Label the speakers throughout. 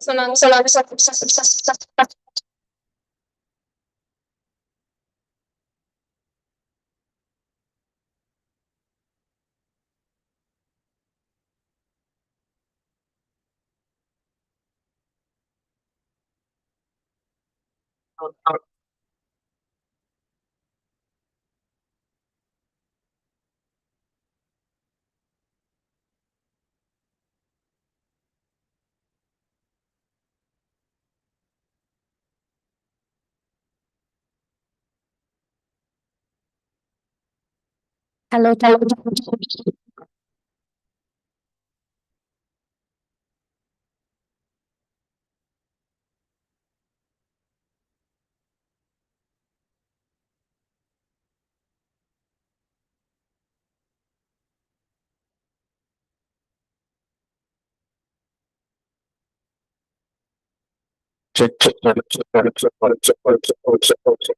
Speaker 1: sonando. Hello, hello.
Speaker 2: Check, check, check, check, check, check, check, check, check, check, check.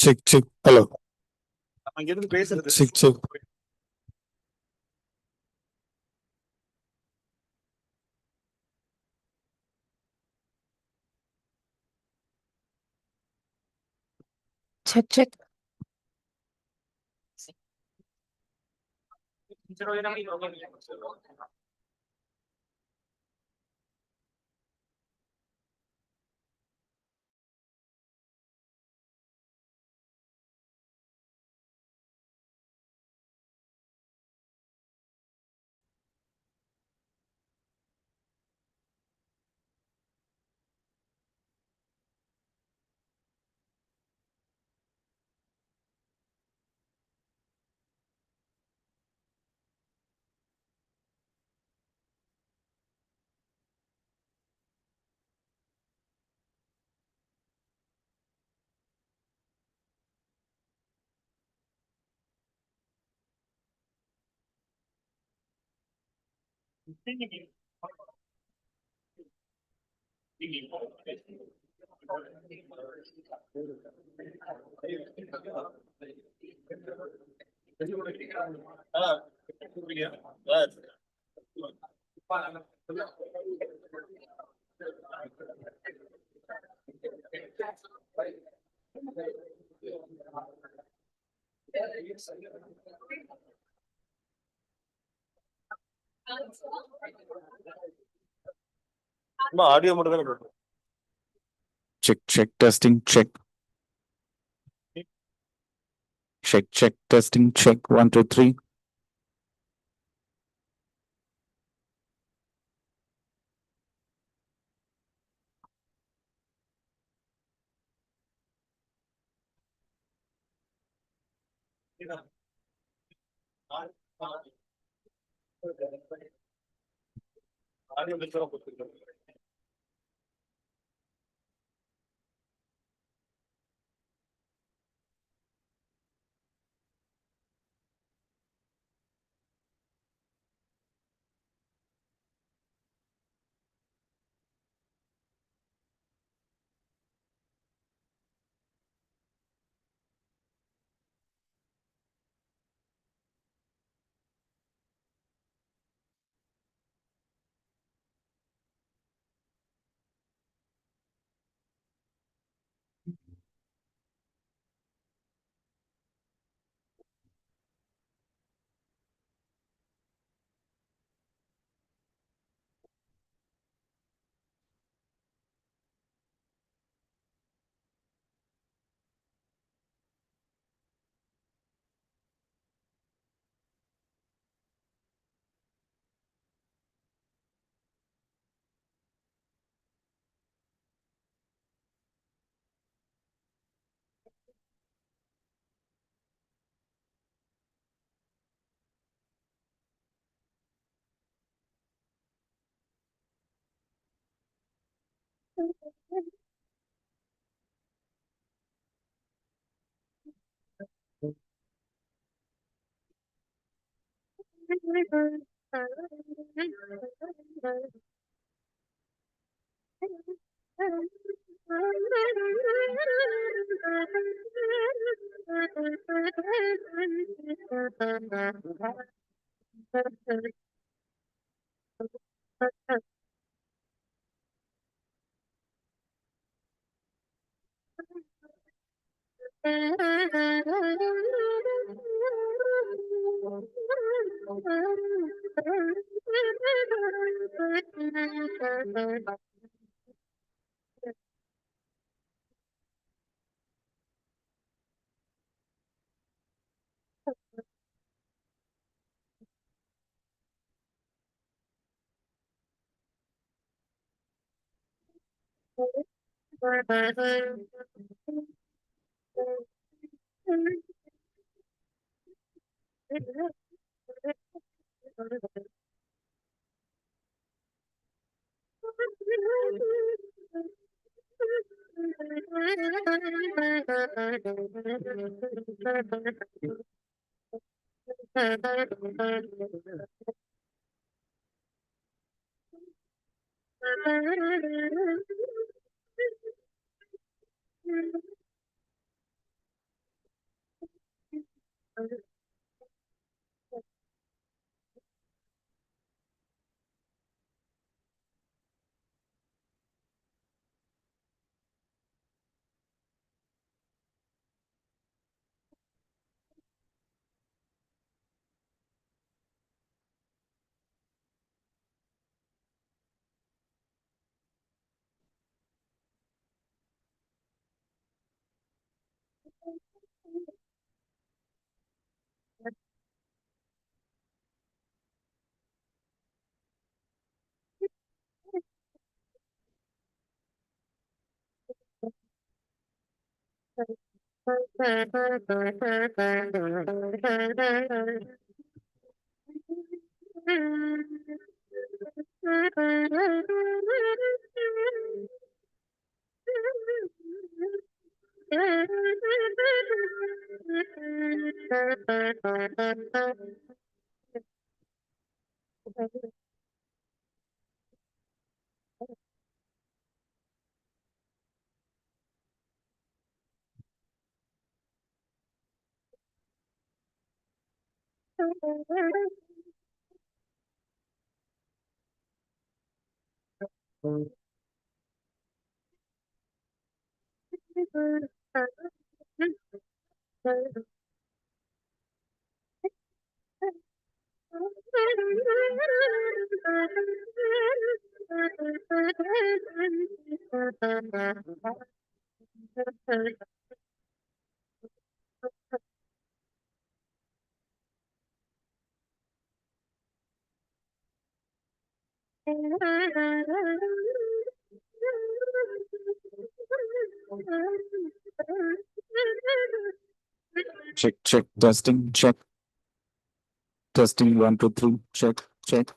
Speaker 2: Check, check. Hello. Check, check.
Speaker 1: Check, check.
Speaker 2: Audio மட்டும் தானே போடும். Check, check, testing, check. Check, check, testing, check. 1, 2, 3. Check, check, testing, check, testing, one, two, three, check, check.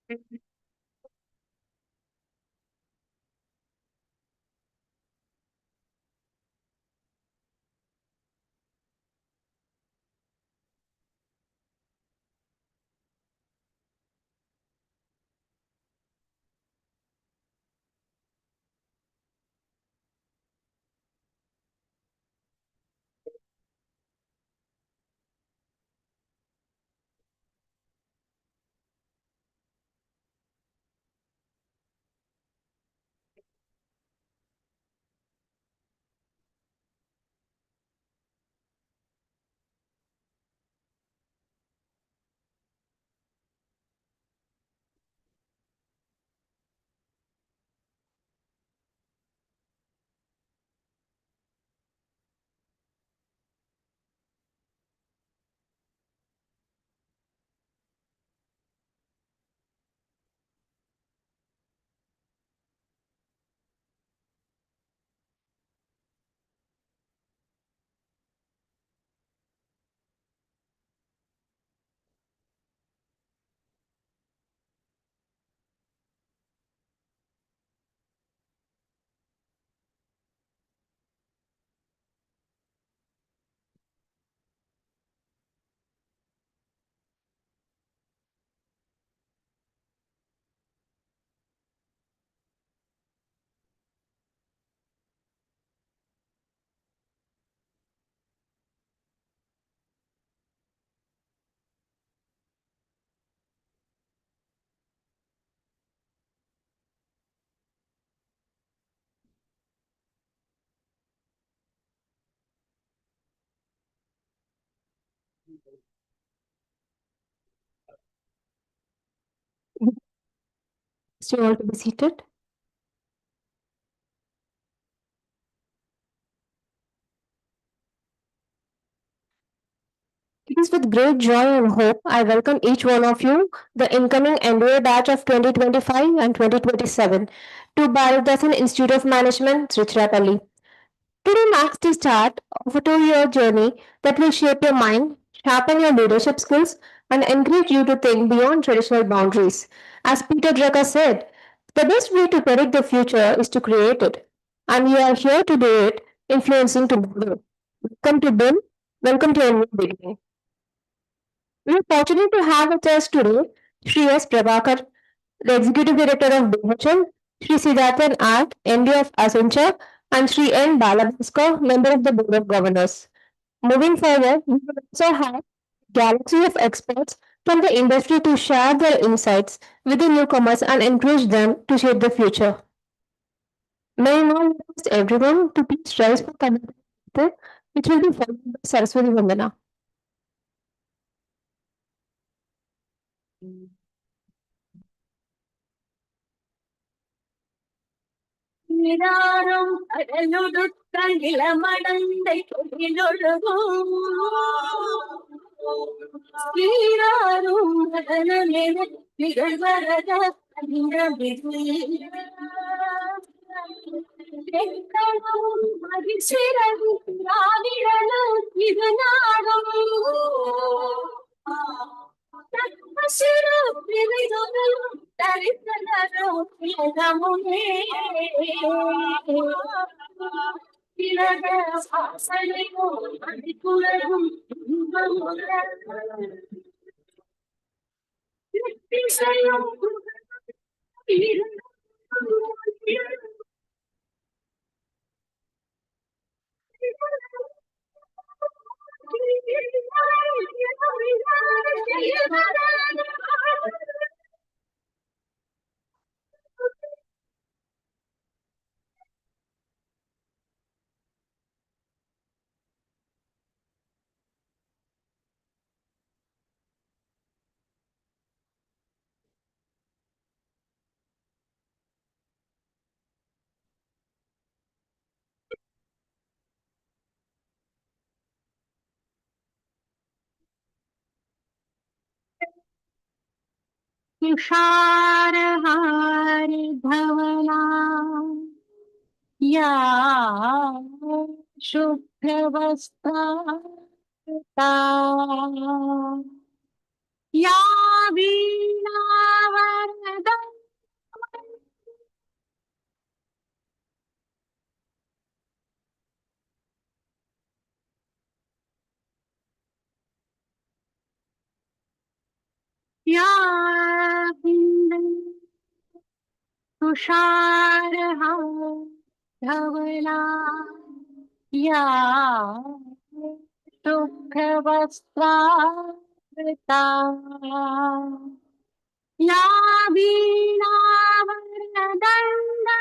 Speaker 1: So you all to be seated. It is with great joy and hope I welcome each one of you, the incoming MBA batch of 2025 and 2027, to Bharatdasan Institute of Management, Trichy. Today marks the start of a 2-year journey that will shape your mind, sharpen your leadership skills, and encourage you to think beyond traditional boundaries. As Peter Drucker said, the best way to predict the future is to create it. And we are here to do it, influencing tomorrow. Welcome to BIM. Welcome to a new beginning. We are fortunate to have with us today Sri S. Prabhakar, the Executive Director of BHL, Sri Siddharthan R., MD of Accenture, and Sri N. Balabhaskar, Member of the Board of Governors. Moving forward, we will also have a galaxy of experts from the industry to share their insights with the newcomers and encourage them to shape the future. May I now request everyone to please rise for Kannada, which will be followed by Saraswati Vandana.
Speaker 3: நீராறும் கடலுடுத்த நிலமடந்தை தொழிலொழுகும் நீராறும் கடலென நிகழ்வரத மகிழ்ச்சிரகு ராவிடலும் இது நாடும் சிறு பிரிதும் தரித்தனரும் இளமுமே இலக வாசனையும் அடிக்குலகும் இசையும் तुषारहार धवला या शुभ्रवस्ता या वीणावरदं या तुषारहार धवला या शुभ्रवस्त्रावृता या वीणावरदण्डमण्डिता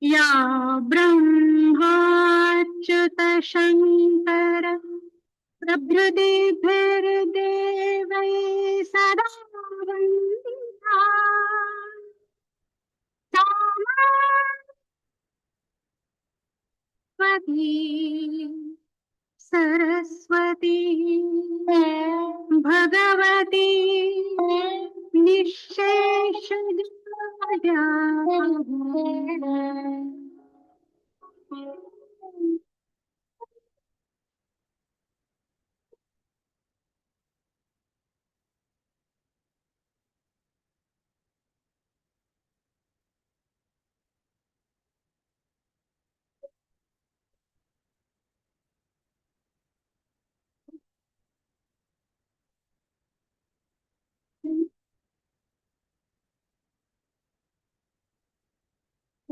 Speaker 3: या ब्रह्माच्युतशङ्कर प्रभृतिभिर्देवैः सदा वन्दिता सा Madhavi Saraswati Bhagwati निःशेषज्ञानम्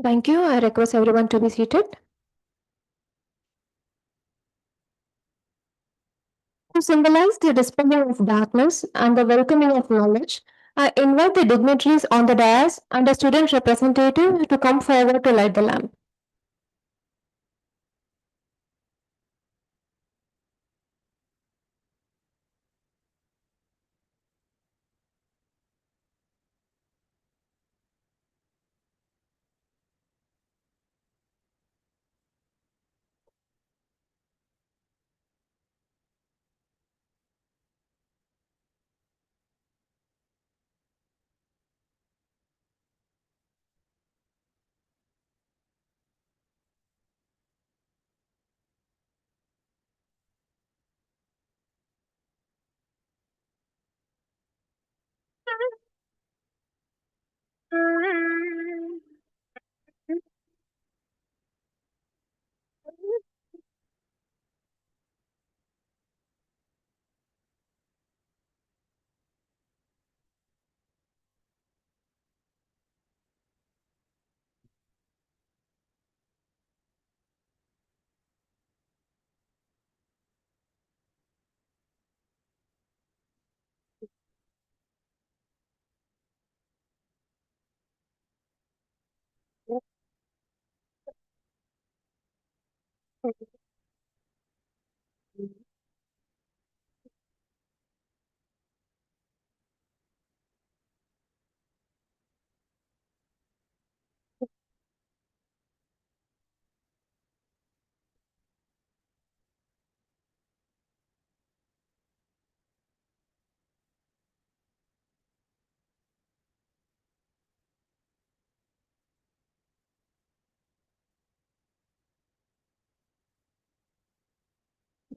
Speaker 1: Thank you. I request everyone to be seated. To symbolize the dispelling of darkness and the welcoming of knowledge, I invite the dignitaries on the dais and a student representative to come forward to light the lamp.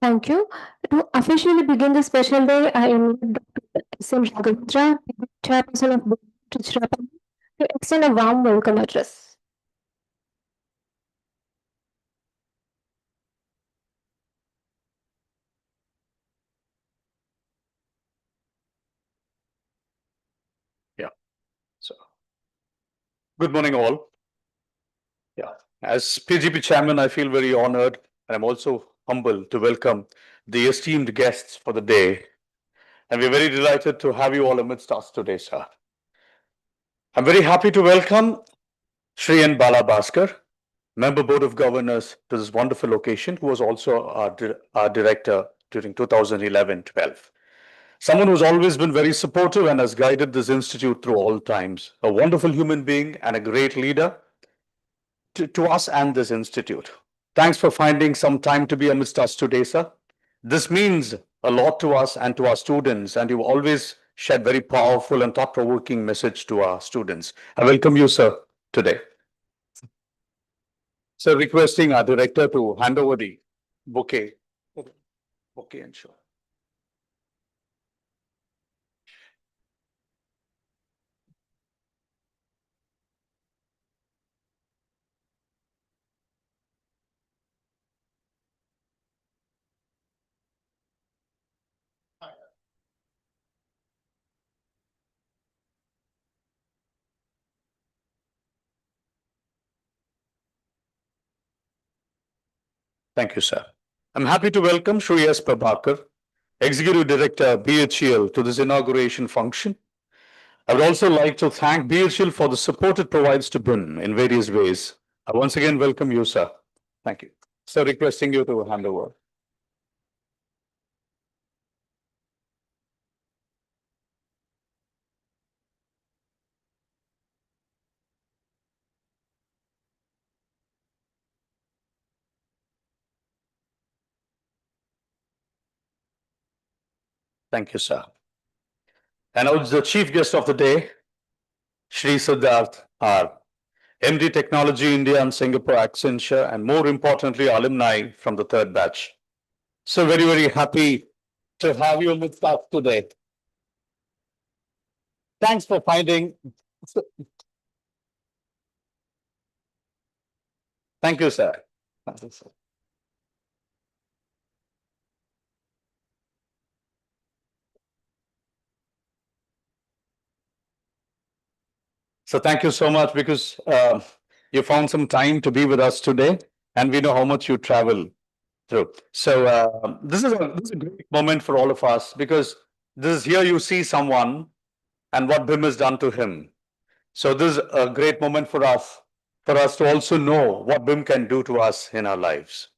Speaker 1: Thank you. To officially begin this special day, I invite Dr. S.M. Raghavendra, Chairperson of BIM Trichy, to extend a warm welcome address.
Speaker 4: So, good morning, all. As PGP chairman, I feel very honored, and I'm also humbled to welcome the esteemed guests for the day. And we're very delighted to have you all amidst us today, sir. I'm very happy to welcome Shri N. Bala Bhaskar, Member Board of Governors, to this wonderful occasion, who was also our director during 2011-12. Someone who's always been very supportive and has guided this institute through all times. A wonderful human being and a great leader to us and this institute. Thanks for finding some time to be amidst us today, sir. This means a lot to us and to our students, and you've always shared very powerful and thought-provoking message to our students. I welcome you, sir, today. So requesting our director to hand over the bouquet. Bouquet and show. Thank you, sir. I'm happy to welcome Shri S. Prabhakar, Executive Director, BHEL, to this inauguration function. I would also like to thank BHEL for the support it provides to BIM in various ways. I once again welcome you, sir. Thank you. So requesting you to hand over. Thank you, sir. And now the chief guest of the day, Shri Siddharth R. MD Technology India and Singapore Accenture, and more importantly, alumni from the third batch. So very, very happy to have you with us today. Thanks for finding. Thank you, sir. Thank you, sir. So thank you so much because you found some time to be with us today, and we know how much you travel through. So this is a great moment for all of us because this is here you see someone and what BIM has done to him. So this is a great moment for us to also know what BIM can do to us in our lives.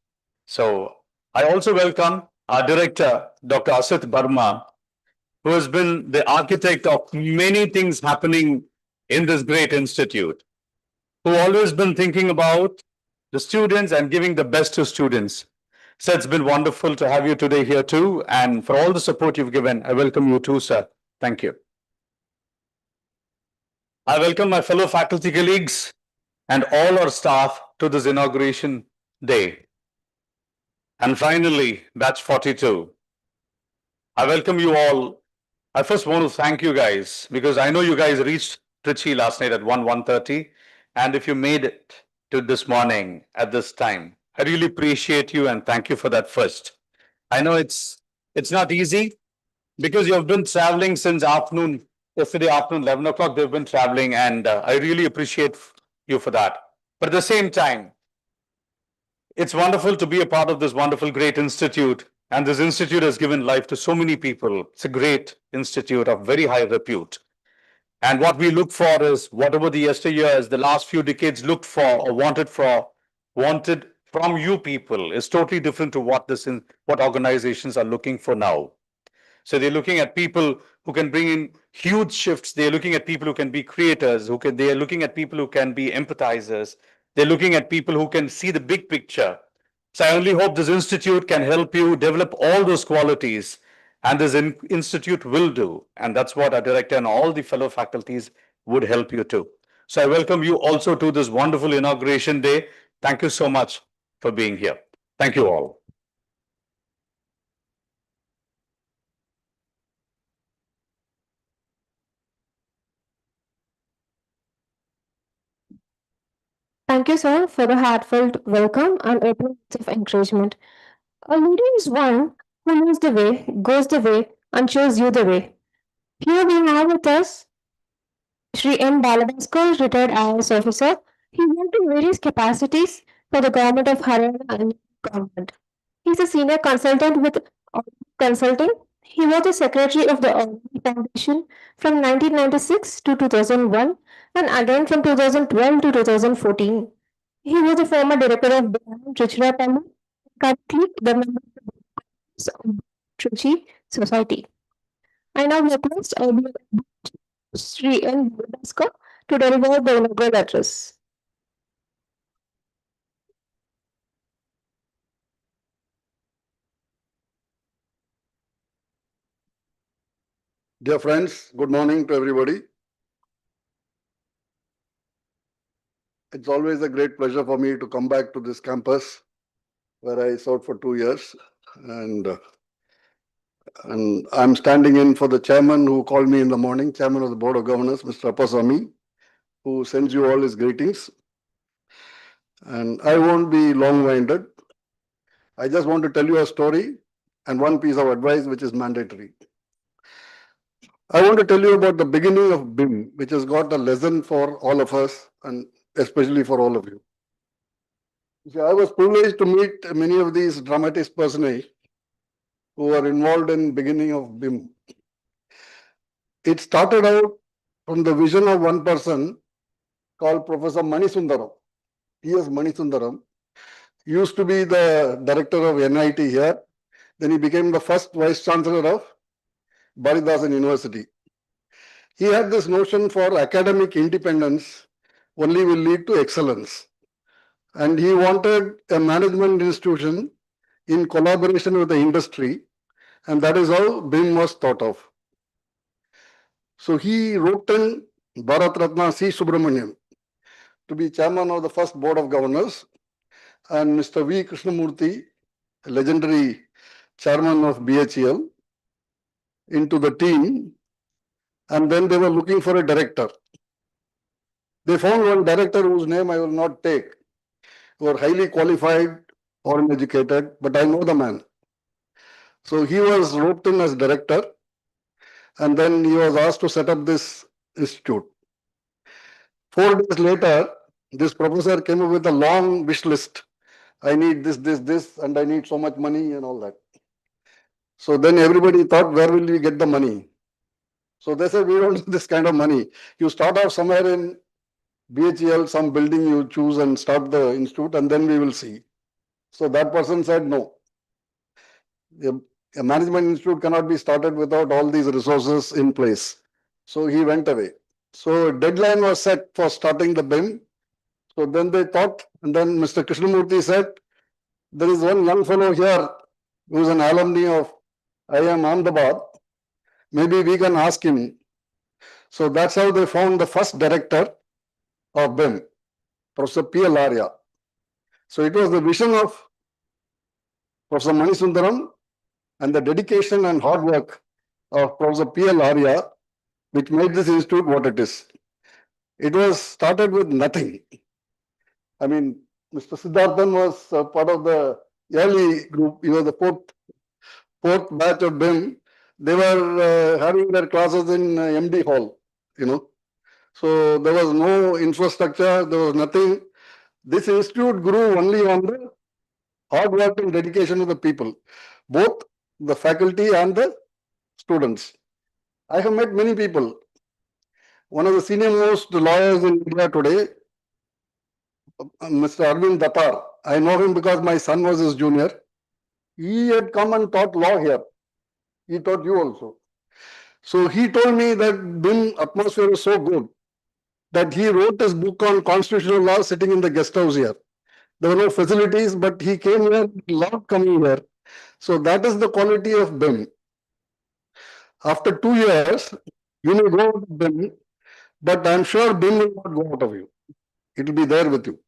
Speaker 4: So I also welcome our director, Dr. Asit Barma, who has been the architect of many things happening in this great institute, who always been thinking about the students and giving the best to students. So it's been wonderful to have you today here too. And for all the support you've given, I welcome you too, sir. Thank you. I welcome my fellow faculty colleagues and all our staff to this inauguration day. And finally, batch 42. I welcome you all. I first want to thank you guys because I know you guys reached Trichy last night at 1:30. And if you made it to this morning at this time, I really appreciate you and thank you for that first. I know it's not easy because you've been traveling since afternoon, yesterday afternoon, 11 o'clock, they've been traveling, and I really appreciate you for that. But at the same time, it's wonderful to be a part of this wonderful, great institute. And this institute has given life to so many people. It's a great institute of very high repute. And what we look for is whatever the yesteryears, the last few decades looked for or wanted from you people is totally different to what organizations are looking for now. So they're looking at people who can bring in huge shifts. They're looking at people who can be creators, they're looking at people who can be empathizers. They're looking at people who can see the big picture. So I only hope this institute can help you develop all those qualities, and this institute will do. And that's what our director and all the fellow faculties would help you to. So I welcome you also to this wonderful inauguration day. Thank you so much for being here. Thank you all.
Speaker 1: Thank you, sir, for the heartfelt welcome and open words of encouragement. A leader is one who knows the way, goes the way, and shows you the way. Here we have with us Shri M. Baladaskar, retired IAS officer. He worked in various capacities for the government of Haryana and government. He is a senior consultant with Audit Consulting. He was the secretary of the Audit Foundation from 1996 to 2001 and again from 2012 to 2014. He was a former director of BIM Trichy, currently the member of Trichy Society. I now request Sri N. Baladaskar to deliver the inaugural address.
Speaker 5: Dear friends, good morning to everybody. It's always a great pleasure for me to come back to this campus where I served for 2 years. And I'm standing in for the chairman who called me in the morning, chairman of the Board of Governors, Mr. Appasamy, who sends you all his greetings. And I won't be long-winded. I just want to tell you a story and one piece of advice which is mandatory. I want to tell you about the beginning of BIM, which has got a lesson for all of us and especially for all of you. See, I was privileged to meet many of these dramatis personae who were involved in beginning of BIM. It started out from the vision of one person called Professor Manisundaram. T.S. Manisundaram. He used to be the director of NIT here. Then he became the first vice chancellor of Baridasan University. He had this notion for academic independence only will lead to excellence. And he wanted a management institution in collaboration with the industry, and that is how BIM was thought of. So he wrote in Bharat Ratna C. Subramanian to be chairman of the first board of governors, and Mr. V. Krishnamurthy, legendary chairman of BHEL, into the team, and then they were looking for a director. They found one director whose name I will not take, who are highly qualified, foreign educated, but I know the man. So he was roped in as director, and then he was asked to set up this institute. 4 days later, this professor came up with a long wish list. I need this, and I need so much money and all that. So then everybody thought, where will we get the money? So they said, we don't need this kind of money. You start off somewhere in BHEL, some building you choose and start the institute, and then we will see. So that person said, no. A management institute cannot be started without all these resources in place. So he went away. So a deadline was set for starting the BIM. So then they thought, and then Mr. Krishnamurthy said, there is one young fellow here who is an alumni of IIM Ahmedabad. Maybe we can ask him. So that's how they found the first director of BIM, Professor P.L. Arya. So it was the vision of Professor Manisundaram and the dedication and hard work of Professor P.L. Arya which made this institute what it is. It was started with nothing. I mean, Mr. Siddharthan was part of the early group. He was the fourth batch of BIM. They were having their classes in MD hall, So there was no infrastructure, there was nothing. This institute grew only on the hard work and dedication of the people, both the faculty and the students. I have met many people. One of the senior most lawyers in India today, Mr. Arvind Datar, I know him because my son was his junior. He had come and taught law here. He taught you also. So he told me that BIM atmosphere was so good that he wrote his book on constitutional law sitting in the guest house here. There were no facilities, but he came here, loved coming here. So that is the quality of BIM. After 2 years, you may go out of BIM, but I'm sure BIM will not go out of you. It will be there with you.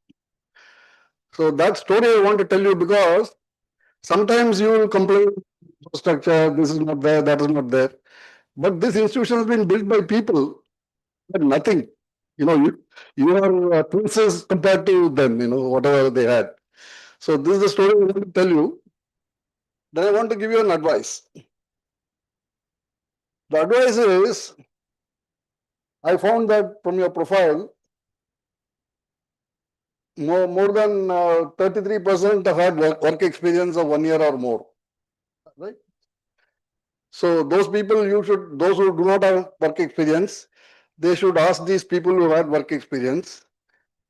Speaker 5: So that story I want to tell you because sometimes you will complain, structure, this is not there, that is not there. But this institution has been built by people, but nothing. You are princes compared to them, whatever they had. So this is the story I want to tell you. Then I want to give you an advice. The advice is, I found that from your profile, more than 33% have had work experience of 1 year or more, right? So those people, those who do not have work experience, they should ask these people who had work experience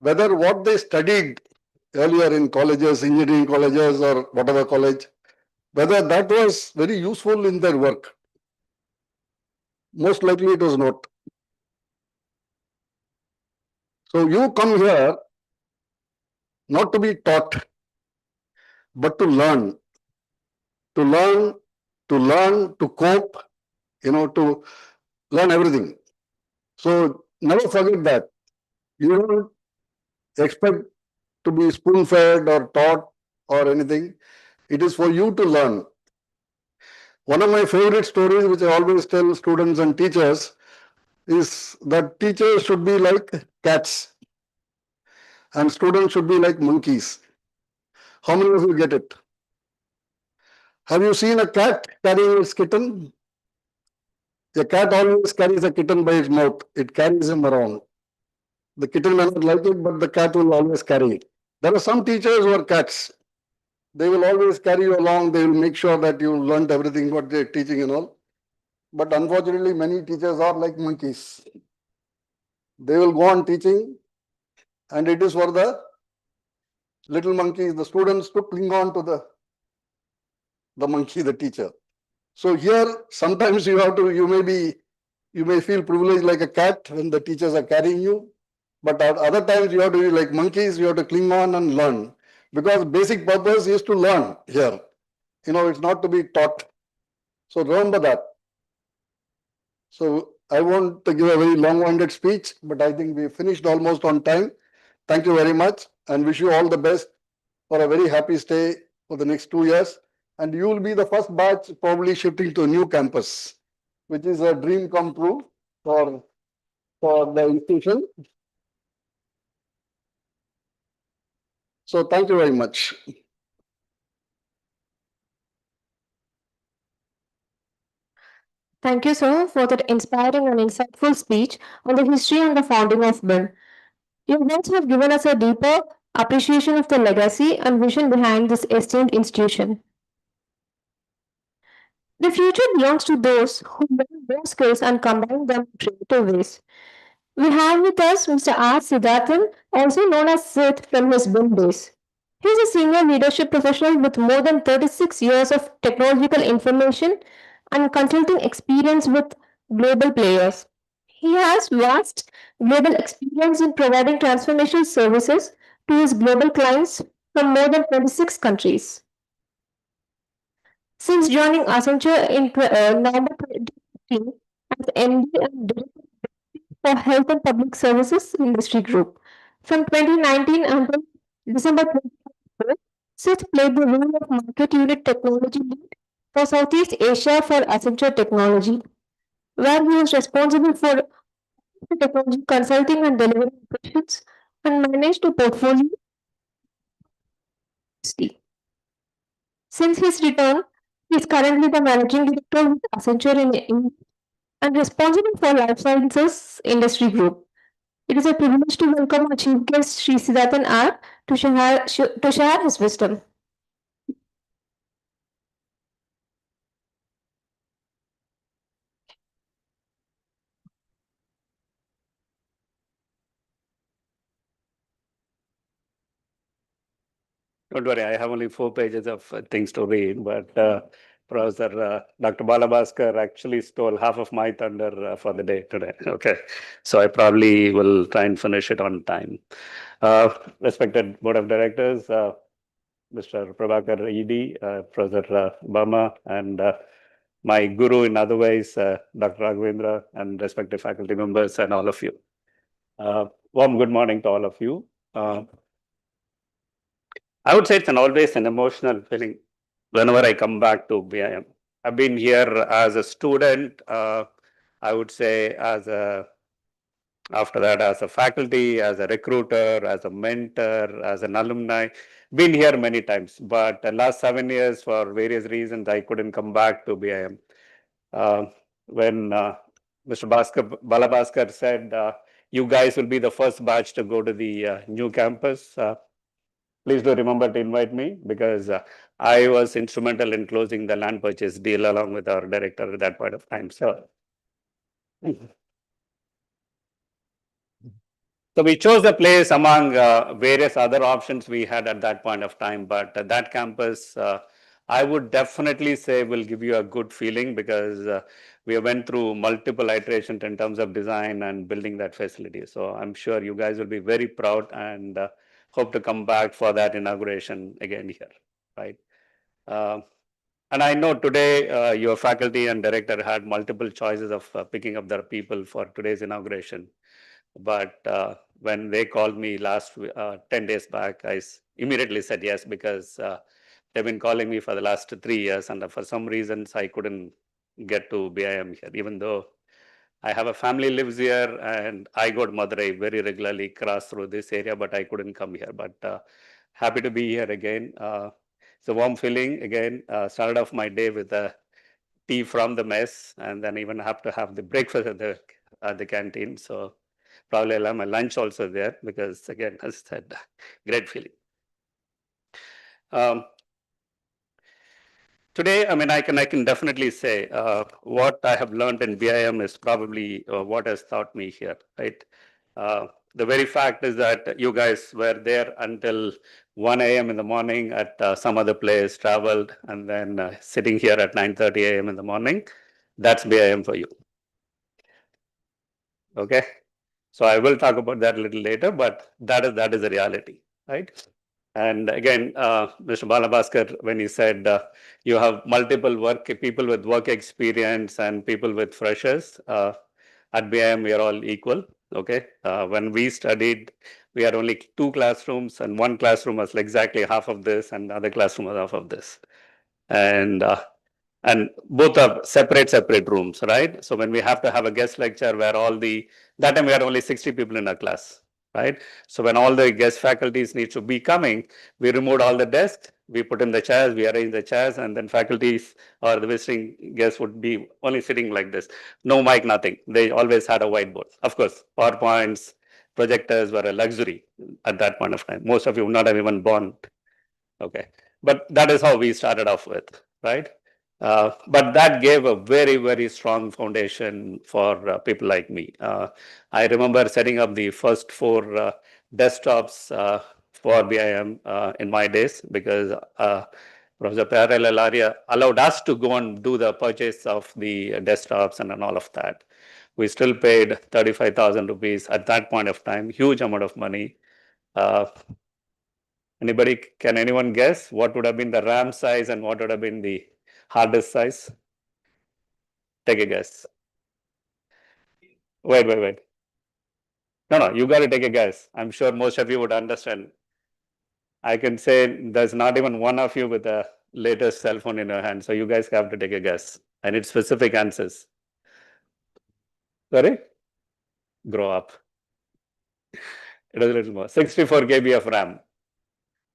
Speaker 5: whether what they studied earlier in colleges, engineering colleges or whatever college, whether that was very useful in their work. Most likely it was not. So you come here not to be taught, but to learn, to cope, to learn everything. So never forget that. You don't expect to be spoon-fed or taught or anything. It is for you to learn. One of my favorite stories, which I always tell students and teachers, is that teachers should be like cats and students should be like monkeys. How many of you get it? Have you seen a cat carrying its kitten? A cat always carries a kitten by its mouth. It carries him around. The kitten may not like it, but the cat will always carry it. There are some teachers who are cats. They will always carry you along. They will make sure that you learned everything what they're teaching and all. But unfortunately, many teachers are like monkeys. They will go on teaching, and it is for the little monkeys, the students, to cling on to the monkey, the teacher. So here, sometimes you may feel privileged like a cat when the teachers are carrying you, but at other times you have to be like monkeys, you have to cling on and learn. Because basic purpose is to learn here. It's not to be taught. So remember that. So I won't give a very long-winded speech, but I think we finished almost on time. Thank you very much and wish you all the best for a very happy stay for the next 2 years. And you will be the first batch probably shifting to a new campus, which is a dream come true for the institution. So thank you very much.
Speaker 1: Thank you, sir, for that inspiring and insightful speech on the history and the founding of BIM. Your words have given us a deeper appreciation of the legacy and vision behind this esteemed institution. The future belongs to those who learn those skills and combine them in creative ways. We have with us Mr. R. Siddharthan, also known as Sid from his BIM days. He is a senior leadership professional with more than 36 years of technological information and consulting experience with global players. He has vast global experience in providing transformational services to his global clients from more than 26 countries. Since joining Accenture in November 2015 as MD and Director for Health and Public Services Industry Group. From 2019 until December 2024, Sith played the role of Market Unit Technology Lead for Southeast Asia for Accenture Technology, where he was responsible for technology consulting and delivery operations and managed a portfolio. Since his return, he is currently the managing director with Accenture in India and responsible for life sciences industry group. It is a privilege to welcome our chief guest Sri Siddharthan R to share his wisdom.
Speaker 6: Don't worry, I have only 4 pages of things to read, but Professor Dr. Balabhaskar actually stole half of my thunder for the day today. Okay, so I probably will try and finish it on time. Respected Board of Directors, Mr. Prabhakar ED, Professor Bama, and my guru in other ways, Dr. Raghavendra, and respected faculty members and all of you. Warm good morning to all of you. I would say it's always an emotional feeling whenever I come back to BIM. I've been here as a student, I would say after that as a faculty, as a recruiter, as a mentor, as an alumni. Been here many times, but the last 7 years for various reasons I couldn't come back to BIM. When Mr. Balabhaskar said, you guys will be the first batch to go to the new campus. Please do remember to invite me because I was instrumental in closing the land purchase deal along with our director at that point of time. So we chose the place among various other options we had at that point of time. But that campus, I would definitely say will give you a good feeling because we went through multiple iterations in terms of design and building that facility. So I'm sure you guys will be very proud and hope to come back for that inauguration again here, right? And I know today your faculty and director had multiple choices of picking up their people for today's inauguration. But when they called me last 10 days back, I immediately said yes, because they've been calling me for the last 3 years. And for some reasons, I couldn't get to BIM here, even though I have a family lives here and I go to Madurai very regularly, cross through this area, but I couldn't come here. But happy to be here again. It's a warm feeling again. Started off my day with a tea from the mess, and then even have to have the breakfast at the canteen. So probably I'll have my lunch also there, because again, as I said, great feeling. Today, I mean, I can definitely say what I have learned in BIM is probably what has taught me here, right? The very fact is that you guys were there until 1 a.m. in the morning at some other place, traveled, and then sitting here at 9:30 a.m. in the morning. That's BIM for you. Okay, so I will talk about that a little later, but that is the reality, right? And again, Mr. Balabhaskar, when he said you have multiple people with work experience and people with freshers, at BIM we are all equal. Okay, when we studied, we had only 2 classrooms, and one classroom was exactly half of this, and the other classroom was half of this, and both are separate rooms, right? So when we have to have a guest lecture where that time we had only 60 people in our class, right? So when all the guest faculties need to be coming, we removed all the desks, we put in the chairs, we arranged the chairs, and then faculties or the visiting guests would be only sitting like this. No mic, nothing. They always had a whiteboard. Of course, PowerPoints, projectors were a luxury at that point of time. Most of you would not have even born. Okay, but that is how we started off with, right? But that gave a very, very strong foundation for people like me. I remember setting up the first 4 desktops for BIM in my days, because Professor Parallel Alaria allowed us to go and do the purchase of the desktops and all of that. We still paid 35,000 rupees at that point of time, huge amount of money. Can anyone guess what would have been the RAM size and what would have been the hard disk size? Take a guess. Wait. No, you got to take a guess. I'm sure most of you would understand. I can say there's not even one of you with the latest cell phone in your hand. So you guys have to take a guess. I need specific answers. Sorry? Grow up. It was a little more. 64 KB of RAM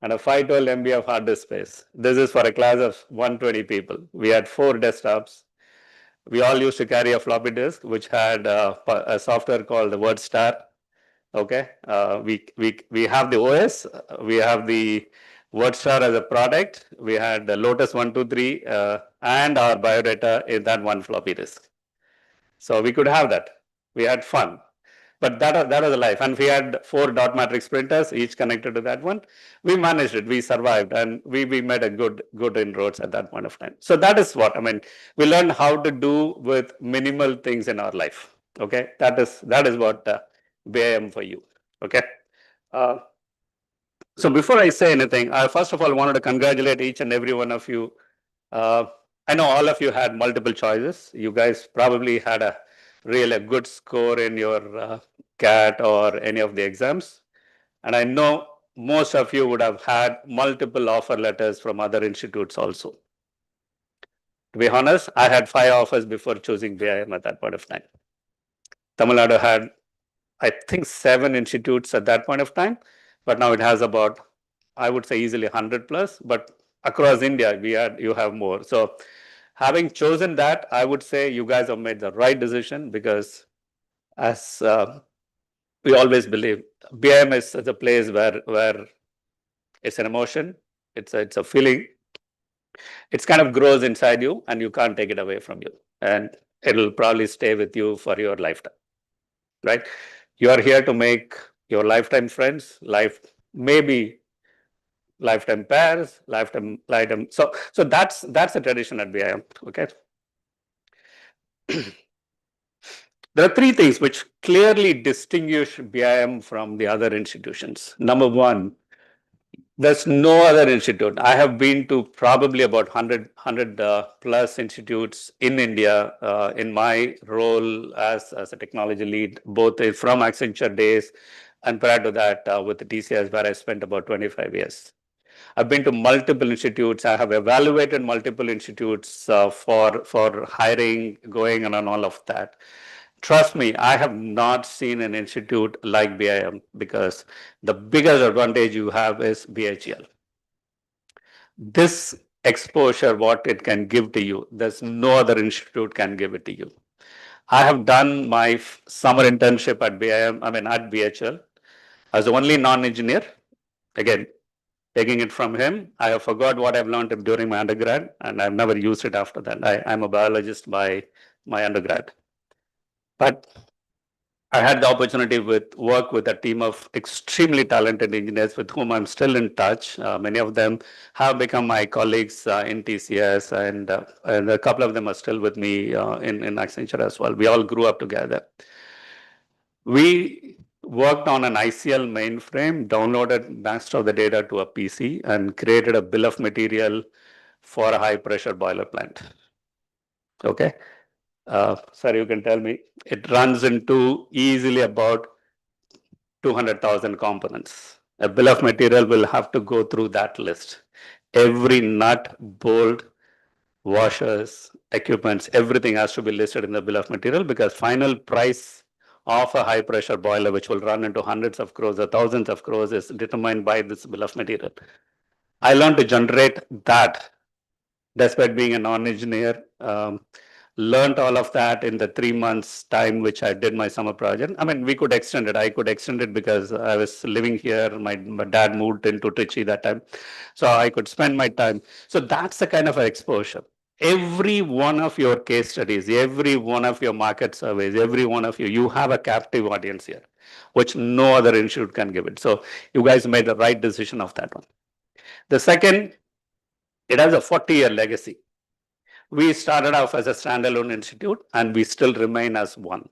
Speaker 6: and a 512 MB of hard disk space. This is for a class of 120 people. We had 4 desktops. We all used to carry a floppy disk, which had a software called the WordStar. Okay, we have the OS, we have the WordStar as a product. We had the Lotus 123 and our biodata in that one floppy disk. So we could have that. We had fun. But that was the life. And we had 4 dot matrix printers, each connected to that one. We managed it. We survived, and we made a good inroads at that point of time. So that is what I mean. We learned how to do with minimal things in our life. Okay, that is what BIM for you. Okay. So before I say anything, I first of all wanted to congratulate each and every one of you. I know all of you had multiple choices. You guys probably had a really good score in your CAT or any of the exams. And I know most of you would have had multiple offer letters from other institutes also. To be honest, I had 5 offers before choosing BIM at that point of time. Tamil Nadu had, I think, 7 institutes at that point of time, but now it has about, I would say, easily 100 plus, but across India, you have more. So having chosen that, I would say you guys have made the right decision, because as we always believe, BIM is a place where it's an emotion, it's a feeling. It kind of grows inside you and you can't take it away from you. And it'll probably stay with you for your lifetime, right? You are here to make your lifetime friends, maybe lifetime pairs, lifetime. So that's the tradition at BIM, okay? There are 3 things which clearly distinguish BIM from the other institutions. Number 1, There's no other institute. I have been to probably about 100 plus institutes in India in my role as a technology lead, both from Accenture days and prior to that with the TCS, where I spent about 25 years. I've been to multiple institutes. I have evaluated multiple institutes for hiring, going and all of that. Trust me, I have not seen an institute like BIM because the biggest advantage you have is BHL. This exposure, what it can give to you, there's no other institute can give it to you. I have done my summer internship at BIM, at BHL, as the only non-engineer. Again, taking it from him, I have forgot what I've learned during my undergrad, and I've never used it after that. I'm a biologist by my undergrad. But I had the opportunity work with a team of extremely talented engineers with whom I'm still in touch. Many of them have become my colleagues in TCS, and a couple of them are still with me in Accenture as well. We all grew up together. We worked on an ICL mainframe, downloaded most of the data to a PC, and created a bill of material for a high pressure boiler plant. Okay. Sir, you can tell me, it runs into easily about 200,000 components. A bill of material will have to go through that list. Every nut, bolt, washers, equipments, everything has to be listed in the bill of material because final price of a high pressure boiler, which will run into hundreds of crores or thousands of crores, is determined by this bill of material. I learned to generate that despite being a non-engineer. Learned all of that in the 3 months time which I did my summer project. We could extend it. I could extend it because I was living here. My dad moved into Trichy that time. So I could spend my time. So that's the kind of exposure. Every one of your case studies, every one of your market surveys, every one of you have a captive audience here, which no other institute can give it. So you guys made the right decision of that one. The second, it has a 40-year legacy. We started off as a standalone institute and we still remain as one.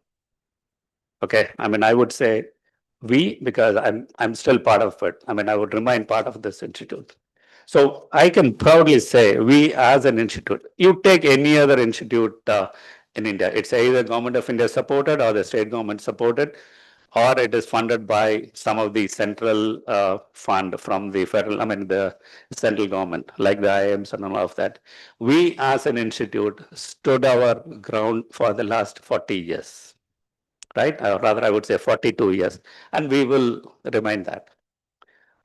Speaker 6: Okay, I would say we, because I'm still part of it. I would remain part of this institute. So I can proudly say we as an institute, you take any other institute in India, it's either government of India supported or the state government supported, or it is funded by some of the central fund from the federal, the central government, like the IIMs and all of that. We as an institute stood our ground for the last 40 years, right? Rather, I would say 42 years, and we will remain that.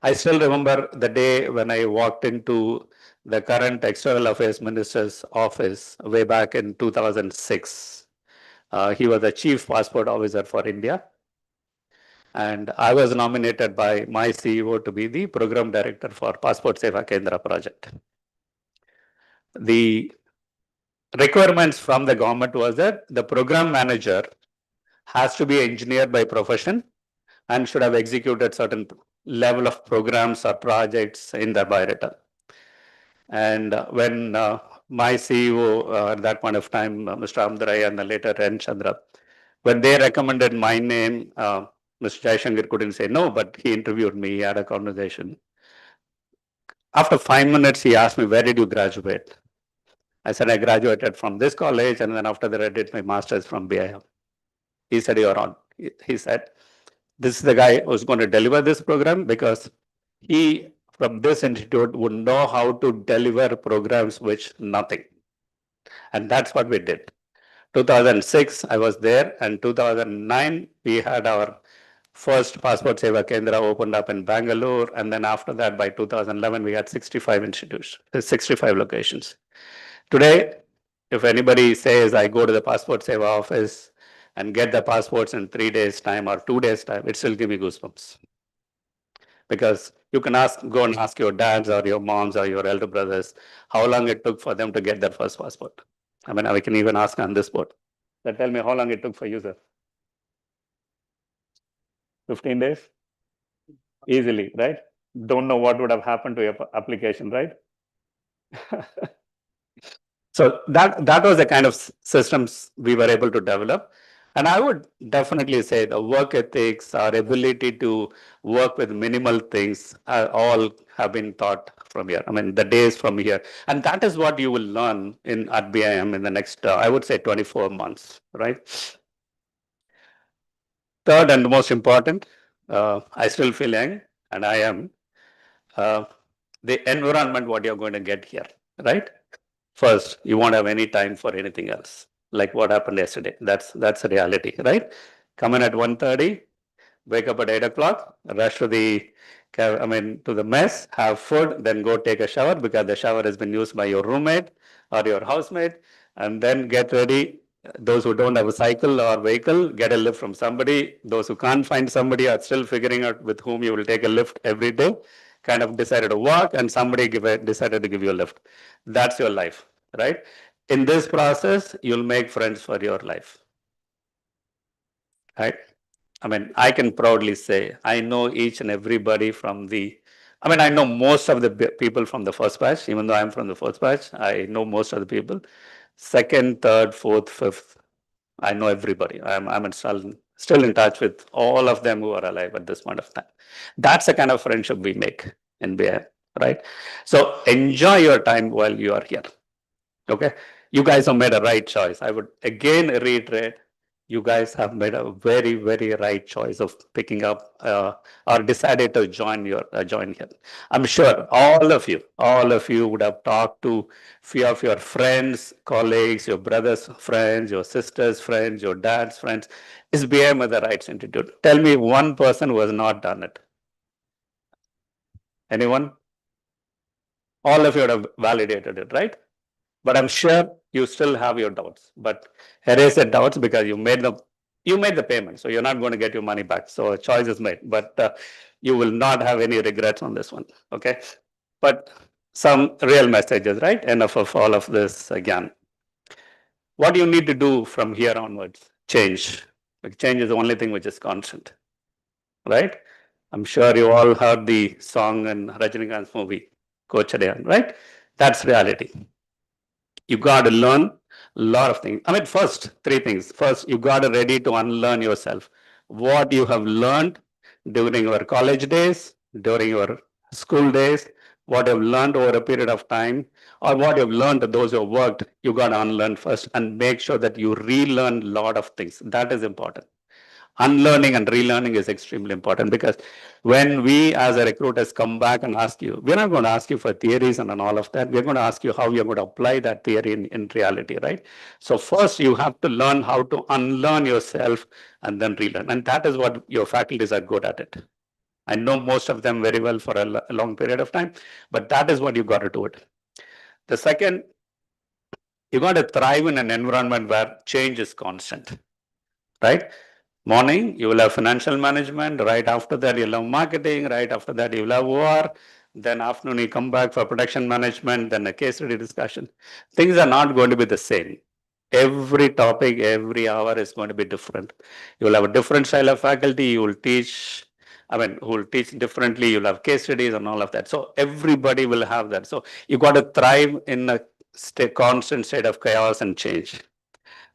Speaker 6: I still remember the day when I walked into the current External Affairs Minister's office way back in 2006. He was the Chief Passport Officer for India. And I was nominated by my CEO to be the Program Director for Passport Seva Kendra project. The requirements from the government was that the program manager has to be an engineer by profession and should have executed certain level of programs or projects in the biodata. And when my CEO at that point of time, Mr. Amdarai and later N. Chandra, when they recommended my name, Mr. Jaishankar couldn't say no, but he interviewed me, he had a conversation. After 5 minutes, he asked me, where did you graduate? I said, I graduated from this college, and then after that, I did my master's from BIM. He said, you're on. He said, this is the guy who's going to deliver this program because he, from this institute, would know how to deliver programs which nothing. And that's what we did. 2006, I was there, and 2009, we had our first Passport Seva Kendra opened up in Bangalore, and then after that, by 2011, we had 65 institutions, 65 locations. Today, if anybody says, I go to the Passport Seva office and get the passports in 3 days' time or 2 days' time, it still gives me goosebumps. Because you can go and ask your dads or your moms or your elder brothers how long it took for them to get their first passport. I can even ask on this board. That tell me how long it took for you, sir. 15 days? Easily, right? Don't know what would have happened to your application, right? So that was the kind of systems we were able to develop. And I would definitely say the work ethics, our ability to work with minimal things, all have been taught from here. I mean, the days from here. And that is what you will learn at BIM in the next, I would say, 24 months, right? Third and most important, I still feel young, and I am, the environment, what you're going to get here, right? First, you won't have any time for anything else, like what happened yesterday. That's a reality, right? Come in at 1:30, wake up at 8 o'clock, rush to to the mess, have food, then go take a shower because the shower has been used by your roommate or your housemate, and then get ready. Those who don't have a cycle or vehicle, get a lift from somebody. Those who can't find somebody are still figuring out with whom you will take a lift every day. Kind of decided to walk, and somebody decided to give you a lift. That's your life, right? In this process, you'll make friends for your life, right? I mean, I can proudly say I know each and everybody I know most of the people from the first batch, even though I'm from the first batch, I know most of the people. Second, third, fourth, fifth, I know everybody. I'm still in touch with all of them who are alive at this point of time. That's the kind of friendship we make in BIM, right? So enjoy your time while you are here. Okay, you guys have made a right choice. I would again reiterate, you guys have made a very, very right choice of picking up or decided to join here. I'm sure all of you would have talked to few of your friends, colleagues, your brother's friends, your sister's friends, your dad's friends. Is BIM the right institute? Tell me one person who has not done it. Anyone? All of you would have validated it, right? But I'm sure you still have your doubts. But erase the doubts because you made the payment, so you're not going to get your money back. So a choice is made, but you will not have any regrets on this one. Okay, but some real messages, right? Enough of all of this again. What do you need to do from here onwards? Change. Like change is the only thing which is constant, right? I'm sure you all heard the song in Rajinikanth's movie, Coach Adayan, right? That's reality. You got to learn a lot of things. I mean, first, three things. First, you got to ready to unlearn yourself. What you have learned during your college days, during your school days, what you've learned over a period of time, or what you've learned, those who have worked, you got to unlearn first and make sure that you relearn a lot of things. That is important. Unlearning and relearning is extremely important because when we as a recruiters come back and ask you, we're not going to ask you for theories and all of that. We're going to ask you how you're going to apply that theory in reality, right? So first you have to learn how to unlearn yourself and then relearn. And that is what your faculties are good at it. I know most of them very well for a long period of time, but that is what you got to do it. The second, you got to thrive in an environment where change is constant, right? Morning, you will have financial management. Right after that, you'll have marketing. Right after that, you'll have OR. Then afternoon, you come back for production management, then a case study discussion. Things are not going to be the same. Every topic, every hour is going to be different. You will have a different style of faculty. You will teach, who will teach differently. You'll have case studies and all of that. So everybody will have that. So you got to thrive in a constant state of chaos and change.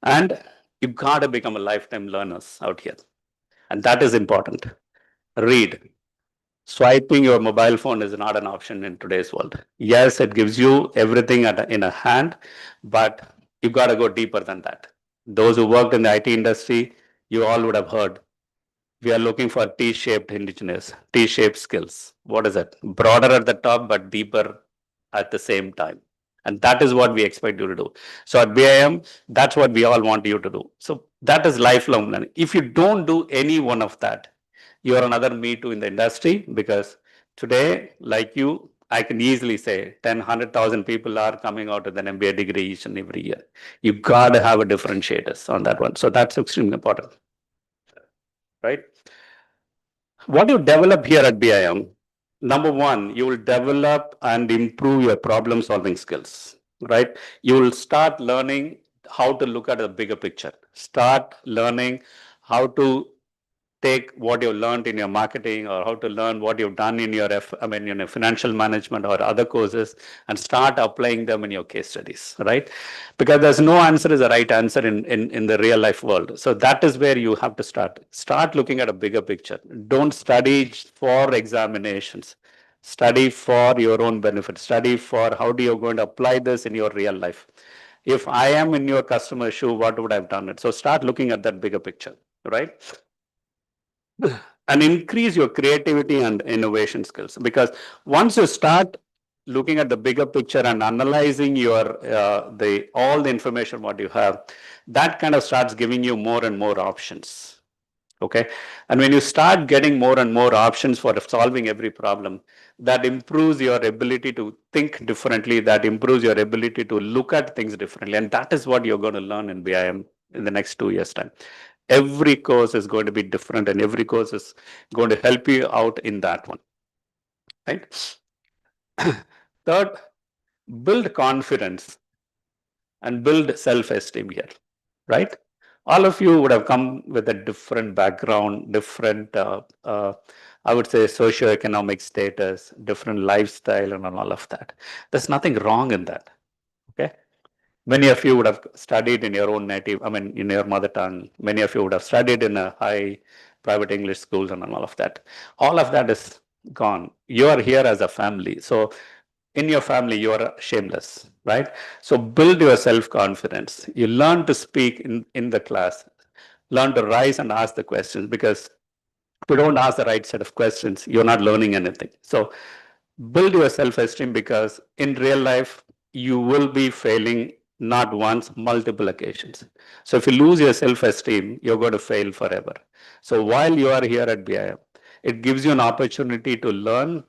Speaker 6: And you got to become a lifetime learners out here. And that is important. Read. Swiping your mobile phone is not an option in today's world. Yes, it gives you everything in a hand, but you got to go deeper than that. Those who worked in the IT industry, you all would have heard. We are looking for T-shaped engineers, T-shaped skills. What is it? Broader at the top, but deeper at the same time. And that is what we expect you to do. So at BIM, that's what we all want you to do. So that is lifelong learning. If you don't do any one of that, you're another me too in the industry because today, like you, I can easily say 10, 100,000 people are coming out with an MBA degree each and every year. You got to have a differentiators on that one. So that's extremely important, right? What you develop here at BIM, number one, you will develop and improve your problem solving skills, right? You will start learning how to look at a bigger picture, start learning how to take what you've learned in your marketing or how to learn what you've done in your, financial management or other courses and start applying them in your case studies, right? Because there's no answer is a right answer in the real life world. So that is where you have to start. Start looking at a bigger picture. Don't study for examinations. Study for your own benefit. Study for how do you going to apply this in your real life. If I am in your customer shoe, what would I have done it? So start looking at that bigger picture, right? And increase your creativity and innovation skills, because once you start looking at the bigger picture and analyzing your all the information what you have, that kind of starts giving you more and more options. Okay, and when you start getting more and more options for solving every problem, that improves your ability to think differently, that improves your ability to look at things differently, and that is what you're going to learn in BIM in the next 2 years time. Every course is going to be different and every course is going to help you out in that one, right? Third, build confidence and build self-esteem here, right? All of you would have come with a different background, different, I would say, socioeconomic status, different lifestyle and all of that. There's nothing wrong in that, okay? Many of you would have studied in your own native, in your mother tongue. Many of you would have studied in a high private English schools and all of that. All of that is gone. You are here as a family. So in your family, you are shameless, right? So build your self-confidence. You learn to speak in the class, learn to rise and ask the questions, because if you don't ask the right set of questions, you're not learning anything. So build your self-esteem, because in real life, you will be failing not once, multiple occasions. So if you lose your self-esteem, you're going to fail forever. So while you are here at BIM, it gives you an opportunity to learn,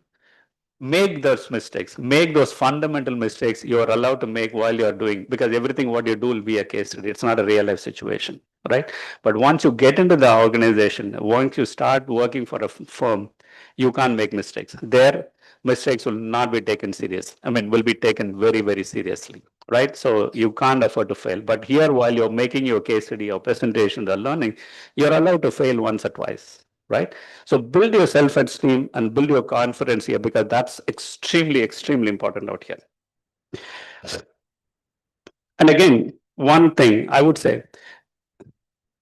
Speaker 6: make those mistakes, make those fundamental mistakes you are allowed to make while you are doing, because everything what you do will be a case study. It's not a real life situation, right? But once you get into the organization, once you start working for a firm, you can't make mistakes. Their mistakes will not be taken serious. Will be taken very, very seriously, right? So you can't afford to fail. But here, while you're making your case study or presentation or learning, you're allowed to fail once or twice, right? So build your self-esteem and build your confidence here, because that's extremely, extremely important out here. And again, one thing I would say,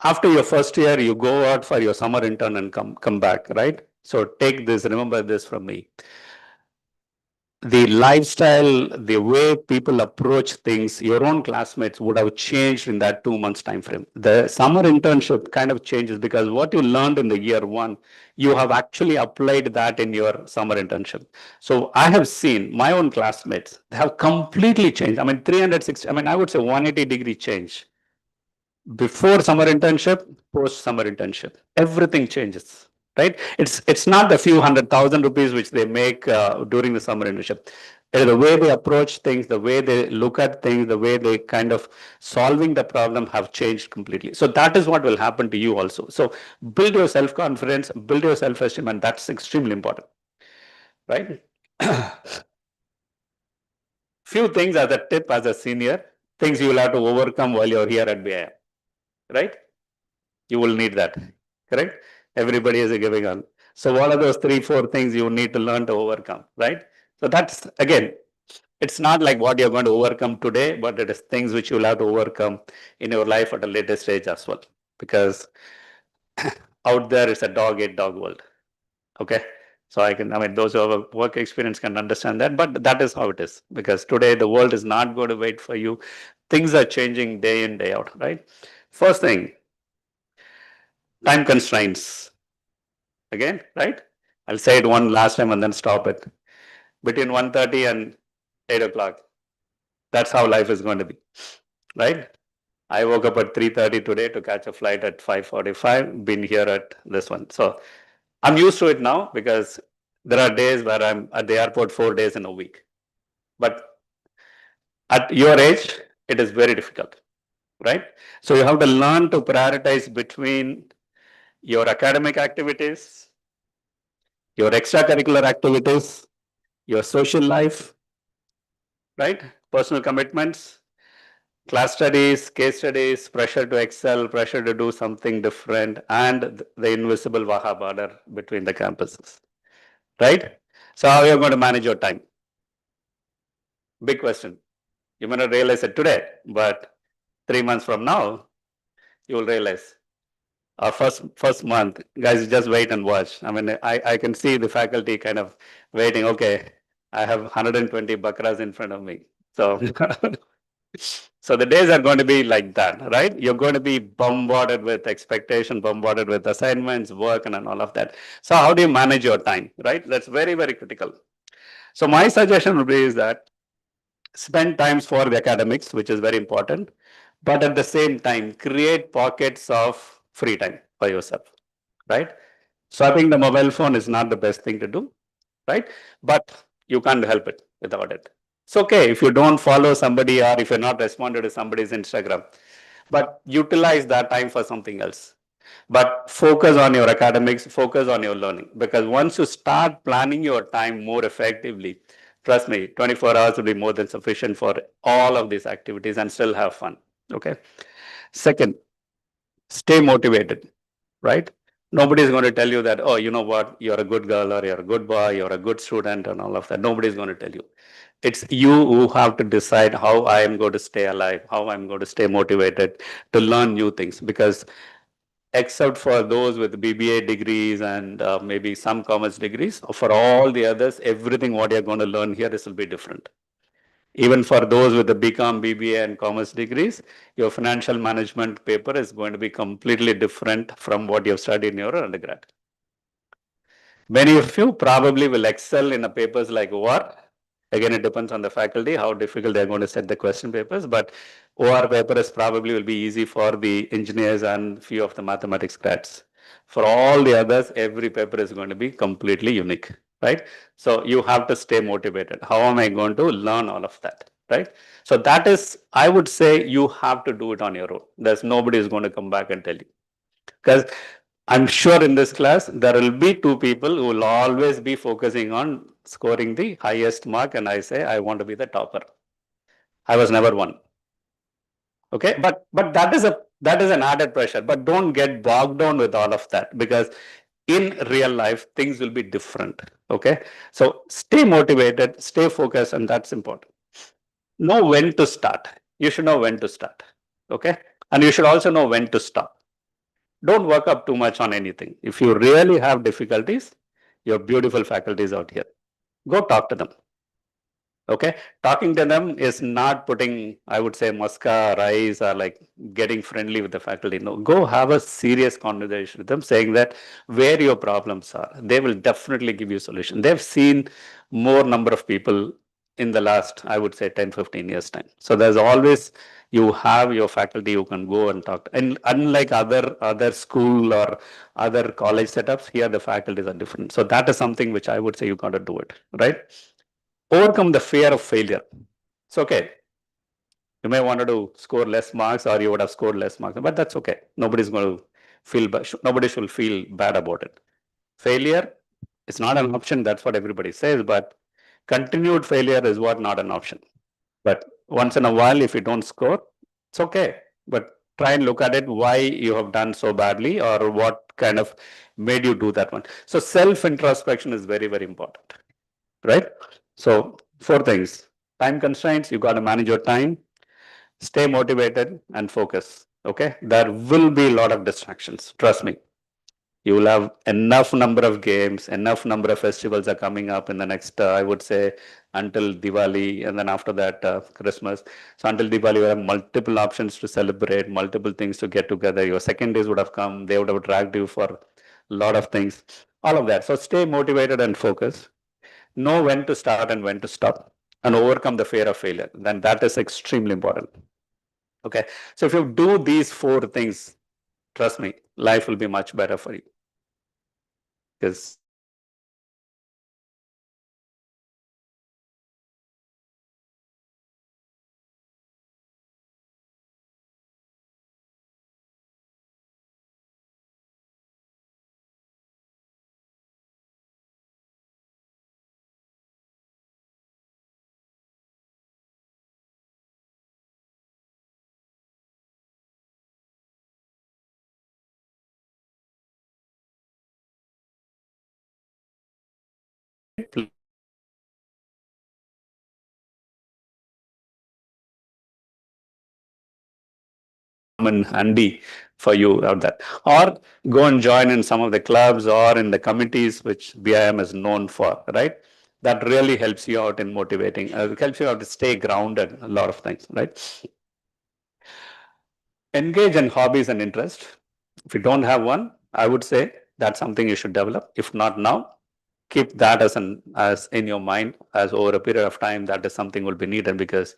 Speaker 6: after your first year, you go out for your summer intern and come back, right? So take this, remember this from me. The lifestyle, the way people approach things, your own classmates would have changed in that 2 months time frame. The summer internship kind of changes, because what you learned in the year one, you have actually applied that in your summer internship. So I have seen my own classmates, they have completely changed. 360, I would say 180-degree change. Before summer internship, post summer internship, everything changes, right? It's not the few 100,000 rupees which they make during the summer internship. The way they approach things, the way they look at things, the way they kind of solving the problem have changed completely. So that is what will happen to you also. So build your self-confidence, build your self-esteem, and that's extremely important, right? Few things as a tip as a senior, things you will have to overcome while you're here at BIM, right? You will need that, correct? Everybody is giving on. So what are those 3-4 things you need to learn to overcome, right? So that's, again, it's not like what you're going to overcome today, but it is things which you'll have to overcome in your life at a later stage as well. Because out there is a dog eat dog world, okay? So those who have a work experience can understand that, but that is how it is. Because today the world is not going to wait for you. Things are changing day in, day out, right? First thing, time constraints. Again, right? I'll say it one last time and then stop it. Between 1:30 and 8 o'clock. That's how life is going to be, right? I woke up at 3:30 today to catch a flight at 5:45, been here at this one. So I'm used to it now, because there are days where I'm at the airport 4 days in a week. But at your age, it is very difficult, right? So you have to learn to prioritize between your academic activities, your extracurricular activities, your social life, right? Personal commitments, class studies, case studies, pressure to excel, pressure to do something different, and the invisible Vaha border between the campuses, right? So how are you going to manage your time? Big question. You may not realize it today, but 3 months from now, you will realize. Our first month, guys, just wait and watch. I mean, I can see the faculty kind of waiting. Okay, I have 120 bakras in front of me. So, so the days are going to be like that, right? You're going to be bombarded with expectation, bombarded with assignments, work, and all of that. So how do you manage your time, right? That's very, very critical. So my suggestion would be is that spend times for the academics, which is very important, but at the same time, create pockets of free time for yourself, right? Swiping the mobile phone is not the best thing to do, right? But you can't help it without it. It's okay if you don't follow somebody or if you're not responding to somebody's Instagram, but utilize that time for something else. But focus on your academics, focus on your learning, because once you start planning your time more effectively, trust me, 24 hours will be more than sufficient for all of these activities and still have fun. Okay. Second, stay motivated, right? Nobody is going to tell you that, oh, you know what, you're a good girl or you're a good boy, you're a good student and all of that. Nobody is going to tell you. It's you who have to decide how I am going to stay alive, how I'm going to stay motivated to learn new things, because except for those with BBA degrees and maybe some commerce degrees, for all the others, everything what you're going to learn here, this will be different. Even for those with the BCom, BBA and commerce degrees, your financial management paper is going to be completely different from what you've studied in your undergrad. Many of you probably will excel in a papers like OR. Again, it depends on the faculty, how difficult they're going to set the question papers, but OR papers probably will be easy for the engineers and few of the mathematics grads. For all the others, every paper is going to be completely unique, right? So you have to stay motivated. How am I going to learn all of that, right? So that is, I would say you have to do it on your own. There's nobody is going to come back and tell you. Because I'm sure in this class, there will be two people who will always be focusing on scoring the highest mark. And I say, I want to be the topper. I was never one. Okay. But that is an added pressure, but don't get bogged down with all of that, because in real life, things will be different. Okay. So stay motivated, stay focused, and that's important. Know when to start. You should know when to start. Okay. And you should also know when to stop. Don't work up too much on anything. If you really have difficulties, your beautiful faculties out here, go talk to them. Okay. Talking to them is not putting, I would say, muska or rice or like getting friendly with the faculty. No, go have a serious conversation with them, saying that where your problems are. They will definitely give you a solution. They've seen more number of people in the last, I would say, 10, 15 years time. So there's always, you have your faculty you can go and talk to. And unlike other school or other college setups, here the faculties are different. So that is something which I would say you got to do it, right? Overcome the fear of failure. It's okay. You may want to score less marks or you would have scored less marks, but that's okay. Nobody's going to feel bad. Nobody should feel bad about it. Failure is not an option. That's what everybody says, but continued failure is what not an option. But once in a while, if you don't score, it's okay. But try and look at it, why you have done so badly or what kind of made you do that one. So self introspection is very, very important, right? So 4 things: time constraints, you got to manage your time, stay motivated and focus. Okay. There will be a lot of distractions. Trust me. You will have enough number of games, enough number of festivals are coming up in the next, I would say, until Diwali, and then after that, Christmas. So until Diwali, you have multiple options to celebrate, multiple things to get together. Your second days would have come, they would have dragged you for a lot of things, all of that. So stay motivated and focus. Know when to start and when to stop, and overcome the fear of failure. Then that is extremely important. Okay. So if you do these 4 things, trust me, life will be much better for you. Because and handy for you out there. Or go and join in some of the clubs or in the committees which BIM is known for, right? That really helps you out in motivating, helps you out to stay grounded, a lot of things, right? Engage in hobbies and interest. If you don't have one, I would say that's something you should develop. If not now, keep that as in your mind as over a period of time. That is something will be needed because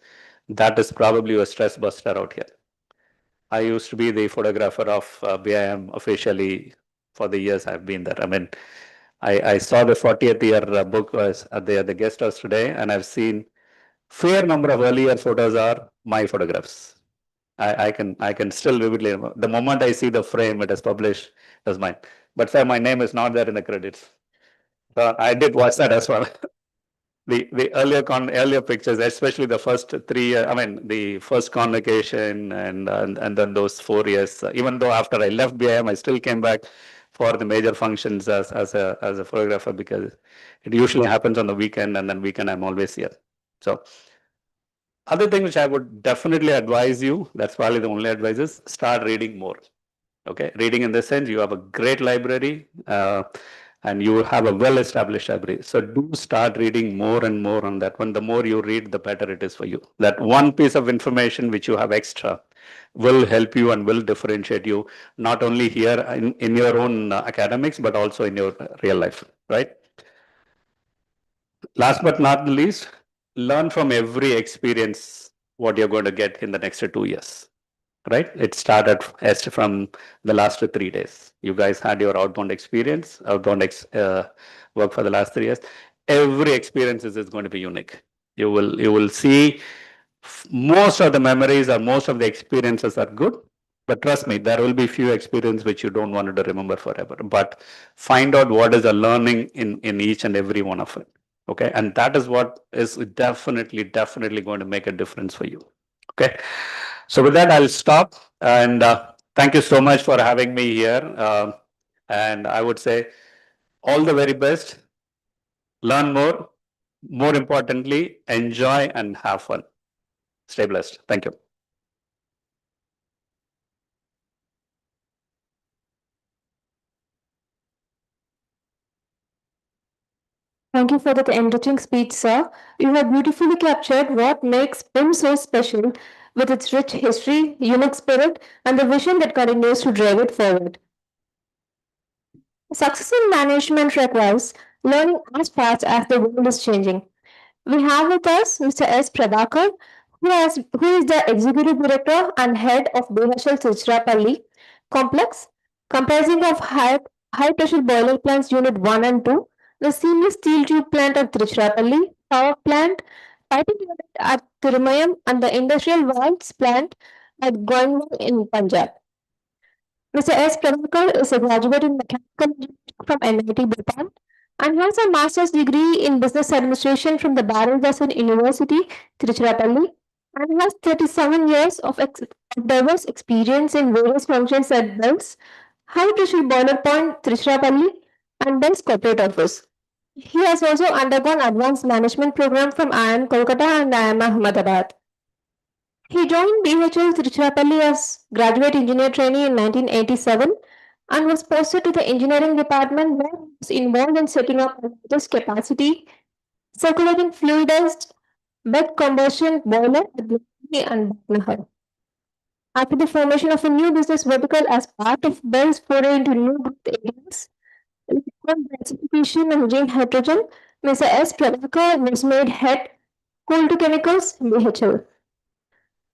Speaker 6: that is probably a stress buster out here. I used to be the photographer of BIM officially for the years I've been there. I mean, I saw the 40th year book was at the guest house today, and I've seen fair number of earlier photos are my photographs. I can still vividly remember. The moment I see the frame, it is published as mine. But sir, my name is not there in the credits. So I did watch that as well. The earlier pictures, especially the first 3 I mean the first convocation and then those 4 years. Even though after I left BIM, I still came back for the major functions as a photographer because it usually happens on the weekend, and then weekend I'm always here. So other thing which I would definitely advise you, that's probably the only advice, is start reading more. Okay, reading in the sense you have a great library. And you have a well-established library. So do start reading more and more on that one. The more you read, the better it is for you. That one piece of information which you have extra will help you and will differentiate you, not only here in your own academics, but also in your real life, right? Last but not the least, learn from every experience what you're going to get in the next 2 years. Right? It started as from the last 3 days. You guys had your outbound experience, work for the last 3 years. Every experience is going to be unique. You will see most of the memories or most of the experiences are good, but trust me, there will be few experiences which you don't want to remember forever. But find out what is the learning in each and every one of it. Okay, and that is what is definitely going to make a difference for you. Okay. So with that, I'll stop, and thank you so much for having me here. And I would say all the very best. Learn more importantly, enjoy and have fun. Stay blessed. Thank you.
Speaker 1: Thank you for that enriching speech, sir. You have beautifully captured what makes BIM so special with its rich history, unique spirit, and the vision that continues to drive it forward. Success in management requires learning as fast as the world is changing. We have with us Mr. S. Prabhakar, who is the Executive Director and Head of BHL Tiruchirappalli Complex, comprising of high pressure boiler plants Unit 1 and 2, the seamless steel tube plant at Tiruchirappalli, power plant, piping unit at Thirumayam, and the industrial valves plant at Goindwal in Punjab. Mr. S. Prabhakar is a graduate in mechanical engineering from NIT Bhutan and has a master's degree in business administration from the Bharatdasan University, Tiruchirappalli, and has 37 years of diverse experience in various functions at Bell's High Pressure Boiler Point, Tiruchirappalli, and Bell's Corporate Office. He has also undergone advanced management program from IIM Kolkata and IIM Ahmedabad. He joined BHL Tiruchirappalli as graduate engineer trainee in 1987 and was posted to the engineering department where he was involved in setting up a largest capacity circulating fluidized bed combustion boiler at Gulbarga and Bagnahar. After the formation of a new business vertical as part of Bell's foray into new growth areas, like gasification and green hydrogen, Mr. S. Prabhakar was made head coal to chemicals BHL.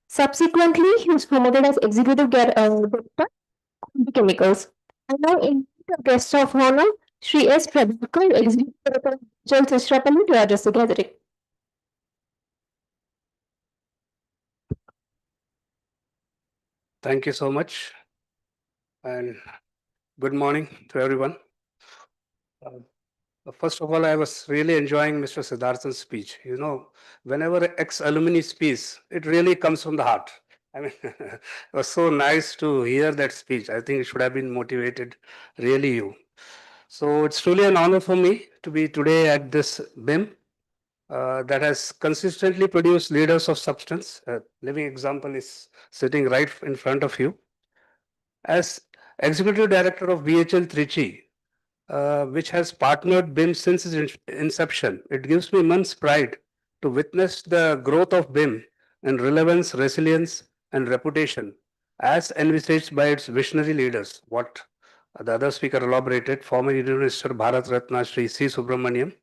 Speaker 1: Subsequently, he was promoted as executive director of chemicals. And now invite the guest of honor, Sri S. Prabhakar, executive director of BHL Tiruchirappalli, to address the gathering.
Speaker 7: Thank you so much, and good morning to everyone. First of all, I was really enjoying Mr. Siddhartha's speech. You know, whenever ex-alumni speaks, it really comes from the heart. I mean, it was so nice to hear that speech. I think it should have been motivated, really you. So it's truly an honor for me to be today at this BIM. that has consistently produced leaders of substance. A living example is sitting right in front of you. As Executive Director of BHL Trichy, which has partnered BIM since its inception, it gives me immense pride to witness the growth of BIM in relevance, resilience, and reputation as envisaged by its visionary leaders. What the other speaker elaborated, former Union Minister Bharat Ratna Shri C. Subramaniam,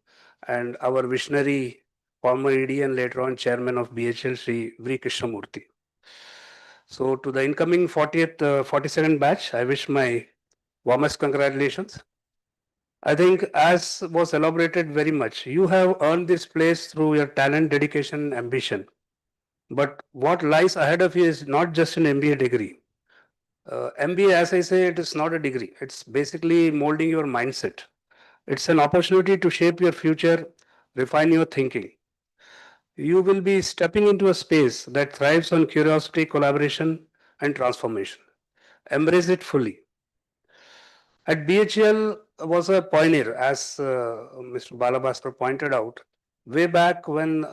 Speaker 7: and our visionary former ED and later on chairman of BHL Shri V. Krishnamurthy. So to the incoming 40th, 42nd batch, I wish my warmest congratulations. I think as was elaborated very much, you have earned this place through your talent, dedication, ambition. But what lies ahead of you is not just an MBA degree. MBA, as I say, it is not a degree. It's basically molding your mindset. It's an opportunity to shape your future, refine your thinking. You will be stepping into a space that thrives on curiosity, collaboration, and transformation. Embrace it fully. At BHL was a pioneer, as Mr. Balabhaskar pointed out, way back when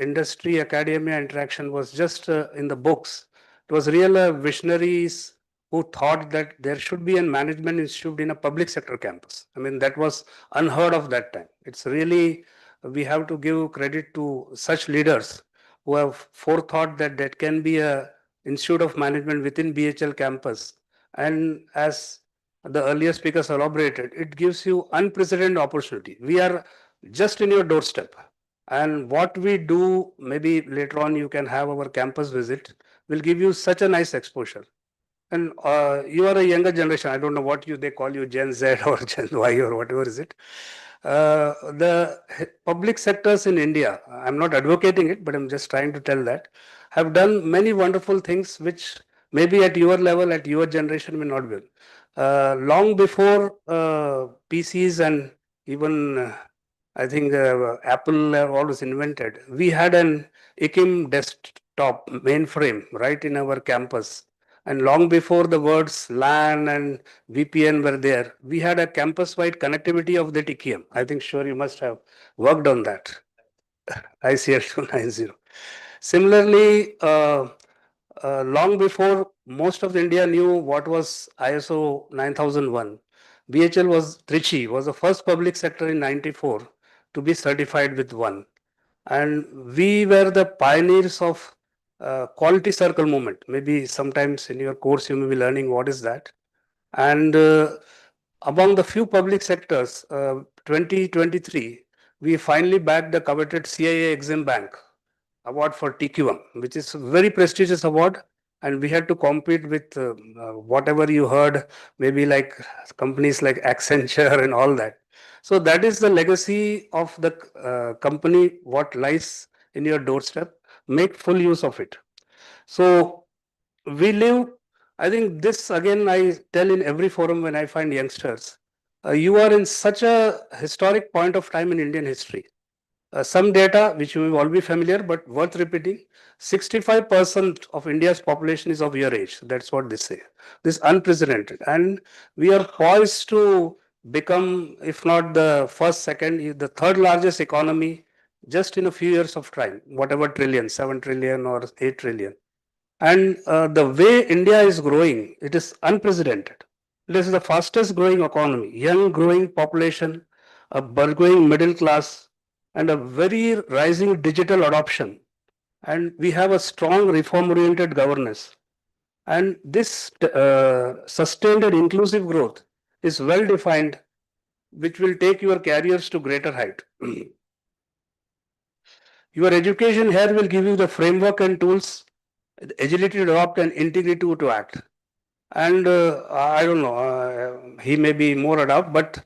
Speaker 7: industry academia interaction was just in the books. It was real visionaries who thought that there should be a management institute in a public sector campus. I mean, that was unheard of that time. It's really, we have to give credit to such leaders who have forethought that that can be a institute of management within BHL campus. And as the earlier speakers elaborated, it gives you unprecedented opportunity. We are just in your doorstep. And what we do, maybe later on you can have our campus visit, will give you such a nice exposure. And you are a younger generation. I don't know what they call you, Gen Z or Gen Y or whatever is it. The public sectors in India, I'm not advocating it, but I'm just trying to tell that, have done many wonderful things which maybe at your level, at your generation may not be. Long before PCs and even I think Apple all was invented, we had an IKIM desktop mainframe right in our campus. And long before the words LAN and VPN were there, we had a campus-wide connectivity of the IKIM. I think sure you must have worked on that. ICL 290. Similarly, long before most of India knew what was ISO 9001, BHL was Trichy was the first public sector in 94 to be certified with one. And we were the pioneers of quality circle movement. Maybe sometimes in your course you may be learning what is that. And among the few public sectors, 2023, we finally bagged the coveted CIA Exim Bank award for TQM, which is a very prestigious award. And we had to compete with whatever you heard, maybe like companies like Accenture and all that. So that is the legacy of the company, what lies in your doorstep. Make full use of it. So we live, I think this again, I tell in every forum when I find youngsters, you are in such a historic point of time in Indian history. Some data which you will all be familiar, but worth repeating, 65% of India's population is of your age. That's what they say. This is unprecedented. And we are poised to become, if not the first, second, the third largest economy just in a few years of time, whatever trillion, 7 trillion or 8 trillion. And the way India is growing, it is unprecedented. This is the fastest growing economy, young growing population, a burgeoning middle class, and a very rising digital adoption. And we have a strong reform-oriented governance. And this sustained and inclusive growth is well defined, which will take your careers to greater height. Your education here will give you the framework and tools, the agility to adopt and integrity to act. And I don't know, he may be more adept, but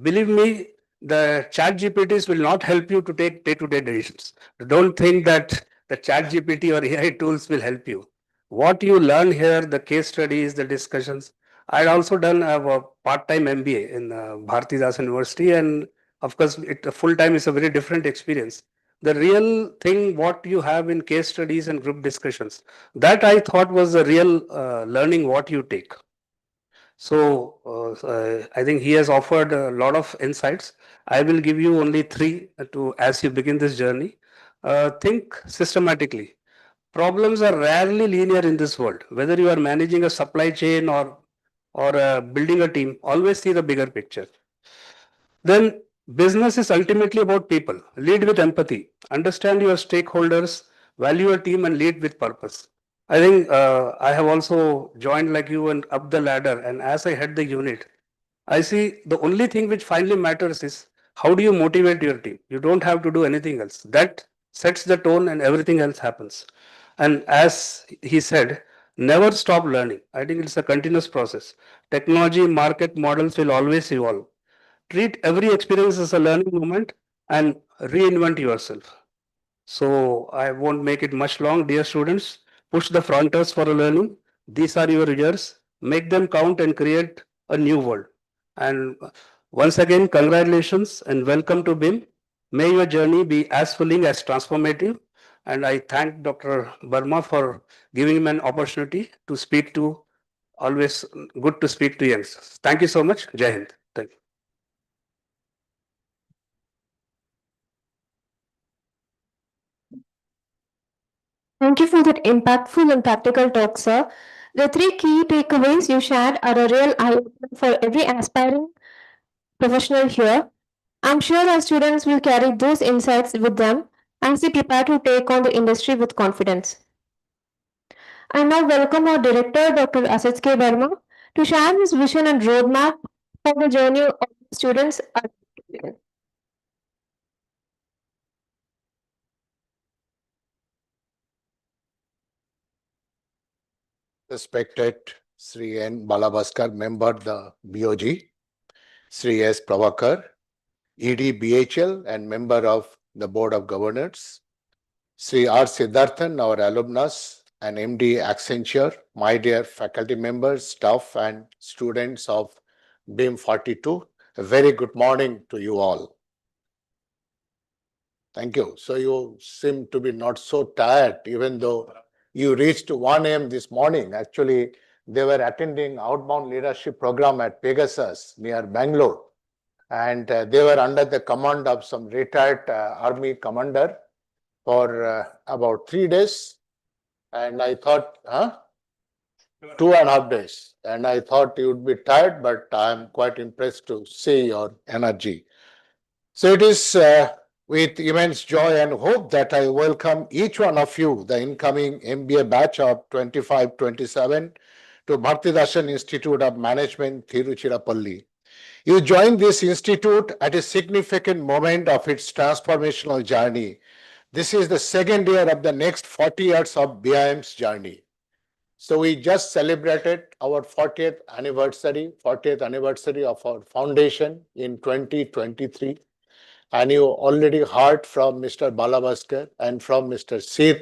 Speaker 7: believe me, the chat GPTs will not help you to take day-to-day decisions. Don't think that the chat GPT or AI tools will help you. What you learn here, the case studies, the discussions. I also done a part-time MBA in Bharatidas University, and of course, full-time is a very different experience. The real thing, what you have in case studies and group discussions, that I thought was the real learning what you take. So I think he has offered a lot of insights. I will give you only three to as you begin this journey. Think systematically. Problems are rarely linear in this world. Whether you are managing a supply chain or building a team, always see the bigger picture. Then business is ultimately about people. Lead with empathy. Understand your stakeholders, value your team, and lead with purpose. I think I have also joined like you and up the ladder. And as I head the unit, I see the only thing which finally matters is how do you motivate your team? You don't have to do anything else. That sets the tone and everything else happens. And as he said, never stop learning. I think it's a continuous process. Technology, market models will always evolve. Treat every experience as a learning moment and reinvent yourself. So I won't make it much long, dear students. Push the frontiers for learning. These are your years. Make them count and create a new world. And once again, congratulations and welcome to BIM. May your journey be as fulfilling as transformative. And I thank Dr. Burma for giving me an opportunity to speak to. Always good to speak to youngsters. Thank you so much. Jai Hind. Thank you.
Speaker 1: Thank you for that impactful and practical talk, sir. The three key takeaways you shared are a real eye-opener for every aspiring professional here. I'm sure our students will carry those insights with them as they prepare to take on the industry with confidence. I now welcome our director, Dr. Asad K. Verma, to share his vision and roadmap for the journey of students.
Speaker 8: Respected Sri N. Balabhaskar, member the BOG, Sri S. Pravakar, ED BHL and member of the Board of Governors, Sri R. Siddharthan, our alumnus and MD Accenture, my dear faculty members, staff and students of BIM 42, a very good morning to you all. Thank you. So you seem to be not so tired, even though you reached 1 a.m. this morning. Actually, they were attending outbound leadership program at Pegasus near Bangalore. And they were under the command of some retired army commander for about 3 days. And I thought, 2.5 days. And I thought you would be tired, but I'm quite impressed to see your energy. So it is with immense joy and hope that I welcome each one of you, the incoming MBA batch of 25-27 to Bhartidasan Institute of Management, Tiruchirappalli. You joined this institute at a significant moment of its transformational journey. This is the second year of the next 40 years of BIM's journey. So we just celebrated our 40th anniversary of our foundation in 2023. And you already heard from Mr. Balabhaskar and from Mr. Seth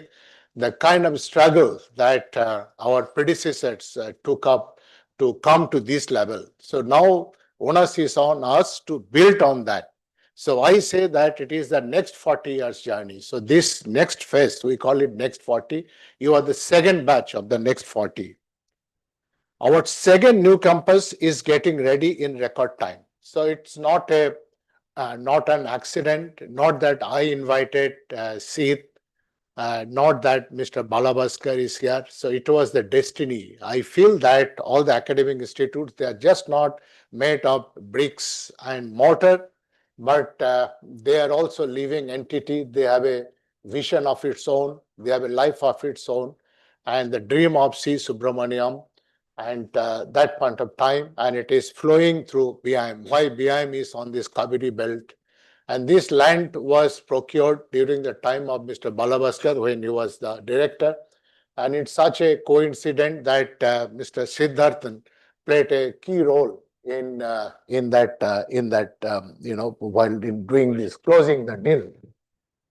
Speaker 8: the kind of struggle that our predecessors took up to come to this level. So now onus is on us to build on that. So I say that it is the next 40 years journey. So this next phase, we call it next 40. You are the second batch of the next 40. Our second new campus is getting ready in record time. So it's not an accident, not that I invited Seth, not that Mr. Balabhaskar is here. So it was the destiny. I feel that all the academic institutes, they are just not made of bricks and mortar, but they are also living entity. They have a vision of its own. They have a life of its own. And the dream of C. Subramaniam and that point of time, and it is flowing through BIM. Why BIM is on this Kaveri belt. And this land was procured during the time of Mr. Balabhaskar when he was the director. And it's such a coincidence that Mr. Siddharthan played a key role in that while in doing this, closing the deal.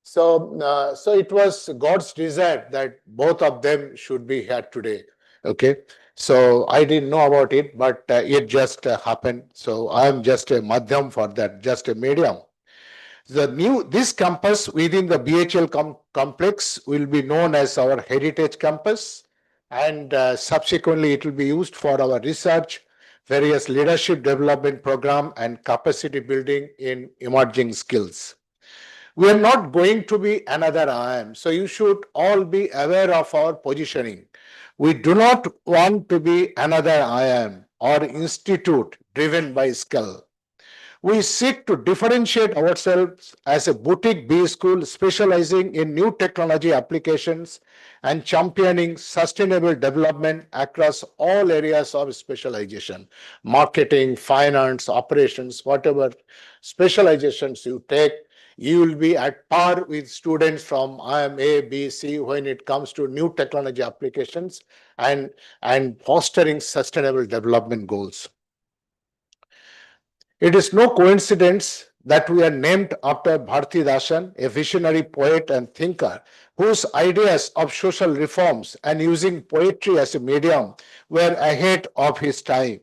Speaker 8: So it was God's desire that both of them should be here today. Okay. So I didn't know about it, but it just happened. So I'm just a madhyam for that, just a medium. This campus within the BHL complex will be known as our heritage campus, and subsequently it will be used for our research, various leadership development program and capacity building in emerging skills. We are not going to be another IIM, so you should all be aware of our positioning. We do not want to be another IIM or institute driven by skill. We seek to differentiate ourselves as a boutique B school specializing in new technology applications and championing sustainable development across all areas of specialization, marketing, finance, operations, whatever specializations you take, you will be at par with students from IIM A, B, C when it comes to new technology applications and fostering sustainable development goals. It is no coincidence that we are named after Bharatidasan, a visionary poet and thinker whose ideas of social reforms and using poetry as a medium were ahead of his time.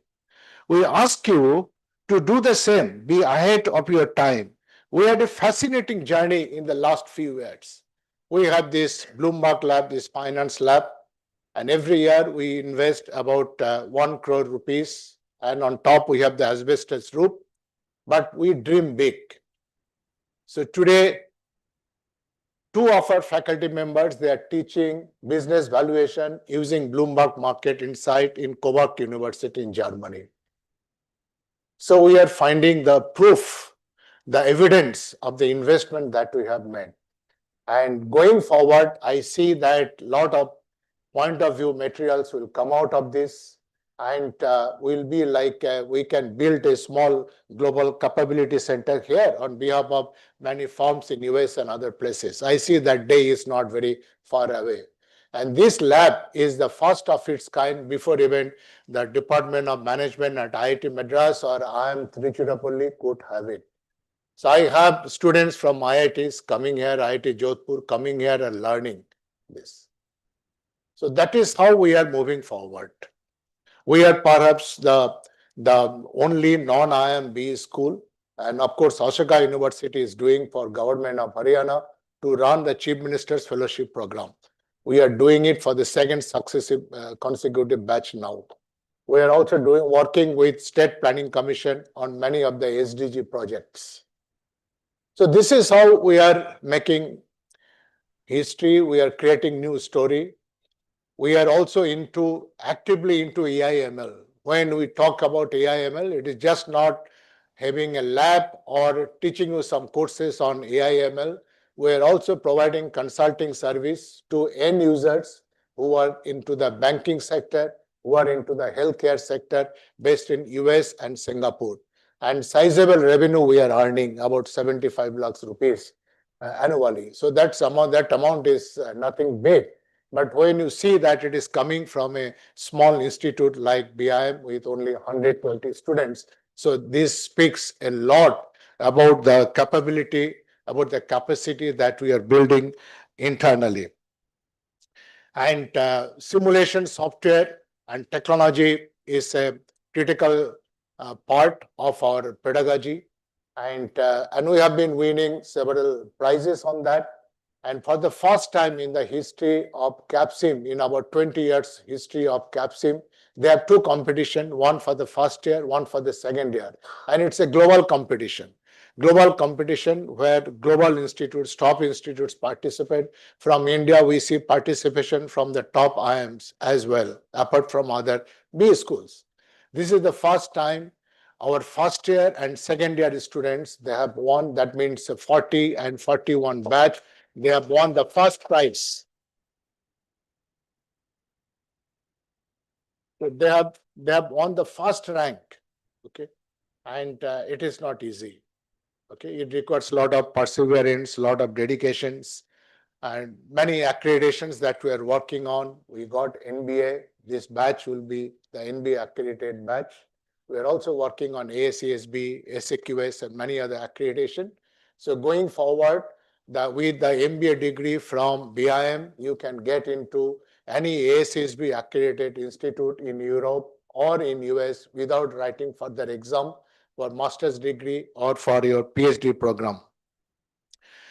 Speaker 8: We ask you to do the same, be ahead of your time. We had a fascinating journey in the last few years. We have this Bloomberg Lab, this finance lab, and every year we invest about 1 crore rupees. And on top, we have the asbestos roof. But we dream big. So today, 2 of our faculty members, they are teaching business valuation using Bloomberg Market Insight in Coburg University in Germany. So we are finding the proof, the evidence of the investment that we have made. And going forward, I see that a lot of point of view materials will come out of this. And will be like we can build a small global capability center here on behalf of many firms in US and other places. I see that day is not very far away. And this lab is the first of its kind before even the Department of Management at IIT Madras or IIM Tiruchirappalli could have it. So I have students from IITs coming here, IIT Jodhpur coming here and learning this. So that is how we are moving forward. We are perhaps the only non-IIM B school, and of course, Ashoka University is doing for Government of Haryana to run the Chief Minister's Fellowship Program. We are doing it for the second successive consecutive batch now. We are also working with State Planning Commission on many of the SDG projects. So this is how we are making history. We are creating new story. We are also actively into AI/ML. When we talk about AI/ML, it is just not having a lab or teaching you some courses on AI/ML. We are also providing consulting service to end users who are into the banking sector, who are into the healthcare sector based in US and Singapore. And sizable revenue we are earning about 75 lakhs rupees annually. So that amount is nothing big. But when you see that it is coming from a small institute like BIM with only 120 students, so this speaks a lot about the capability, about the capacity that we are building internally. And simulation software and technology is a critical part of our pedagogy. And we have been winning several prizes on that. And for the first time in the history of CAPSIM, in about 20 years history of CAPSIM, they have 2 competitions, one for the first year, one for the second year. And it's a global competition. Global competition where global institutes, top institutes participate. From India, we see participation from the top IIMs as well, apart from other B schools. This is the first time our first year and second year students, they have won, that means 40 and 41 batch. They have won the first prize. So they have won the first rank, okay, and it is not easy. Okay, it requires a lot of perseverance, a lot of dedications, and many accreditations that we are working on. We got NBA. This batch will be the NBA accredited batch. We are also working on ASESB, SAQS, and many other accreditation. So going forward, with the MBA degree from BIM, you can get into any ASSB accredited institute in Europe or in US without writing further exam for master's degree or for your PhD program.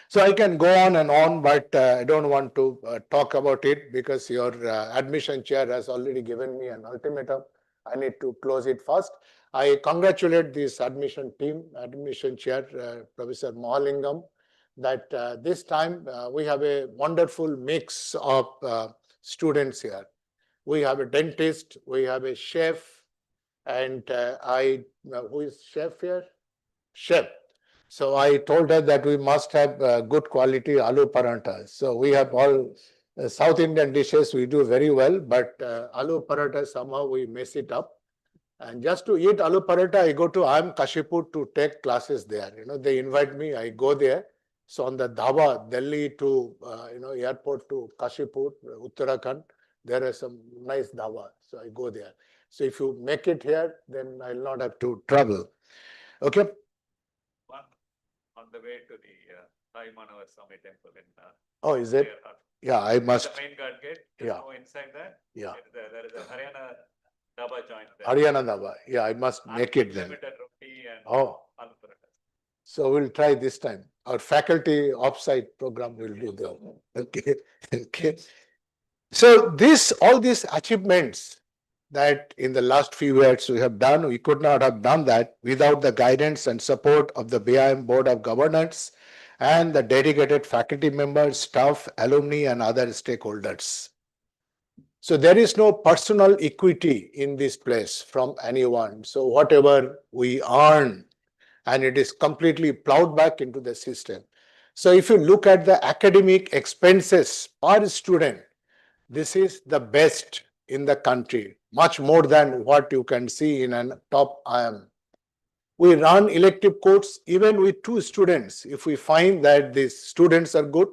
Speaker 8: So I can go on and on, but I don't want to talk about it because your admission chair has already given me an ultimatum. I need to close it first. I congratulate this admission team, admission chair, Professor Mahalingam, that this time we have a wonderful mix of students here. We have a dentist, we have a chef, and who is chef here? Chef. So I told her that we must have good quality aloo paranthas. So we have all South Indian dishes we do very well, but aloo paratha somehow we mess it up. And just to eat aloo paratha, I go to Kashipur to take classes there. They invite me, I go there. So on the dhaba, Delhi to airport to Kashipur, Uttarakhand, there are some nice dhaba. So I go there. So if you make it here, then I'll not have to travel. Okay.
Speaker 9: On the way to the Sai Manohar Swami temple in
Speaker 8: Oh, is it? Yeah, I must.
Speaker 9: The main guard gate.
Speaker 8: Yeah.
Speaker 9: Go inside that.
Speaker 8: Yeah.
Speaker 9: There is a Haryana dhaba joint there.
Speaker 8: Haryana dhaba. Yeah, I must make it then.
Speaker 9: Unlimited roti and
Speaker 8: Oh.
Speaker 9: aloo paratha.
Speaker 8: So we'll try this time. Our faculty offsite program will do that. Okay. Okay. So all these achievements that in the last few years we have done, we could not have done that without the guidance and support of the BIM Board of Governance and the dedicated faculty members, staff, alumni, and other stakeholders. So there is no personal equity in this place from anyone. So whatever we earn, and it is completely plowed back into the system. So if you look at the academic expenses per student, this is the best in the country, much more than what you can see in a top IIM. We run elective course even with 2 students. If we find that these students are good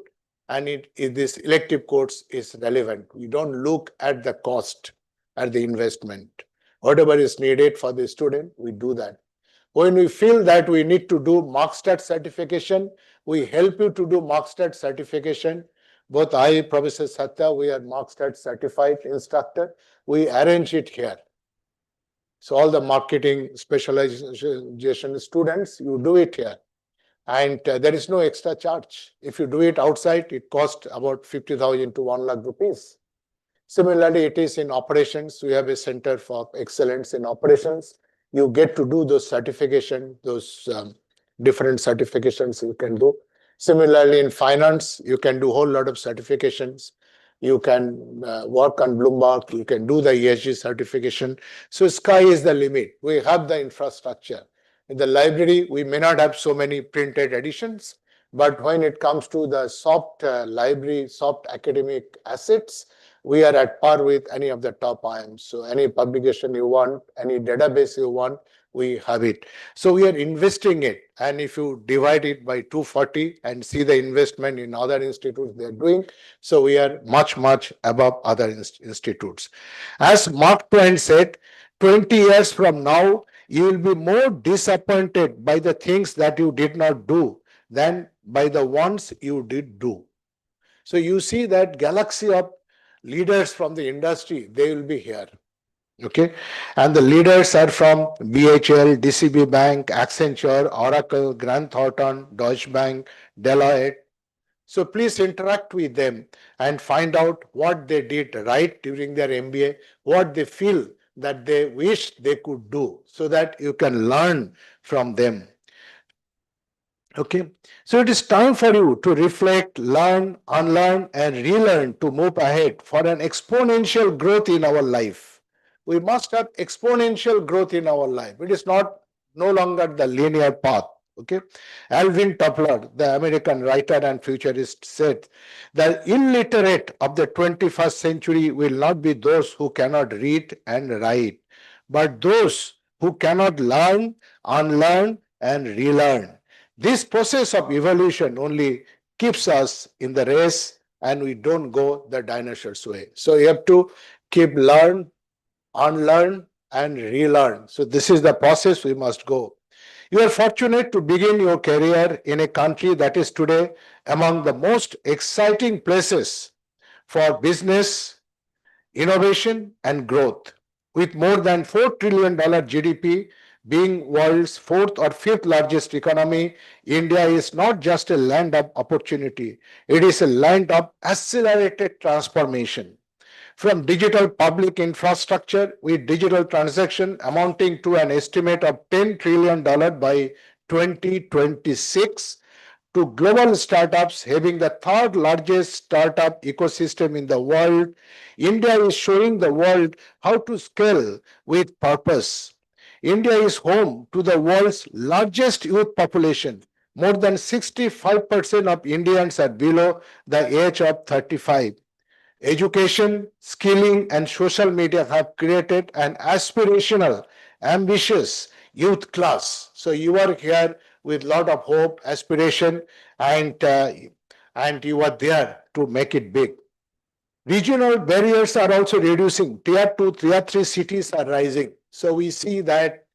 Speaker 8: and this elective course is relevant, we don't look at the cost, at the investment. Whatever is needed for the student, we do that. When we feel that we need to do Markstat certification, we help you to do Markstat certification. Both I, Professor Satya, we are Markstat certified instructor. We arrange it here. So all the marketing specialization students, you do it here. And there is no extra charge. If you do it outside, it costs about 50,000 to 1 lakh rupees. Similarly, it is in operations. We have a center for excellence in operations. You get to do those certification, those different certifications you can do. Similarly, in finance, you can do a whole lot of certifications. You can work on Bloomberg, you can do the ESG certification. So sky is the limit. We have the infrastructure. In the library, we may not have so many printed editions, but when it comes to the soft library, soft academic assets, we are at par with any of the top IIMs. So any publication you want, any database you want, we have it. So we are investing it. And if you divide it by 240 and see the investment in other institutes they are doing, so we are much, much above other institutes. As Mark Twain said, 20 years from now, you will be more disappointed by the things that you did not do than by the ones you did do. So you see that galaxy of leaders from the industry, they will be here. Okay, and the leaders are from BHL, DCB Bank, Accenture, Oracle, Grant Thornton, Deutsche Bank, Deloitte. So please interact with them and find out what they did right during their MBA, what they feel that they wish they could do, so that you can learn from them. Okay, so it is time for you to reflect, learn, unlearn, and relearn to move ahead for an exponential growth in our life. We must have exponential growth in our life. It is no longer the linear path. Okay, Alvin Toffler, the American writer and futurist, said, "The illiterate of the 21st century will not be those who cannot read and write, but those who cannot learn, unlearn, and relearn." This process of evolution only keeps us in the race, and we don't go the dinosaur's way. So you have to keep learn, unlearn, and relearn. So this is the process we must go. You are fortunate to begin your career in a country that is today among the most exciting places for business, innovation, and growth. With more than $4 trillion GDP, being world's 4th or 5th largest economy, India is not just a land of opportunity, it is a land of accelerated transformation. from digital public infrastructure with digital transaction amounting to an estimate of $10 trillion by 2026, to global startups having the third largest startup ecosystem in the world. India is showing the world how to scale with purpose. India is home to the world's largest youth population. More than 65% of Indians are below the age of 35. Education, skilling, and social media have created an aspirational, ambitious youth class. So you are here with a lot of hope, aspiration, and you are there to make it big. Regional barriers are also reducing. Tier 2, Tier 3 cities are rising. So we see that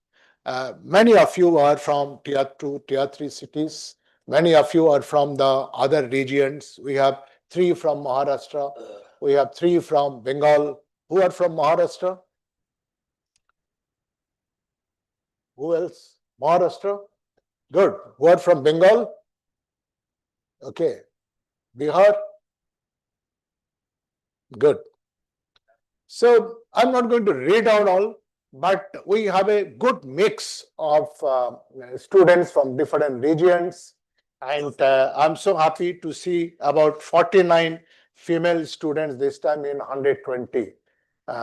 Speaker 8: many of you are from Tier 2, Tier 3 cities. Many of you are from the other regions. We have 3 from Maharashtra. We have 3 from Bengal. Who are from Maharashtra? Who else? Maharashtra? Good. Who are from Bengal? Okay. Bihar? Good. So I'm not going to read out all, but we have a good mix of students from different regions. And I'm so happy to see about 49 female students this time in 120.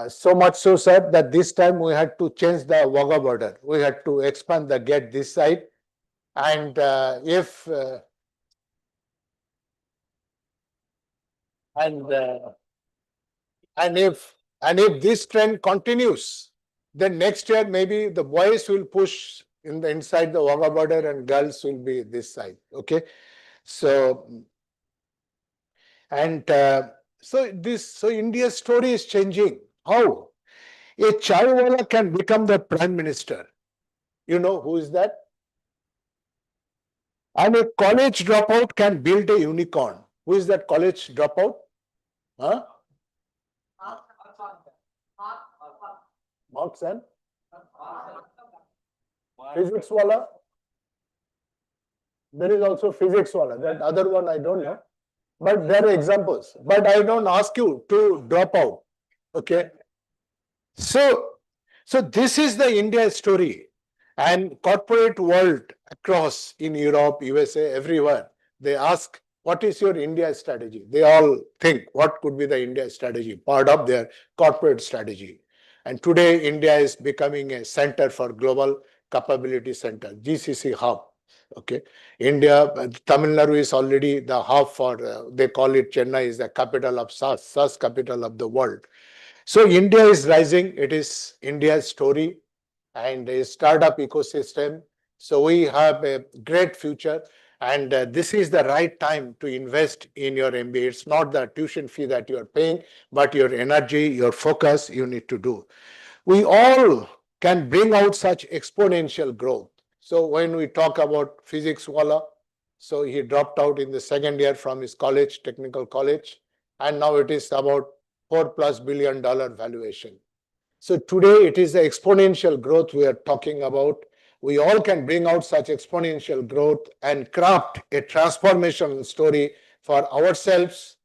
Speaker 8: So much so, sir, that this time we had to change the Wagah border. We had to expand the gate this side. And if this trend continues, then next year maybe the boys will push in the inside the Wagah border and girls will be this side. Okay, so so India's story is changing. How a chaiwala can become the prime minister? You know who is that? And a college dropout can build a unicorn. Who is that college dropout? Huh? Marks and physics wala. There is also physics wala. That other one I don't know. But there are examples. But I don't ask you to drop out. Okay. So this is the India story. And corporate world across in Europe, USA, everywhere, they ask, what is your India strategy? They all think, what could be the India strategy? Part of their corporate strategy. And today, India is becoming a center for global capability center, GCC hub. Okay, India, Tamil Nadu is already the hub for, they call it Chennai is the capital of SaaS capital of the world. So India is rising. It is India's story and a startup ecosystem. So we have a great future. And this is the right time to invest in your MBA. It's not the tuition fee that you are paying, but your energy, your focus, you need to do. We all can bring out such exponential growth. So when we talk about physics wala, so he dropped out in the second year from his college, technical college, and now it is about $4+ billion valuation. So today it is the exponential growth we are talking about. We all can bring out such exponential growth and craft a transformational story for ourselves,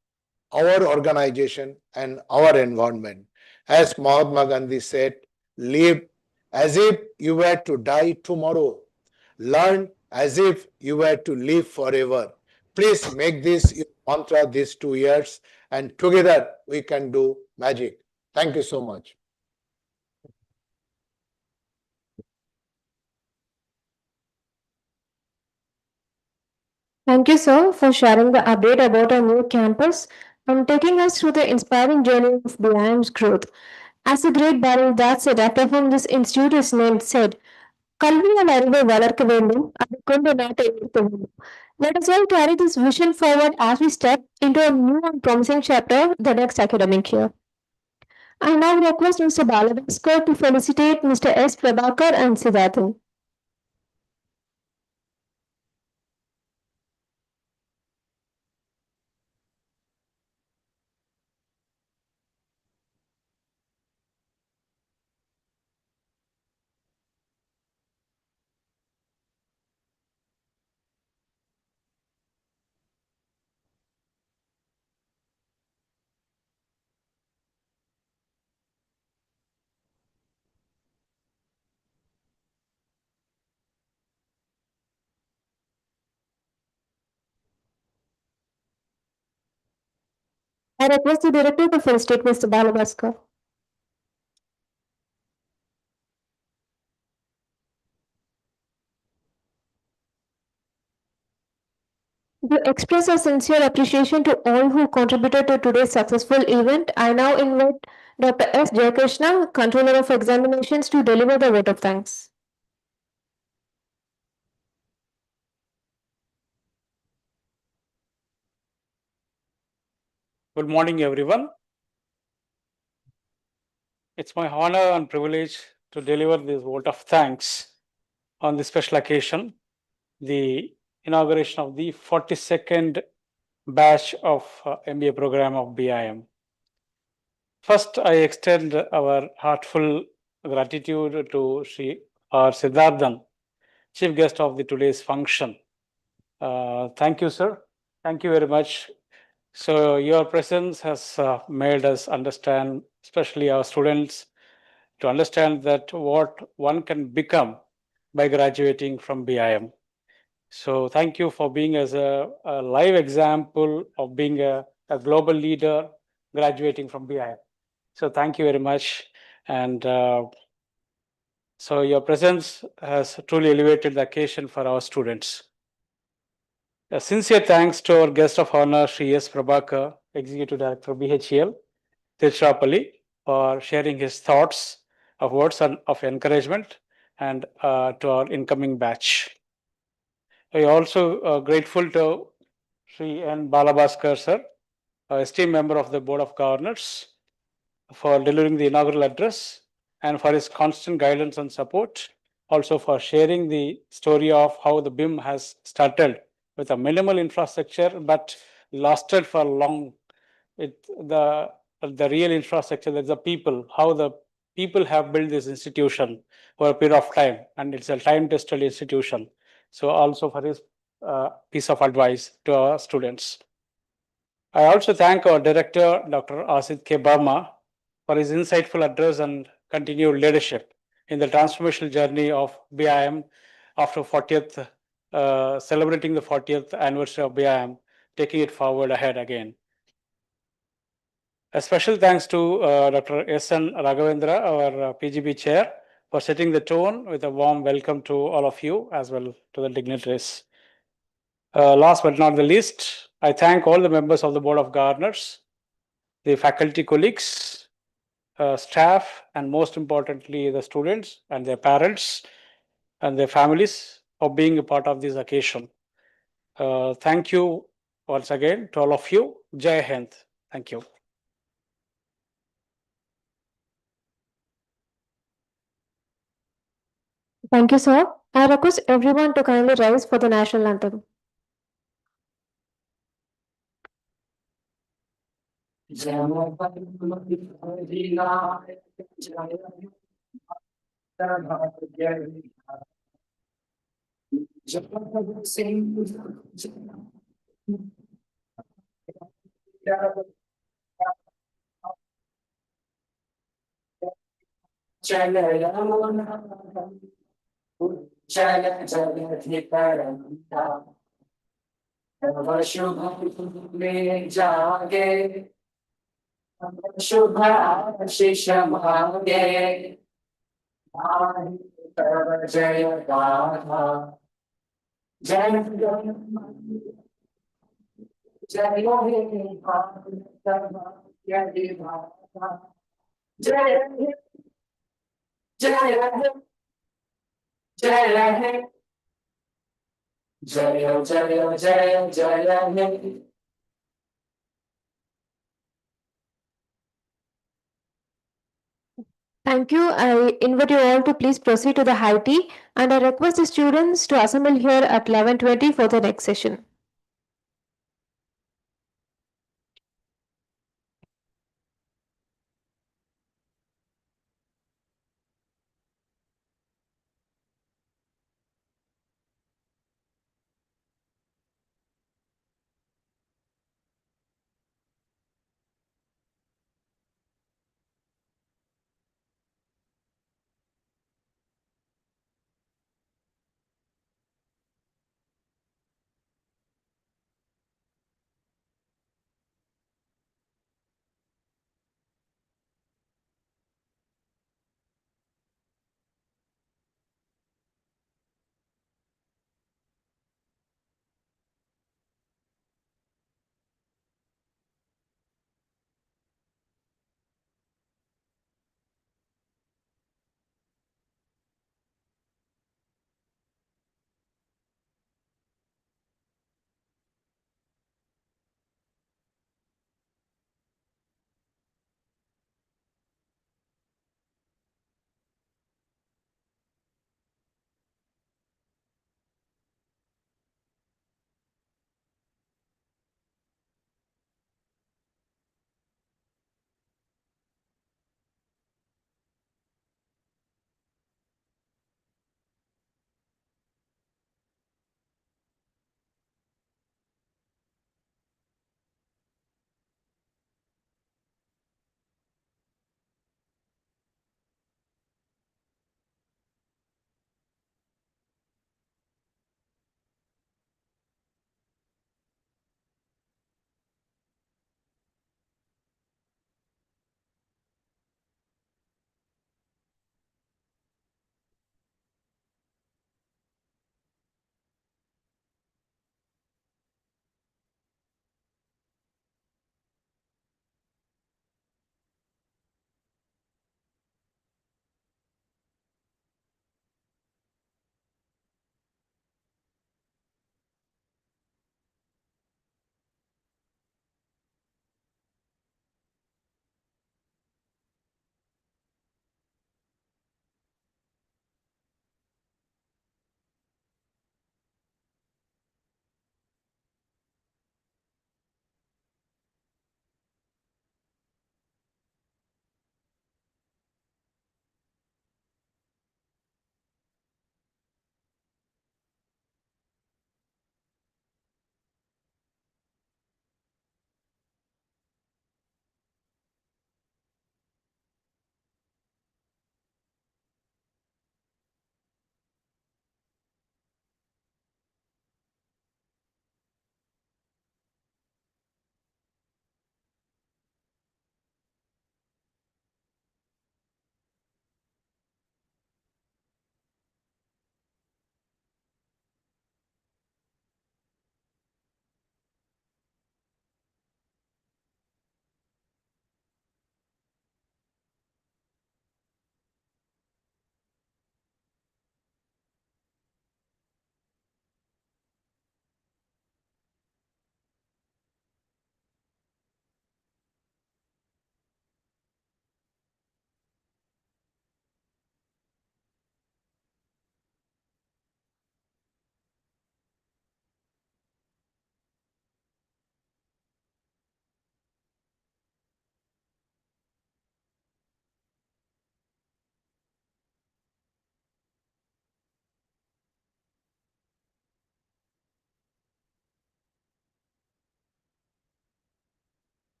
Speaker 8: our organization, and our environment. As Mahatma Gandhi said, live as if you were to die tomorrow. Learn as if you were to live forever. Please make this your mantra these 2 years, and together we can do magic. Thank you so much.
Speaker 1: Thank you, sir, for sharing the update about our new campus and taking us through the inspiring journey of BIM's growth. As the great Barry that said, after whom this institute is named, said, கல்வியால் அறிவை வளர்க்க வேண்டும் அதை கொண்டு நாட்டை உயர்த்த வேண்டும். Let us all carry this vision forward as we step into a new and promising chapter the next academic year. I now request Mr. Balavaskar to felicitate Mr. S. Prabhakar and Siddharthan. I request the director to felicitate Mr. Balabaskar. To express a sincere appreciation to all who contributed to today's successful event, I now invite Dr. S. Jayakrishna, Controller of Examinations, to deliver the vote of thanks.
Speaker 10: Good morning, everyone. It's my honor and privilege to deliver this vote of thanks on this special occasion, the inauguration of the 42nd batch of MBA program of BIM. First, I extend our heartful gratitude to Sri R. Siddharthan, chief guest of the today's function. Thank you, sir. Thank you very much. So your presence has made us understand, especially our students, to understand that what one can become by graduating from BIM. So thank you for being as a live example of being a global leader graduating from BIM. So thank you very much. And so your presence has truly elevated the occasion for our students. A sincere thanks to our guest of honor, Sri S. Prabhakar, Executive Director, BHEL, Tiruchirappalli, for sharing his thoughts of words of encouragement and to our incoming batch. We are also grateful to Sri N. Balabaskar, sir, esteemed member of the Board of Governors, for delivering the inaugural address and for his constant guidance and support. Also for sharing the story of how the BIM has started with a minimal infrastructure but lasted for long. The real infrastructure, that's the people, how the people have built this institution for a period of time, and it's a time-tested institution. So also for his piece of advice to our students. I also thank our director, Dr. Asit K. Barma, for his insightful address and continued leadership in the transformational journey of BIM after 40th, celebrating the 40th anniversary of BIM, taking it forward ahead again. A special thanks to Dr. S.N. Raghavendra, our PGB chair, for setting the tone with a warm welcome to all of you as well to the dignitaries. Last but not the least, I thank all the members of the Board of Governors, the faculty colleagues, staff, and most importantly, the students and their parents and their families for being a part of this occasion. Thank you once again to all of you. Jai Hind. Thank you.
Speaker 1: Thank you, sir. I request everyone to kindly rise for the national anthem. Thank you. I invite you all to please proceed to the high tea, and I request the students to assemble here at 11:20 for the next session.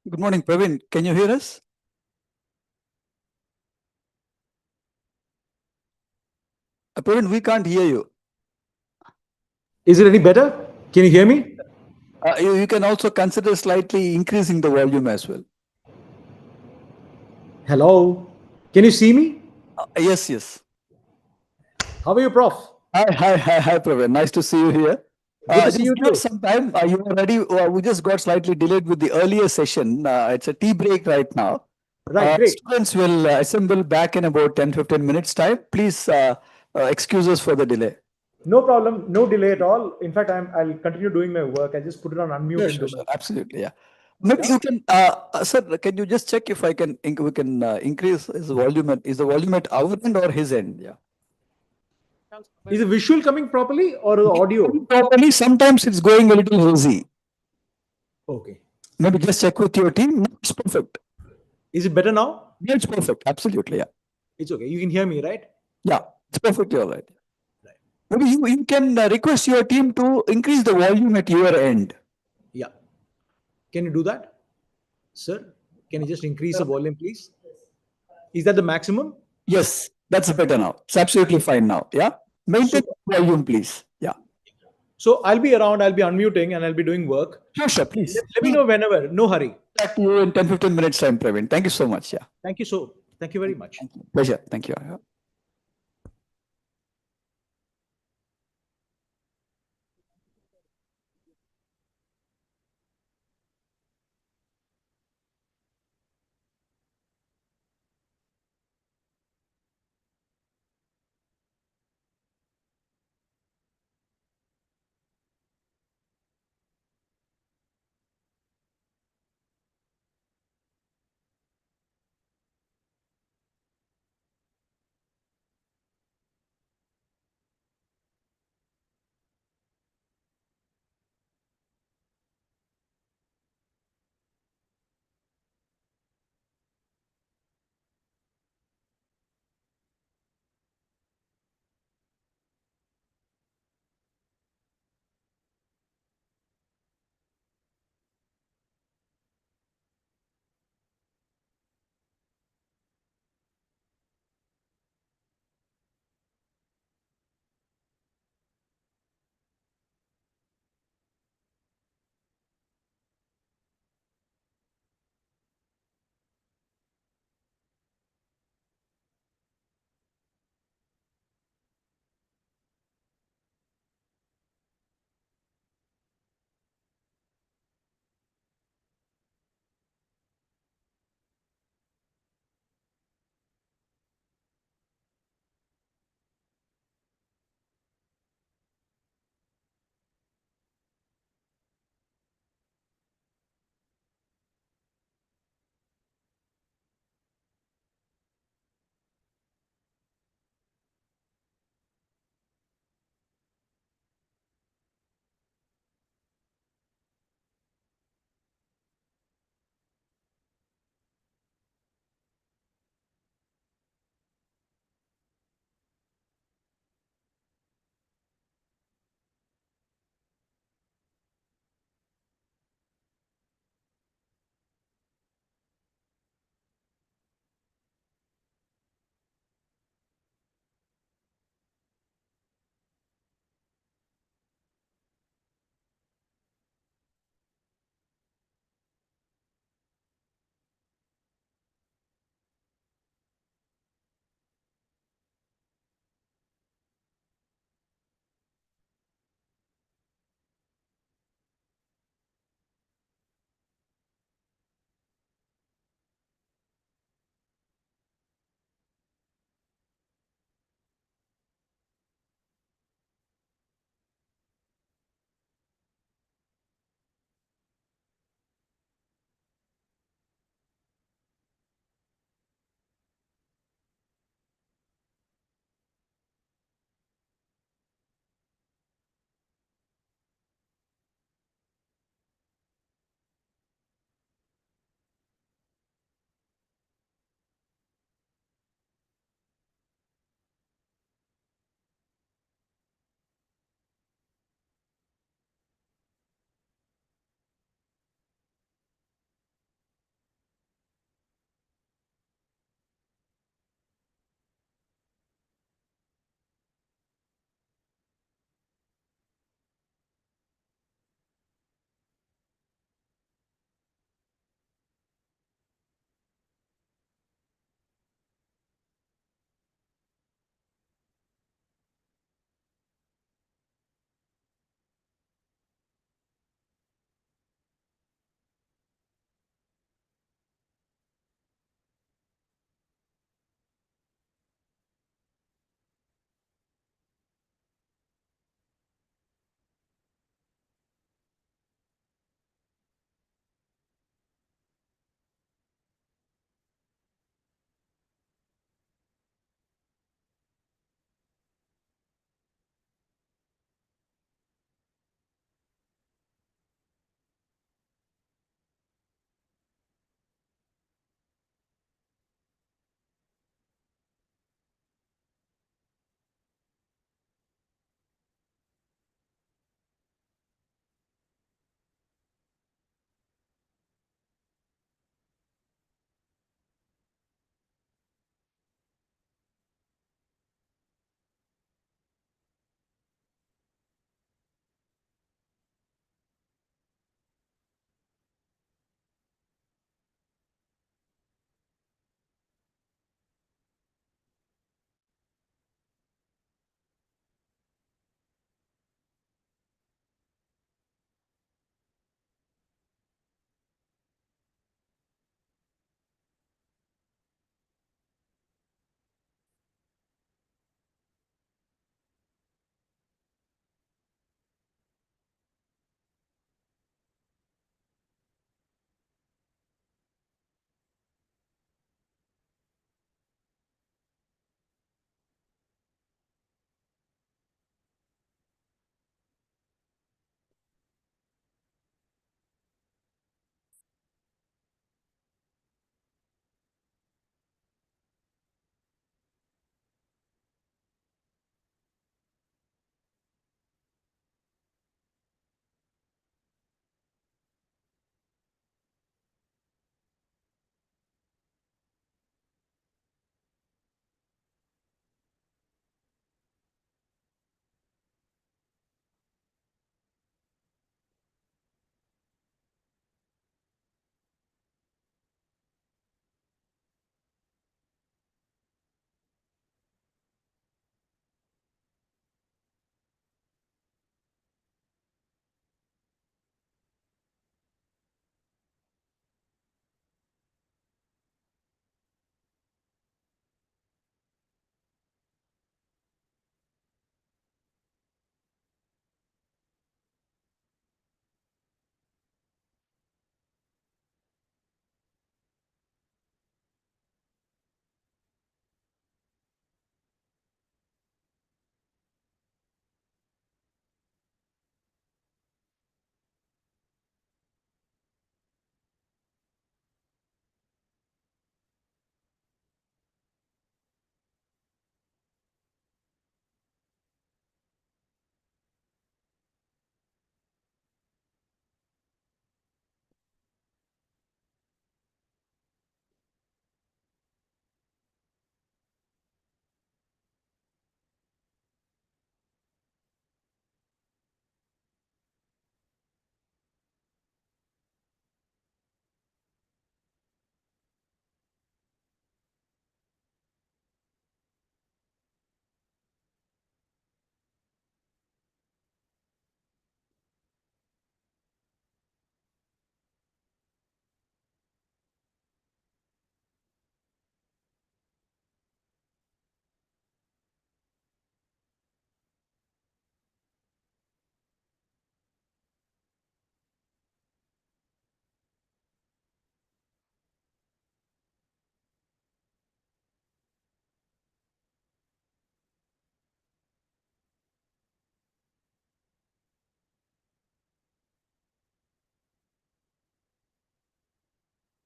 Speaker 2: Good morning, Praveen. Can you hear us? Praveen, we can't hear you.
Speaker 11: Is it any better? Can you hear me?
Speaker 2: You can also consider slightly increasing the volume as well.
Speaker 11: Hello? Can you see me?
Speaker 2: Yes, yes.
Speaker 11: How are you, Prof?
Speaker 2: Hi, Praveen. Nice to see you here.
Speaker 11: Good to see you
Speaker 2: Just give
Speaker 11: too.
Speaker 2: us some time. You are ready. We just got slightly delayed with the earlier session. It's a tea break right now.
Speaker 11: Right, great.
Speaker 2: Students will assemble back in about 10-15 minutes time. Please excuse us for the delay.
Speaker 11: No problem. No delay at all. In fact, I'll continue doing my work. I just put it on unmute and do
Speaker 2: Sure.
Speaker 11: my
Speaker 2: Absolutely, yeah. Maybe you can, sir, can you just check if we can increase his volume? Is the volume at our end or his end? Yeah.
Speaker 11: Is the visual coming properly or the audio?
Speaker 2: Properly, sometimes it's going a little hazy.
Speaker 11: Okay.
Speaker 2: Maybe just check with your team. No, it's perfect.
Speaker 11: Is it better now?
Speaker 2: Yeah, it's perfect. Absolutely, yeah.
Speaker 11: It's okay. You can hear me, right?
Speaker 2: Yeah, it's perfectly all right. Maybe you can request your team to increase the volume at your end.
Speaker 11: Yeah. Can you do that? Sir, can you just increase the volume, please? Is that the maximum?
Speaker 2: Yes, that's better now. It's absolutely fine now. Yeah. Maintain volume, please. Yeah.
Speaker 11: So I'll be around, I'll be unmuting and I'll be doing work.
Speaker 2: Sure, please.
Speaker 11: Let me know whenever. No hurry.
Speaker 2: Back to you in 10-15 minutes time, Praveen. Thank you so much. Yeah.
Speaker 11: Thank you very much.
Speaker 2: Pleasure. Thank you.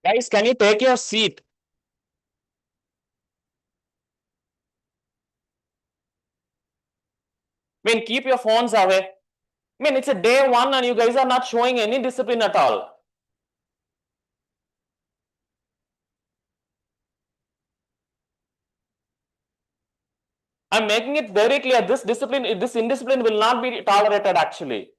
Speaker 12: Guys, can you take your seat? I mean, keep your phones away. I mean, it's a day one and you guys are not showing any discipline at all. I'm making it very clear, this indiscipline will not be tolerated actually.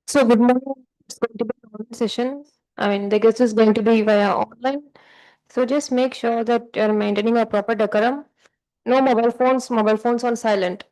Speaker 1: So good morning. It's going to be an online session. I mean, the guest is going to be via online. So just make sure that you're maintaining a proper decorum. No mobile phones on silent.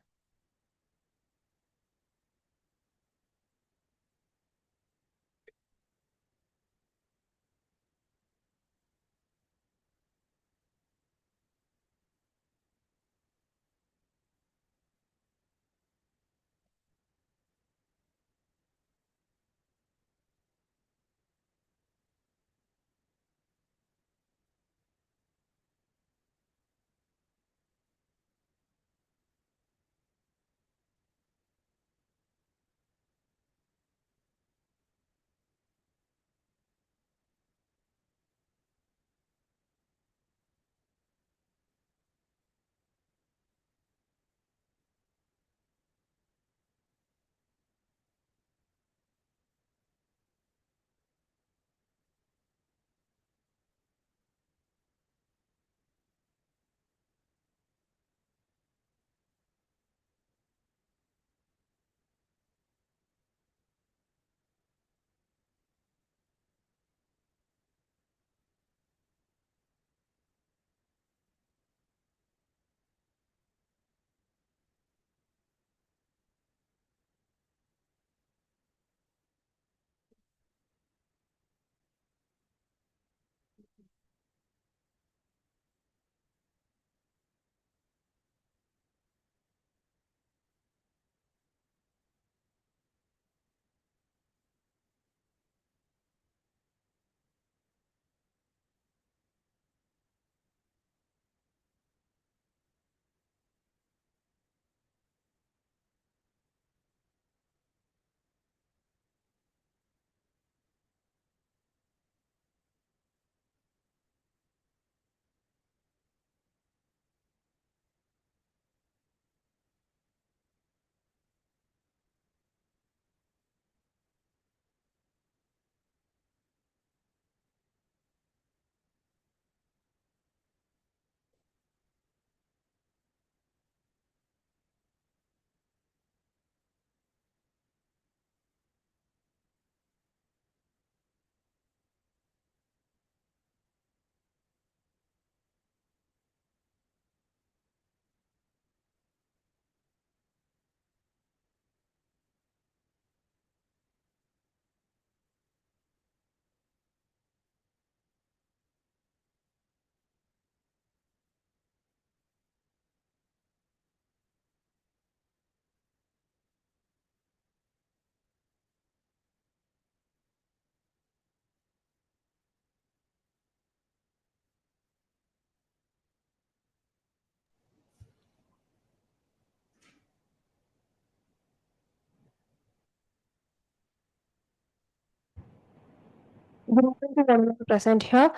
Speaker 1: Thank you very much for present here.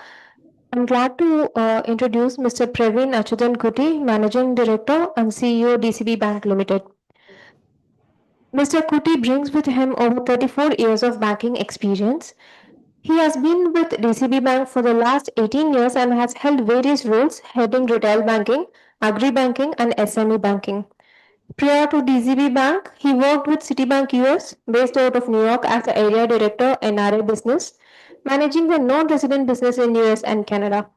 Speaker 1: I'm glad to introduce Mr. Praveen Achudan Kuti, Managing Director and CEO, DCB Bank Limited. Mr. Kuti brings with him over 34 years of banking experience. He has been with DCB Bank for the last 18 years and has held various roles heading retail banking, agri banking, and SME banking. Prior to DCB Bank, he worked with Citibank US, based out of New York, as the area director NRA business, managing the non-resident business in US and Canada.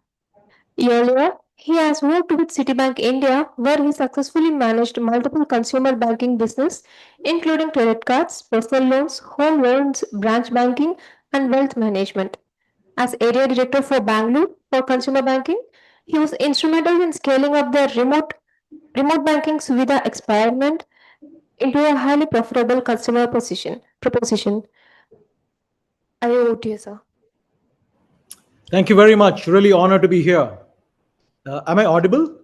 Speaker 1: Earlier, he has worked with Citibank India, where he successfully managed multiple consumer banking business, including credit cards, personal loans, home loans, branch banking, and wealth management. As area director for Bangalore for consumer banking, he was instrumental in scaling up their remote banking Suvidha experiment into a highly profitable customer proposition. IoT, sir.
Speaker 11: Thank you very much. Really honored to be here. Am I audible?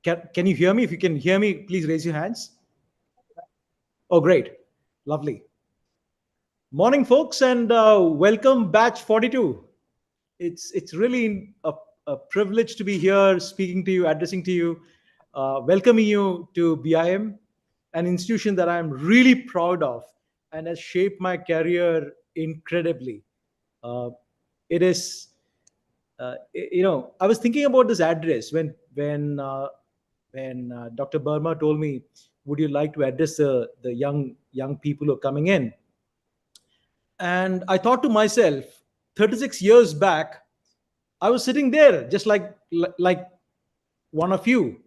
Speaker 11: Can you hear me? If you can hear me, please raise your hands. Oh, great. Lovely. Morning, folks, and welcome batch 42. It's really a privilege to be here speaking to you, addressing to you, welcoming you to BIM, an institution that I'm really proud of and has shaped my career incredibly. It is, I was thinking about this address when Dr. Burma told me, "Would you like to address the young people who are coming in?" And I thought to myself, 36 years back, I was sitting there just like one of you,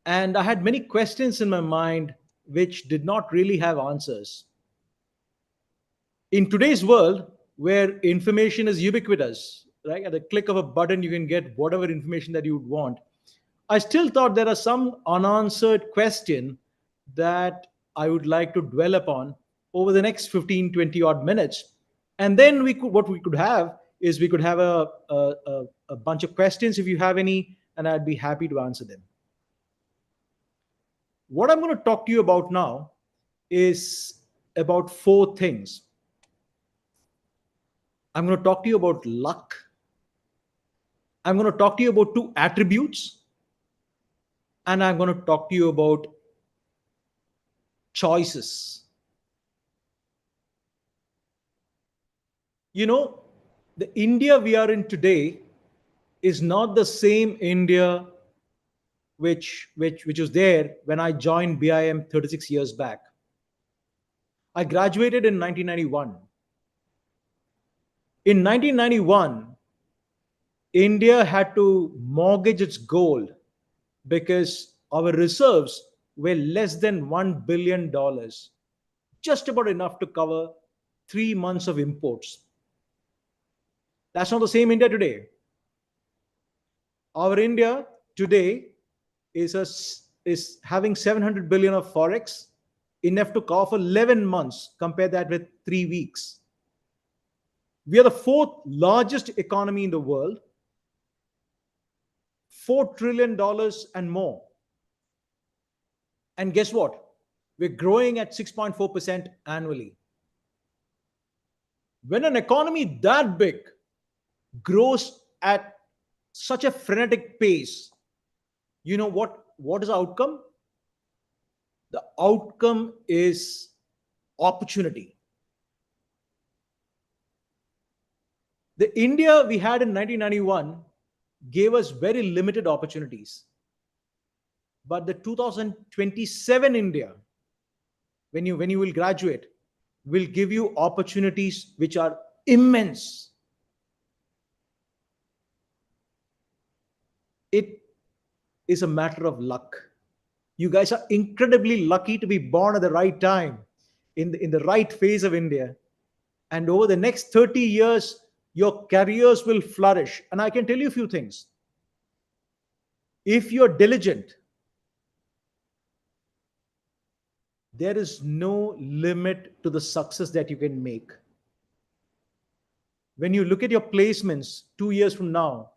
Speaker 11: and I had many questions in my mind which did not really have answers. In today's world, where information is ubiquitous, right? At the click of a button, you can get whatever information that you would want. I still thought there are some unanswered question that I would like to dwell upon over the next 15, 20 odd minutes. And then what we could have is we could have a bunch of questions if you have any, and I'd be happy to answer them. What I'm going to talk to you about now is about 4 things. I'm going to talk to you about luck. I'm going to talk to you about 2 attributes. And I'm going to talk to you about choices. You know, the India we are in today is not the same India which was there when I joined BIM 36 years back. I graduated in 1991. In 1991, India had to mortgage its gold because our reserves were less than $1 billion, just about enough to cover 3 months of imports. That's not the same India today. Our India today is having 700 billion of forex, enough to cover 11 months. Compare that with 3 weeks. We are the 4th largest economy in the world, $4 trillion and more. And guess what? We're growing at 6.4% annually. When an economy that big grows at such a frenetic pace, you know what is the outcome? The outcome is opportunity. The India we had in 1991 gave us very limited opportunities. But the 2027 India, when you will graduate, will give you opportunities which are immense. It is a matter of luck. You guys are incredibly lucky to be born at the right time, in the right phase of India. And over the next 30 years, your careers will flourish. And I can tell you a few things. If you're diligent, there is no limit to the success that you can make. When you look at your placements 2 years from now,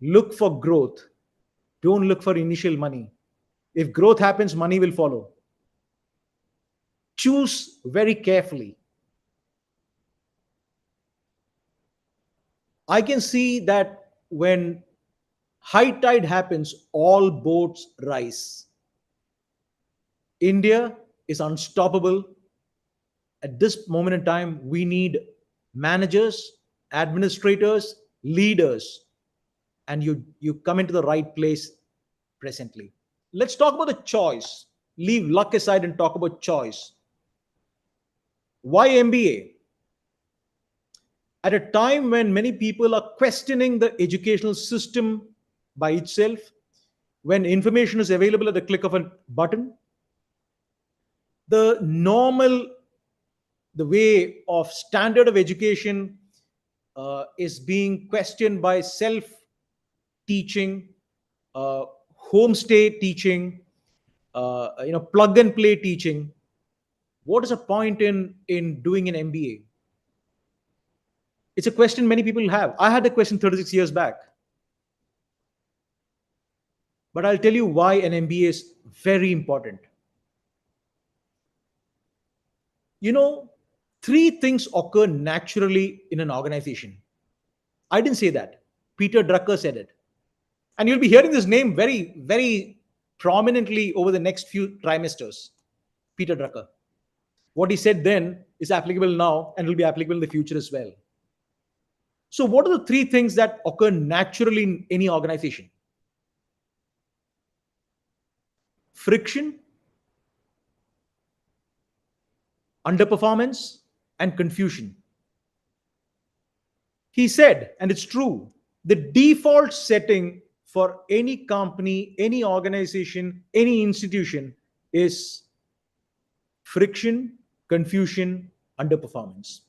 Speaker 11: look for growth. Don't look for initial money. If growth happens, money will follow. Choose very carefully. I can see that when high tide happens, all boats rise. India is unstoppable. At this moment in time, we need managers, administrators, leaders, and you come into the right place presently. Let's talk about the choice. Leave luck aside and talk about choice. Why MBA? At a time when many people are questioning the educational system by itself, when information is available at the click of a button, the normal, the way of standard of education is being questioned by self teaching, homestay teaching, plug and play teaching. What is the point in doing an MBA? It's a question many people have. I had the question 36 years back. But I'll tell you why an MBA is very important. You know, three things occur naturally in an organization. I didn't say that. Peter Drucker said it. And you'll be hearing this name very, very prominently over the next few trimesters. Peter Drucker. What he said then is applicable now and will be applicable in the future as well. So, what are the three things that occur naturally in any organization? Friction, underperformance, and confusion. He said, and it's true, the default setting for any company, any organization, any institution is friction, confusion, underperformance.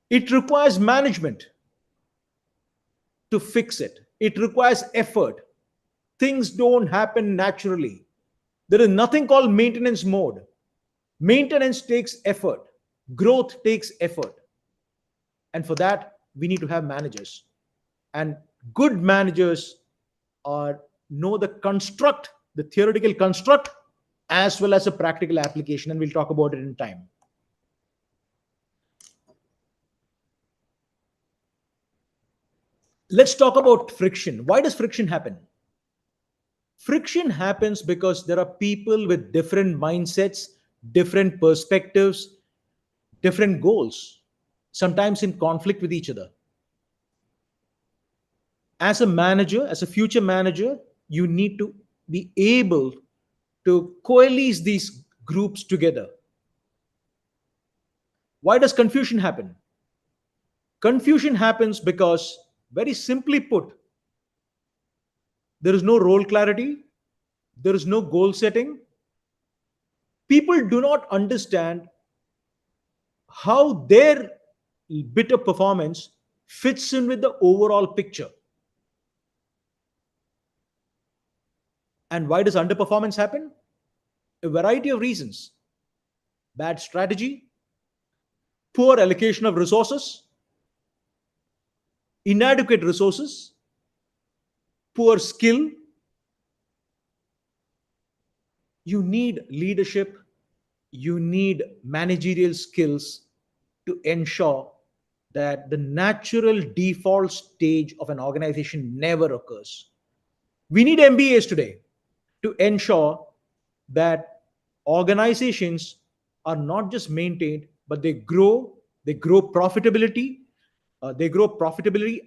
Speaker 11: It requires management to fix it. It requires effort. Things don't happen naturally. There is nothing called maintenance mode. Maintenance takes effort. Growth takes effort. And for that, we need to have managers. And good managers know the construct, the theoretical construct, as well as a practical application. And we'll talk about it in time. Let's talk about friction. Why does friction happen? Friction happens because there are people with different mindsets, different perspectives, different goals, sometimes in conflict with each other. As a manager, as a future manager, you need to be able to coalesce these groups together. Why does confusion happen? Confusion happens because, very simply put, there is no role clarity, there is no goal setting. People do not understand how their bit of performance fits in with the overall picture. And why does underperformance happen? A variety of reasons. Bad strategy, poor allocation of resources, inadequate resources, poor skill. You need leadership, you need managerial skills to ensure that the natural default stage of an organization never occurs. We need MBAs today to ensure that organizations are not just maintained, but they grow profitability,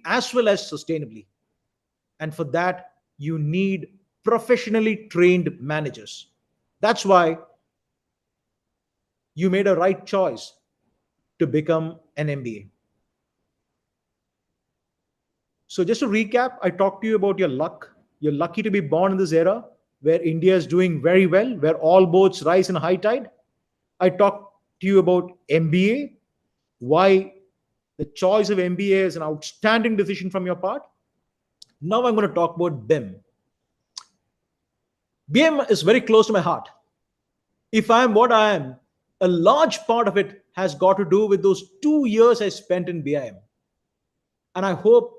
Speaker 11: as well as sustainably. And for that, you need professionally trained managers. That's why you made a right choice to become an MBA. So just to recap, I talked to you about your luck. You're lucky to be born in this era where India is doing very well, where all boats rise in high tide. I talked to you about MBA, why the choice of MBA is an outstanding decision from your part. Now I'm going to talk about BIM. BIM is very close to my heart. If I am what I am, a large part of it has got to do with those 2 years I spent in BIM. And I hope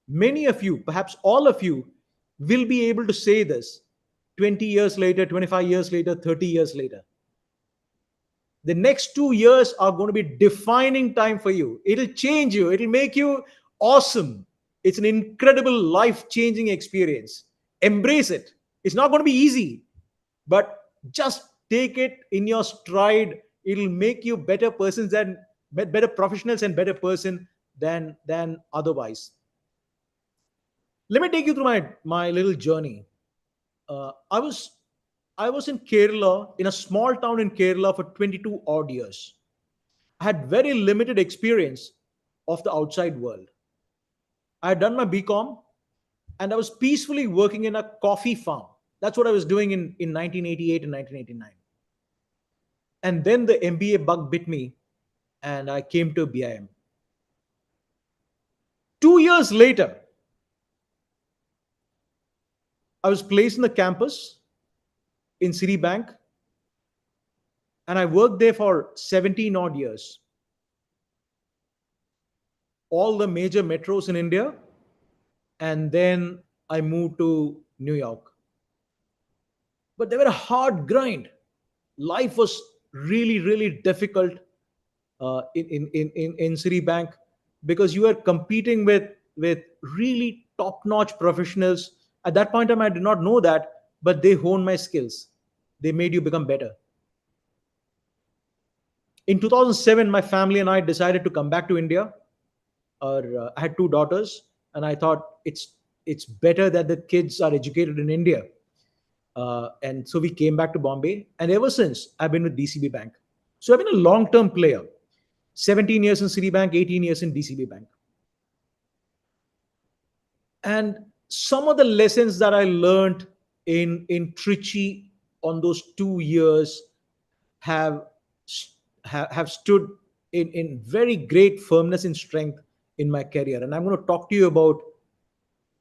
Speaker 11: many of you, perhaps all of you, will be able to say this 20 years later, 25 years later, 30 years later. The next 2 years are going to be defining time for you. It'll change you. It'll make you awesome. It's an incredible life-changing experience. Embrace it. It's not going to be easy, but just take it in your stride. It'll make you better persons than better professionals and better person than otherwise. Let me take you through my little journey. I was in Kerala, in a small town in Kerala, for 22 odd years. I had very limited experience of the outside world. I had done my BCom and I was peacefully working in a coffee farm. That's what I was doing in 1988 and 1989. And then the MBA bug bit me and I came to BIM. 2 years later, I was placed in the campus in Citibank and I worked there for 17 odd years. All the major metros in India, and then I moved to New York. But they were a hard grind. Life was really, really difficult in Citibank because you were competing with really top-notch professionals. At that point in time, I did not know that, but they honed my skills. They made you become better. In 2007, my family and I decided to come back to India. I had two daughters, and I thought it's better that the kids are educated in India. And so we came back to Bombay, and ever since I've been with DCB Bank. So I've been a long-term player. 17 years in Citibank, 18 years in DCB Bank. And some of the lessons that I learned in Trichy on those 2 years have stood in very great firmness and strength in my career. And I'm going to talk to you about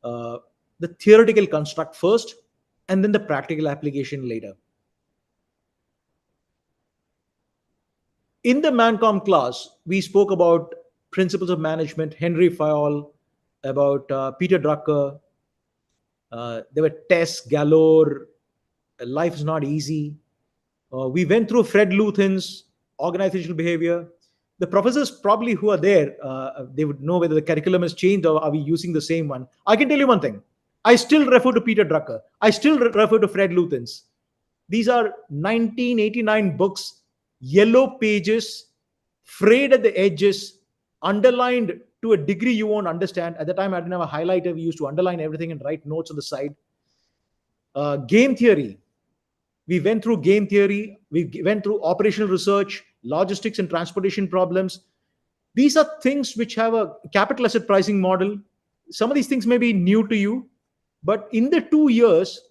Speaker 11: the theoretical construct first, and then the practical application later. In the Mancom class, we spoke about principles of management, Henry Fayol, about Peter Drucker. There were tests galore. Life is not easy. We went through Fred Luthen's organizational behavior. The professors probably who are there, they would know whether the curriculum has changed or are we using the same one. I can tell you one thing. I still refer to Peter Drucker. I still refer to Fred Luthen's. These are 1989 books, yellow pages, frayed at the edges, underlined to a degree you won't understand. At the time, I didn't have a highlighter. We used to underline everything and write notes on the side. Game theory. We went through game theory. We went through operational research, logistics and transportation problems. These are things which have a capital asset pricing model. Some of these things may be new to you, but in the 2 years,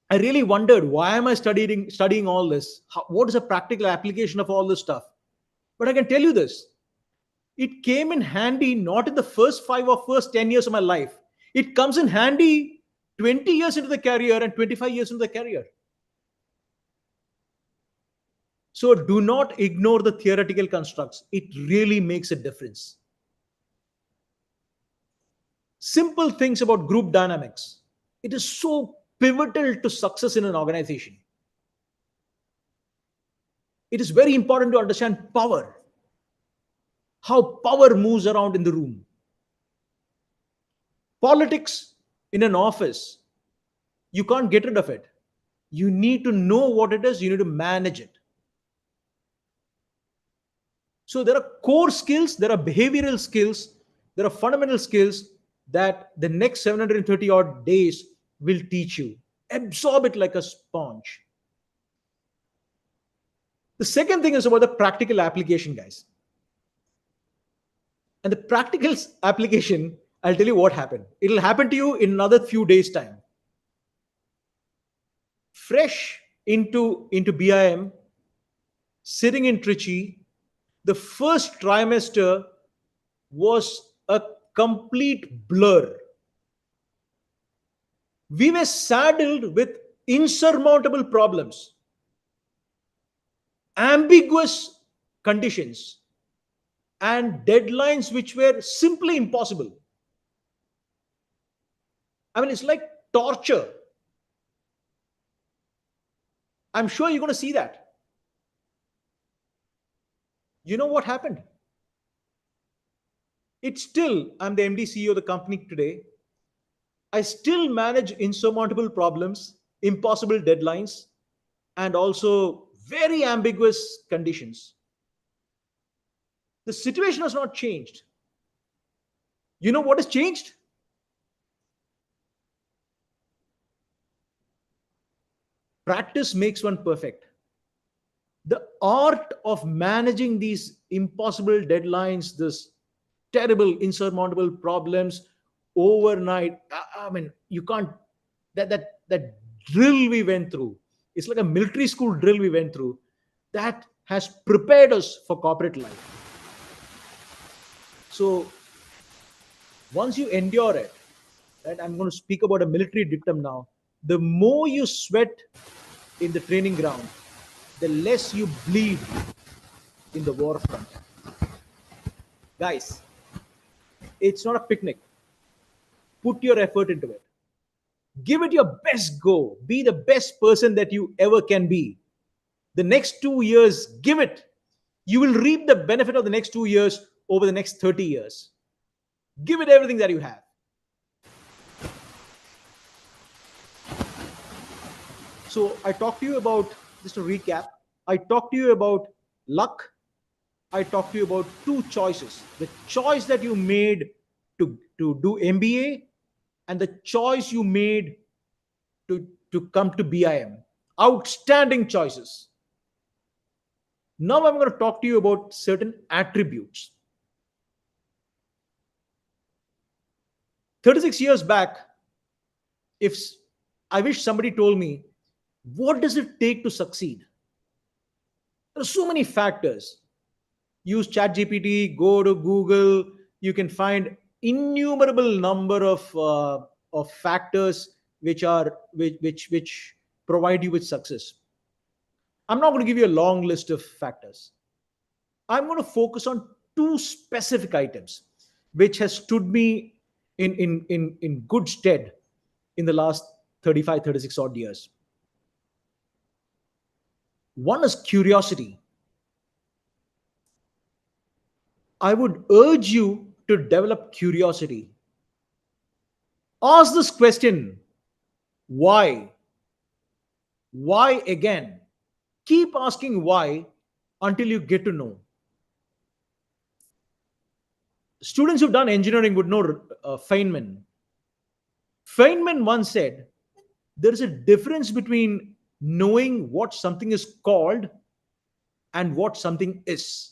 Speaker 11: I really wondered, why am I studying all this? What is a practical application of all this stuff? But I can tell you this. It came in handy not in the first 5 or first 10 years of my life. It comes in handy 20 years into the career and 25 years into the career. So do not ignore the theoretical constructs. It really makes a difference. Simple things about group dynamics. It is so pivotal to success in an organization. It is very important to understand power. How power moves around in the room. Politics in an office, you can't get rid of it. You need to know what it is. You need to manage it. So there are core skills, there are behavioral skills, there are fundamental skills that the next 730 odd days will teach you. Absorb it like a sponge. The second thing is about the practical application, guys. And the practical application, I'll tell you what happened. It'll happen to you in another few days' time. Fresh into BIM, sitting in Trichy, the first trimester was a complete blur. We were saddled with insurmountable problems, ambiguous conditions, and deadlines which were simply impossible. I mean, it's like torture. I'm sure you're going to see that. You know what happened? It's still, I'm the MD CEO of the company today. I still manage insurmountable problems, impossible deadlines, and also very ambiguous conditions. The situation has not changed. You know what has changed? Practice makes one perfect. The art of managing these impossible deadlines, this terrible, insurmountable problems overnight. I mean, you can't. That drill we went through. It's like a military school drill we went through. That has prepared us for corporate life. So once you endure it, right? I'm going to speak about a military dictum now. The more you sweat in the training ground, the less you bleed in the war front. Guys, it's not a picnic. Put your effort into it. Give it your best go. Be the best person that you ever can be. The next 2 years, give it. You will reap the benefit of the next 2 years over the next 30 years. Give it everything that you have. So I talked to you about, just to recap, I talked to you about luck. I talked to you about two choices. The choice that you made to do MBA and the choice you made to come to BIM. Outstanding choices. Now I'm going to talk to you about certain attributes. 36 years back, if I wish somebody told me, what does it take to succeed? There are so many factors. Use ChatGPT, go to Google. You can find innumerable number of factors which provide you with success. I'm not going to give you a long list of factors. I'm going to focus on two specific items which has stood me in good stead in the last 35, 36 odd years. One is curiosity. I would urge you to develop curiosity. Ask this question, why? Why again? Keep asking why until you get to know. Students who've done engineering would know Feynman. Feynman once said, there is a difference between knowing what something is called and what something is.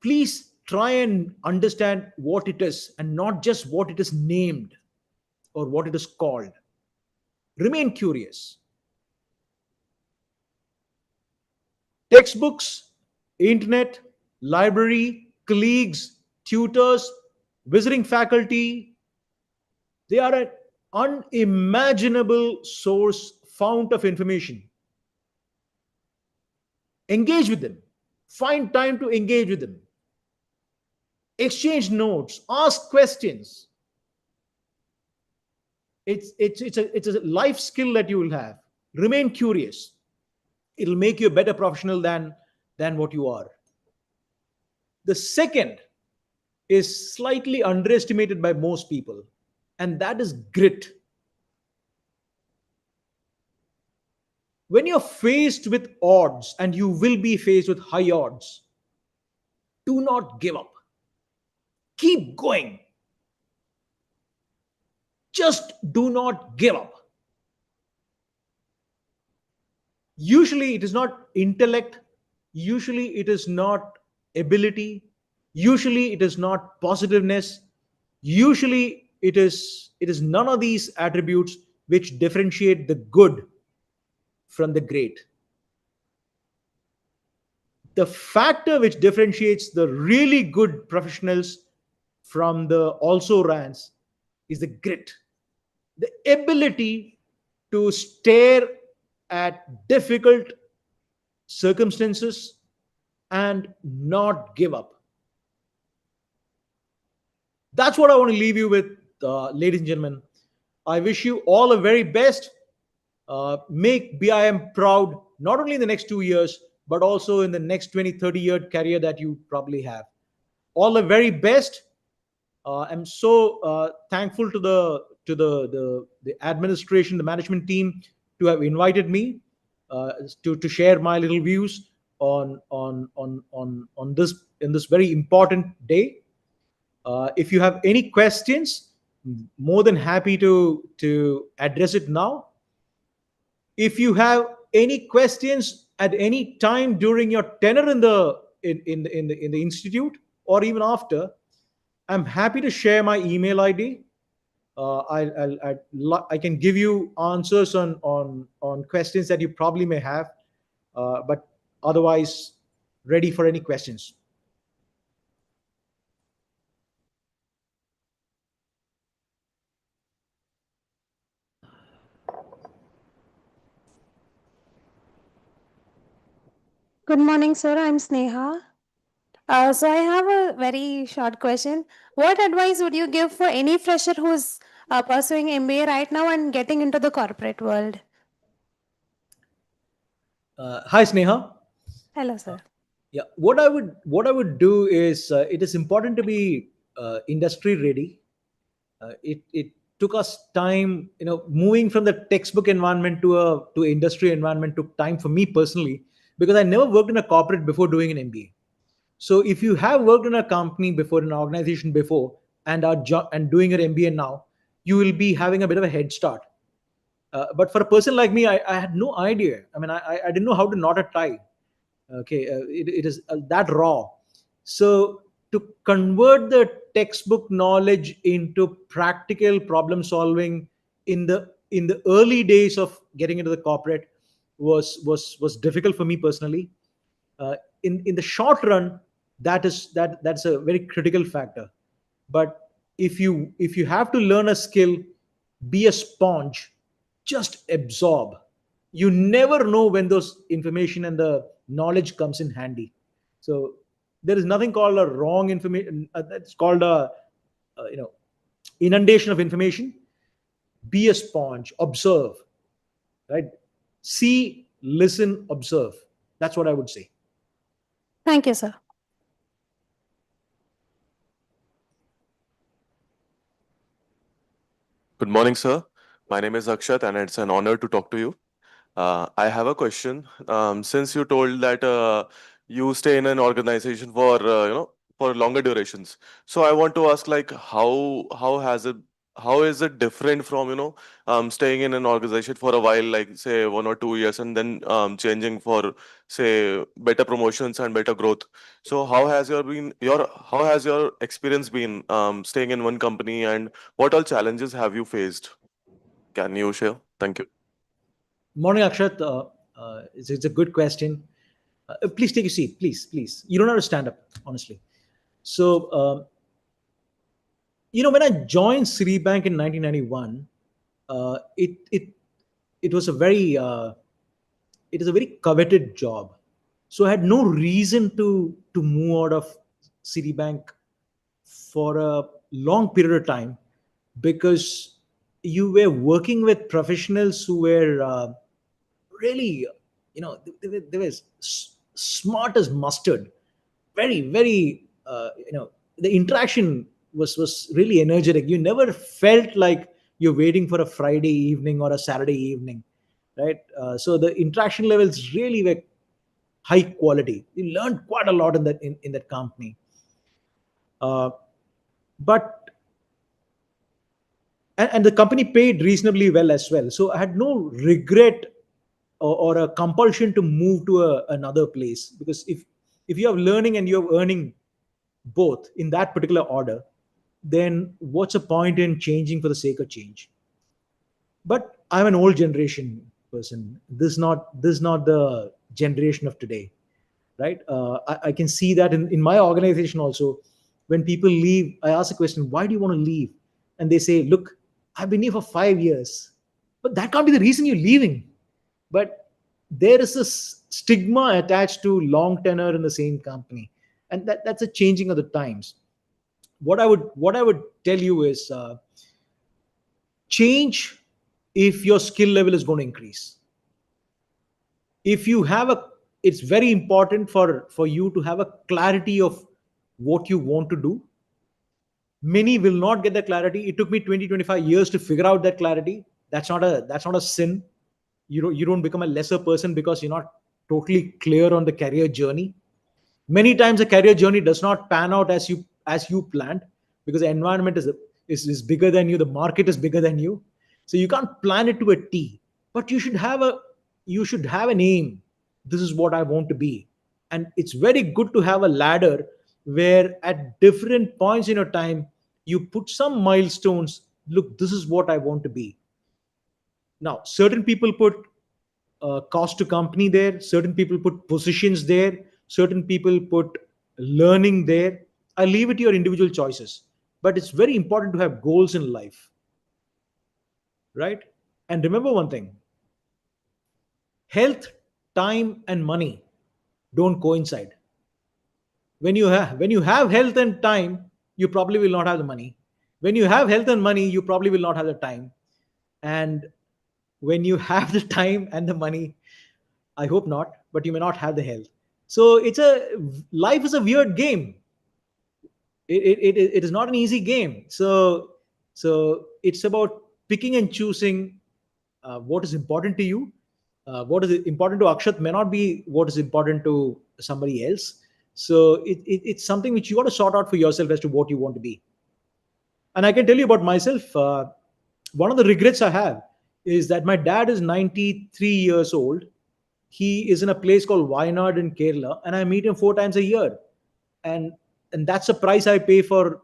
Speaker 11: Please try and understand what it is and not just what it is named or what it is called. Remain curious. Textbooks, internet, library, colleagues, tutors, visiting faculty, they are an unimaginable source, fount of information. Engage with them. Find time to engage with them. Exchange notes. Ask questions. It's a life skill that you will have. Remain curious. It'll make you a better professional than what you are. The second is slightly underestimated by most people, and that is grit. When you're faced with odds, and you will be faced with high odds, do not give up. Keep going. Just do not give up. Usually it is not intellect. Usually it is not ability. Usually it is not positiveness. Usually it is none of these attributes which differentiate the good from the great. The factor which differentiates the really good professionals from the also rans is the grit, the ability to stare at difficult circumstances and not give up. That's what I want to leave you with, ladies and gentlemen. I wish you all the very best. Make BIM proud, not only in the next 2 years, but also in the next 20, 30-year career that you probably have. All the very best. I'm so thankful to the administration, the management team, to have invited me to share my little views on this in this very important day. If you have any questions, more than happy to address it now. If you have any questions at any time during your tenure in the institute or even after, I'm happy to share my email ID. I can give you answers on questions that you probably may have, but otherwise, ready for any questions.
Speaker 13: Good morning, sir. I'm Sneha. So I have a very short question. What advice would you give for any fresher who's pursuing MBA right now and getting into the corporate world?
Speaker 11: Hi, Sneha.
Speaker 13: Hello, sir.
Speaker 11: Yeah, what I would do is it is important to be industry ready. It took us time, moving from the textbook environment to industry environment took time for me personally, because I never worked in a corporate before doing an MBA. So if you have worked in a company before, in an organization before, and and doing an MBA now, you will be having a bit of a head start. But for a person like me, I had no idea. I mean, I didn't know how to knot a tie. Okay, it is that raw. So to convert the textbook knowledge into practical problem solving in the early days of getting into the corporate was difficult for me personally. In the short run, that's a very critical factor. But if you have to learn a skill, be a sponge, just absorb. You never know when those information and the knowledge comes in handy. So there is nothing called a wrong information. That's called a inundation of information. Be a sponge, observe, right? See, listen, observe. That's what I would say.
Speaker 13: Thank you, sir.
Speaker 14: Good morning, sir. My name is Akshat, and it's an honor to talk to you. I have a question. Since you told that you stay in an organization for for longer durations, so I want to ask, like, how is it different from staying in an organization for a while, like say 1 or 2 years, and then changing for say better promotions and better growth? So how has your experience been staying in one company, and what all challenges have you faced? Can you share? Thank you.
Speaker 11: Morning, Akshat. It's a good question. Please take a seat, please. You don't have to stand up, honestly. So, when I joined Citibank in 1991, it was a very coveted job. So I had no reason to move out of Citibank for a long period of time, because you were working with professionals who were really, they were smart as mustard. Very, very, the interaction was really energetic. You never felt like you're waiting for a Friday evening or a Saturday evening, right? So the interaction levels really were high quality. You learned quite a lot in that company. But and the company paid reasonably well as well. So I had no regret or a compulsion to move to another place, because if you have learning and you have earning both in that particular order, then what's the point in changing for the sake of change? But I'm an old generation person. This is not the generation of today, right? I can see that in my organization also. When people leave, I ask a question, why do you want to leave? And they say, look, I've been here for 5 years. But that can't be the reason you're leaving. But there is this stigma attached to long tenure in the same company, and that's a changing of the times. What I would tell you is, change if your skill level is going to increase. If you have it's very important for you to have a clarity of what you want to do. Many will not get the clarity. It took me 20-25 years to figure out that clarity. That's not a sin. You don't become a lesser person because you're not totally clear on the career journey. Many times the career journey does not pan out as you planned, because the environment is bigger than you, the market is bigger than you, so you can't plan it to a T. But you should have an aim. This is what I want to be. And it's very good to have a ladder where at different points in your time you put some milestones. Look, this is what I want to be. Now, certain people put cost to company there, certain people put positions there, certain people put learning there. I leave it to your individual choices. But it's very important to have goals in life, right? And remember one thing: health, time, and money don't coincide. When you have health and time, you probably will not have the money. When you have health and money, you probably will not have the time. And when you have the time and the money, I hope not, but you may not have the health. So life is a weird game. It is not an easy game. So it's about picking and choosing what is important to you. What is important to Akshat may not be what is important to somebody else. So it's something which you got to sort out for yourself as to what you want to be. And I can tell you about myself. One of the regrets I have is that my dad is 93 years old. He is in a place called Wayanad in Kerala, and I meet him 4 times a year. And that's the price I pay for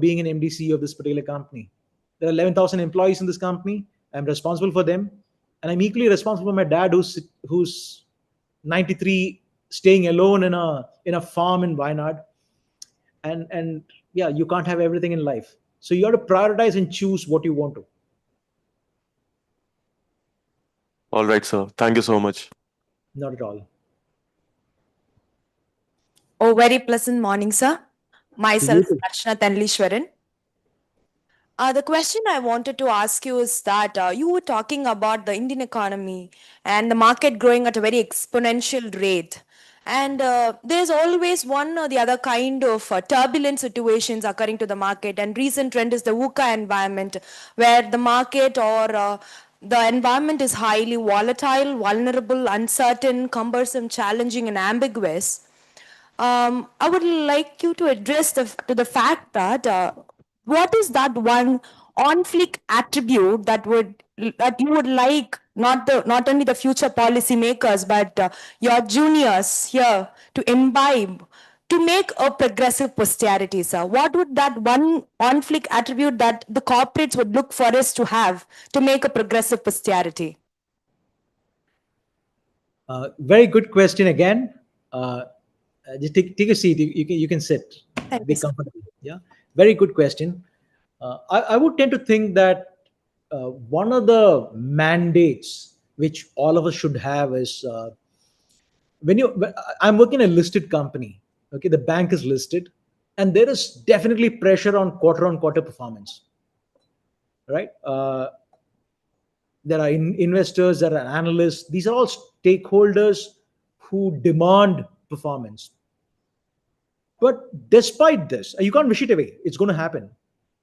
Speaker 11: being an MDC of this particular company. There are 11,000 employees in this company. I'm responsible for them, and I'm equally responsible for my dad, who's 93, staying alone in a farm in Wayanad. And yeah, you can't have everything in life, so you have to prioritize and choose what you want to.
Speaker 14: All right, sir. Thank you so much.
Speaker 11: Not at all.
Speaker 15: Oh, very pleasant morning, sir. Myself,
Speaker 11: too.
Speaker 15: Archana Tanlishwaran. The question I wanted to ask you is that you were talking about the Indian economy and the market growing at a very exponential rate. And there's always one or the other kind of turbulent situations occurring to the market. And recent trend is the VUCA environment, where the market or the environment is highly volatile, vulnerable, uncertain, cumbersome, challenging, and ambiguous. I would like you to address to the fact that what is that one on-fleek attribute that you would like not only the future policymakers but your juniors here to imbibe to make a progressive posterity, sir? What would that one on-fleek attribute that the corporates would look for us to have to make a progressive posterity?
Speaker 11: Very good question again. Just take a seat. You can sit. Be comfortable. Yeah. Very good question. I would tend to think that one of the mandates which all of us should have is I'm working in a listed company. Okay, the bank is listed, and there is definitely pressure on quarter performance. Right. There are investors, there are analysts. These are all stakeholders who demand performance. But despite this, you can't wish it away. It's going to happen.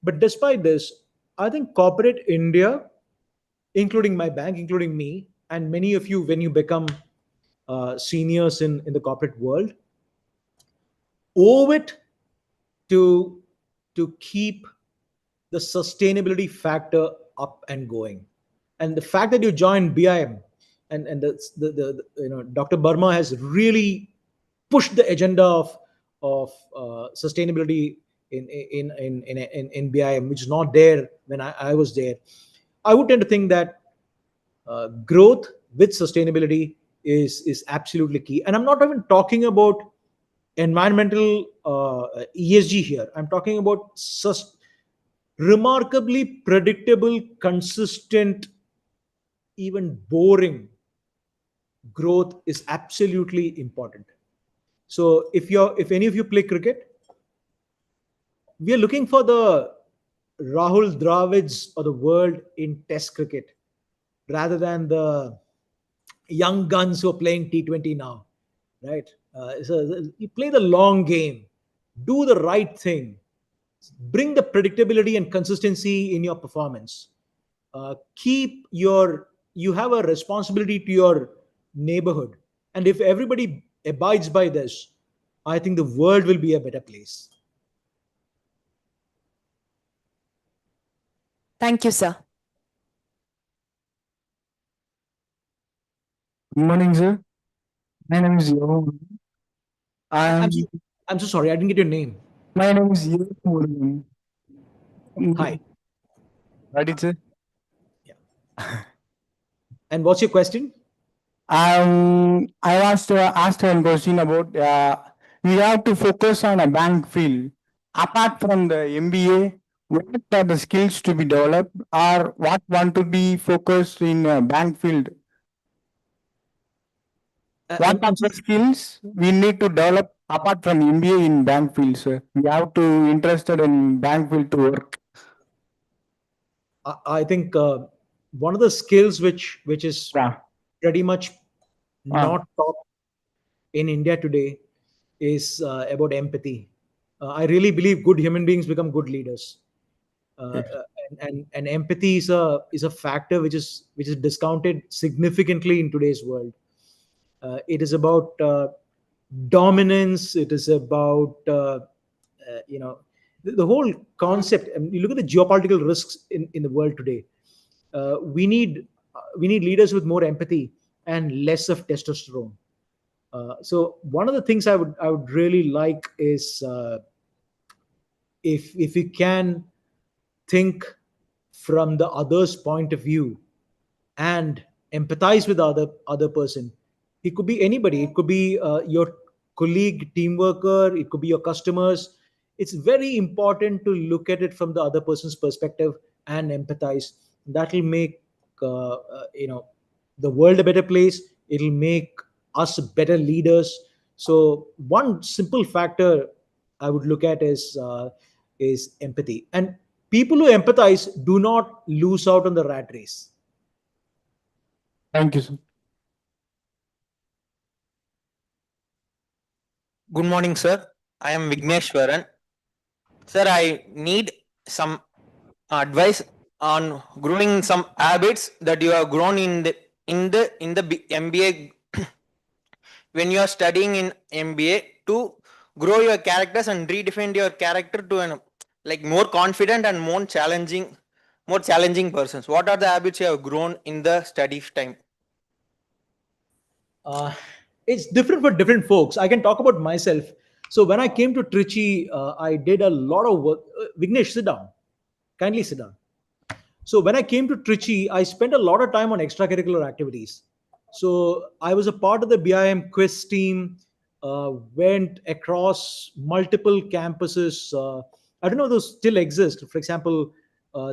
Speaker 11: But despite this, I think corporate India, including my bank, including me, and many of you, when you become seniors in the corporate world, owe it to keep the sustainability factor up and going. And the fact that you joined BIM and Dr. Burma has really pushed the agenda of sustainability in BIM, which is not there when I was there. I would tend to think that growth with sustainability is absolutely key. And I'm not even talking about environmental ESG here. I'm talking about remarkably predictable, consistent, even boring growth is absolutely important. So if any of you play cricket, we are looking for the Rahul Dravids of the world in Test cricket, rather than the young guns who are playing T20 now. right? So you play the long game, do the right thing, bring the predictability and consistency in your performance. You have a responsibility to your neighborhood, and if everybody abides by this, I think the world will be a better place.
Speaker 15: Thank you, sir.
Speaker 16: Good morning, sir. My name is Yo.
Speaker 11: I'm
Speaker 16: I'm
Speaker 11: so, I'm so sorry, I didn't get your name.
Speaker 16: My name is Yo Murugan.
Speaker 11: Hi.
Speaker 16: Got it, sir?
Speaker 11: And what's your question?
Speaker 16: I was asked one question about we have to focus on a bank field. Apart from the MBA, what are the skills to be developed, or what want to be focused in a bank field? What are the skills we need to develop apart from MBA in bank field, sir? We have to interested in bank field to work.
Speaker 11: I think one of the skills which is pretty much not taught in India today is about empathy. I really believe good human beings become good leaders, and empathy is a factor which is discounted significantly in today's world. It is about dominance. It is about the whole concept. And you look at the geopolitical risks in the world today. We need leaders with more empathy and less of testosterone. So one of the things I would really like is if we can think from the other's point of view and empathize with the other person. It could be anybody. It could be your colleague, team worker. It could be your customers. It's very important to look at it from the other person's perspective and empathize. That will make the world a better place. It'll make us better leaders. So one simple factor I would look at is empathy. And people who empathize do not lose out on the rat race.
Speaker 16: Thank you, sir.
Speaker 17: Good morning, sir. I am Vigneshwaran. Sir, I need some advice on growing some habits that you have grown in the MBA when you are studying in MBA to grow your characters and redefine your character to an like more confident and more challenging persons. What are the habits you have grown in the study time?
Speaker 11: It's different for different folks. I can talk about myself. So when I came to Trichy, I did a lot of work. Vignesh, sit down. Kindly sit down. So when I came to Trichy, I spent a lot of time on extracurricular activities. So I was a part of the BIM quiz team, went across multiple campuses. I don't know if those still exist. For example,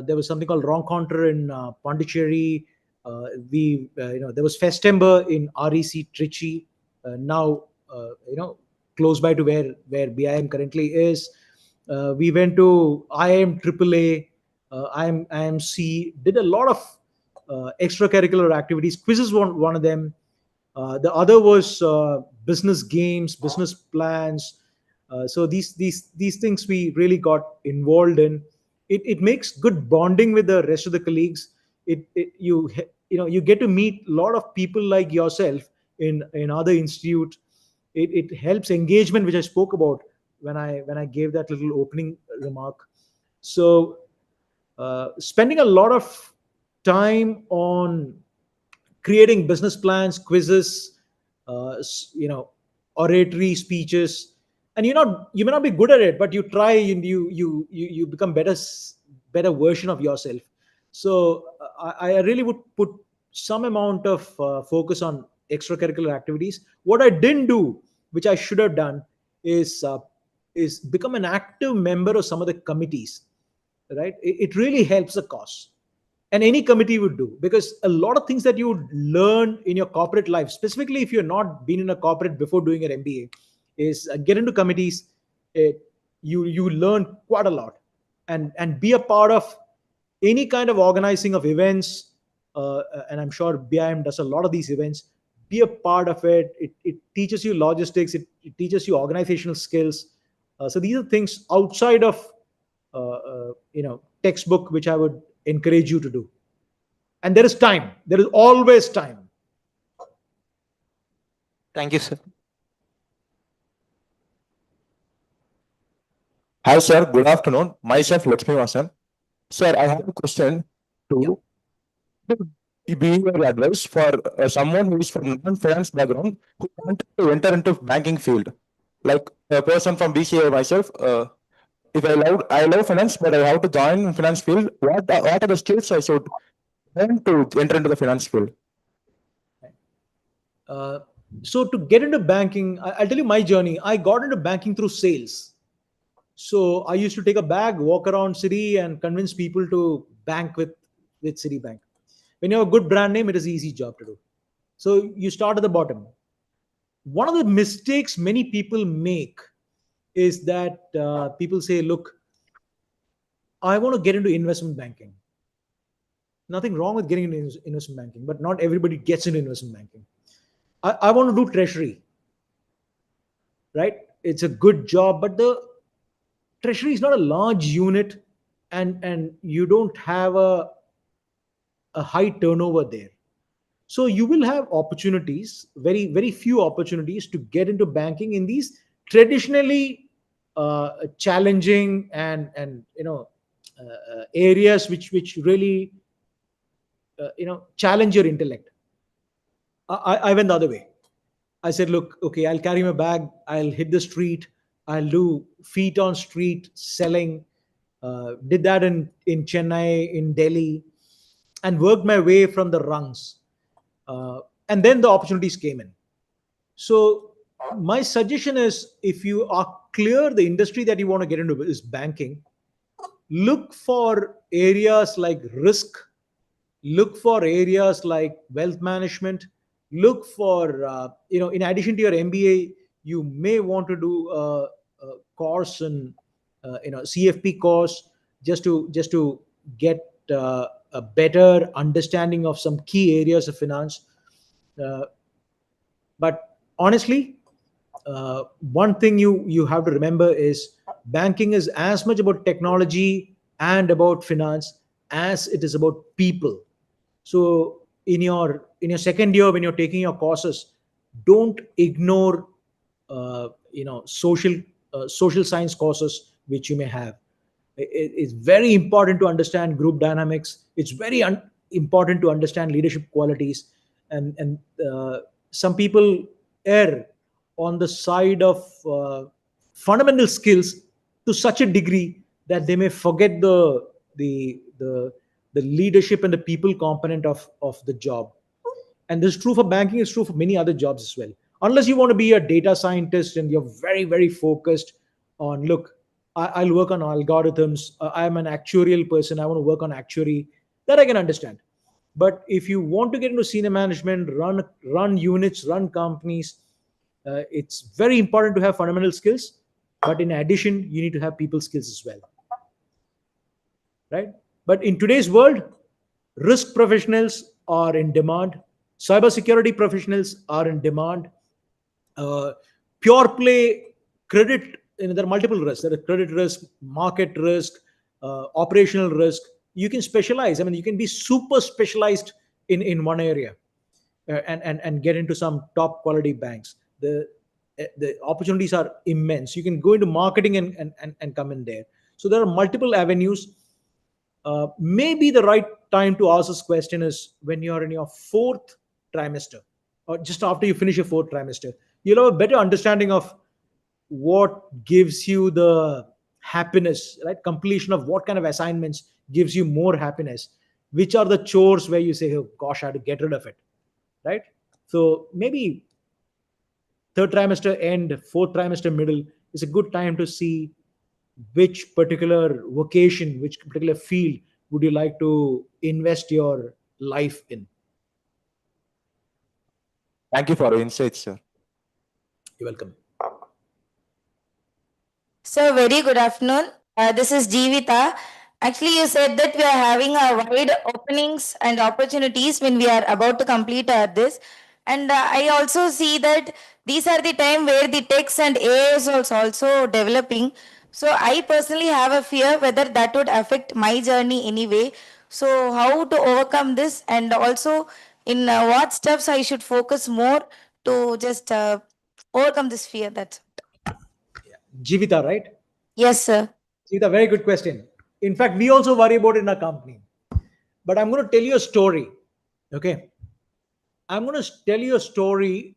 Speaker 11: there was something called Rencontre in Pondicherry. There was Festember in REC Trichy. Now, close by to where BIM currently is. We went to IIM AAA, IMC, did a lot of extracurricular activities. Quizzes one of them. The other was business games, business plans. So these things we really got involved in. It makes good bonding with the rest of the colleagues. You get to meet a lot of people like yourself in other institute. It helps engagement, which I spoke about when I gave that little opening remark. So spending a lot of time on creating business plans, quizzes, oratory speeches, and you may not be good at it, but you try and you become better version of yourself. So I really would put some amount of focus on extracurricular activities. What I didn't do, which I should have done, is become an active member of some of the committees. Right? It really helps the cause, and any committee would do, because a lot of things that you would learn in your corporate life, specifically if you're not been in a corporate before doing an MBA, is get into committees. You learn quite a lot, and be a part of any kind of organizing of events. And I'm sure BIM does a lot of these events. be a part of it. It teaches you logistics. It teaches you organizational skills. So these are things outside of textbook, which I would encourage you to do. And there is time. There is always time.
Speaker 17: Thank you, sir.
Speaker 18: Hi, sir. Good afternoon. Myself, Lakshmi Vasan. Sir, I have a question to be your advice for someone who is from non-finance background who want to enter into banking field. Like a person from BCA myself, if I love finance, but I have to join in finance field. What are the skills I should learn to enter into the finance field?
Speaker 11: So to get into banking, I'll tell you my journey. I got into banking through sales. So I used to take a bag, walk around city, and convince people to bank with Citibank. When you have a good brand name, it is an easy job to do. So you start at the bottom. One of the mistakes many people make is that people say, "Look, I want to get into investment banking." Nothing wrong with getting into investment banking, but not everybody gets into investment banking. I want to do treasury, right? It's a good job, but the treasury is not a large unit, and you don't have a high turnover there. So you will have opportunities, very few opportunities to get into banking in these traditionally challenging and areas which really challenge your intellect. I went the other way. I said, look, okay, I'll carry my bag, I'll hit the street, I'll do feet on street selling. Did that in Chennai, in Delhi, and worked my way from the rungs. And then the opportunities came in. So my suggestion is, if you are clear the industry that you want to get into is banking, look for areas like risk, look for areas like wealth management, look for in addition to your MBA, you may want to do a course in CFP course, just to get a better understanding of some key areas of finance. But honestly, one thing you have to remember is banking is as much about technology and about finance as it is about people. So in your second year, when you're taking your courses, don't ignore social science courses which you may have. It's very important to understand group dynamics. It's very important to understand leadership qualities, and some people err on the side of fundamental skills to such a degree that they may forget the leadership and the people component of the job. And this is true for banking, it's true for many other jobs as well. Unless you want to be a data scientist and you're very focused on, look, I'll work on algorithms, I'm an actuarial person, I want to work on actuary, that I can understand. But if you want to get into senior management, run units, run companies, it's very important to have fundamental skills, but in addition, you need to have people skills as well, right? But in today's world, risk professionals are in demand, cybersecurity professionals are in demand, pure play credit. There are multiple risks. There are credit risk, market risk, operational risk. You can specialize. I mean, you can be super specialized in one area, and get into some top quality banks. The opportunities are immense. You can go into marketing and come in there. So there are multiple avenues. Maybe the right time to ask this question is when you're in your fourth trimester, or just after you finish your fourth trimester. You'll have a better understanding of what gives you the happiness, right? Completion of what kind of assignments gives you more happiness, which are the chores where you say, oh gosh, I had to get rid of it, right? So maybe third trimester end, fourth trimester middle is a good time to see which particular vocation, which particular field would you like to invest your life in.
Speaker 18: Thank you for your insights, sir.
Speaker 11: You're welcome.
Speaker 15: So, very good afternoon. This is Jeevita. Actually, you said that we are having a wide openings and opportunities when we are about to complete this. And I also see that these are the time where the techs and AI is also developing. So I personally have a fear whether that would affect my journey anyway. So how to overcome this, and also in what steps I should focus more to just overcome this fear. That's
Speaker 11: Jivita, right?
Speaker 15: yes, sir.
Speaker 11: Jivita, very good question. In fact, we also worry about it in our company. But I'm going to tell you a story. Okay. I'm going to tell you a story.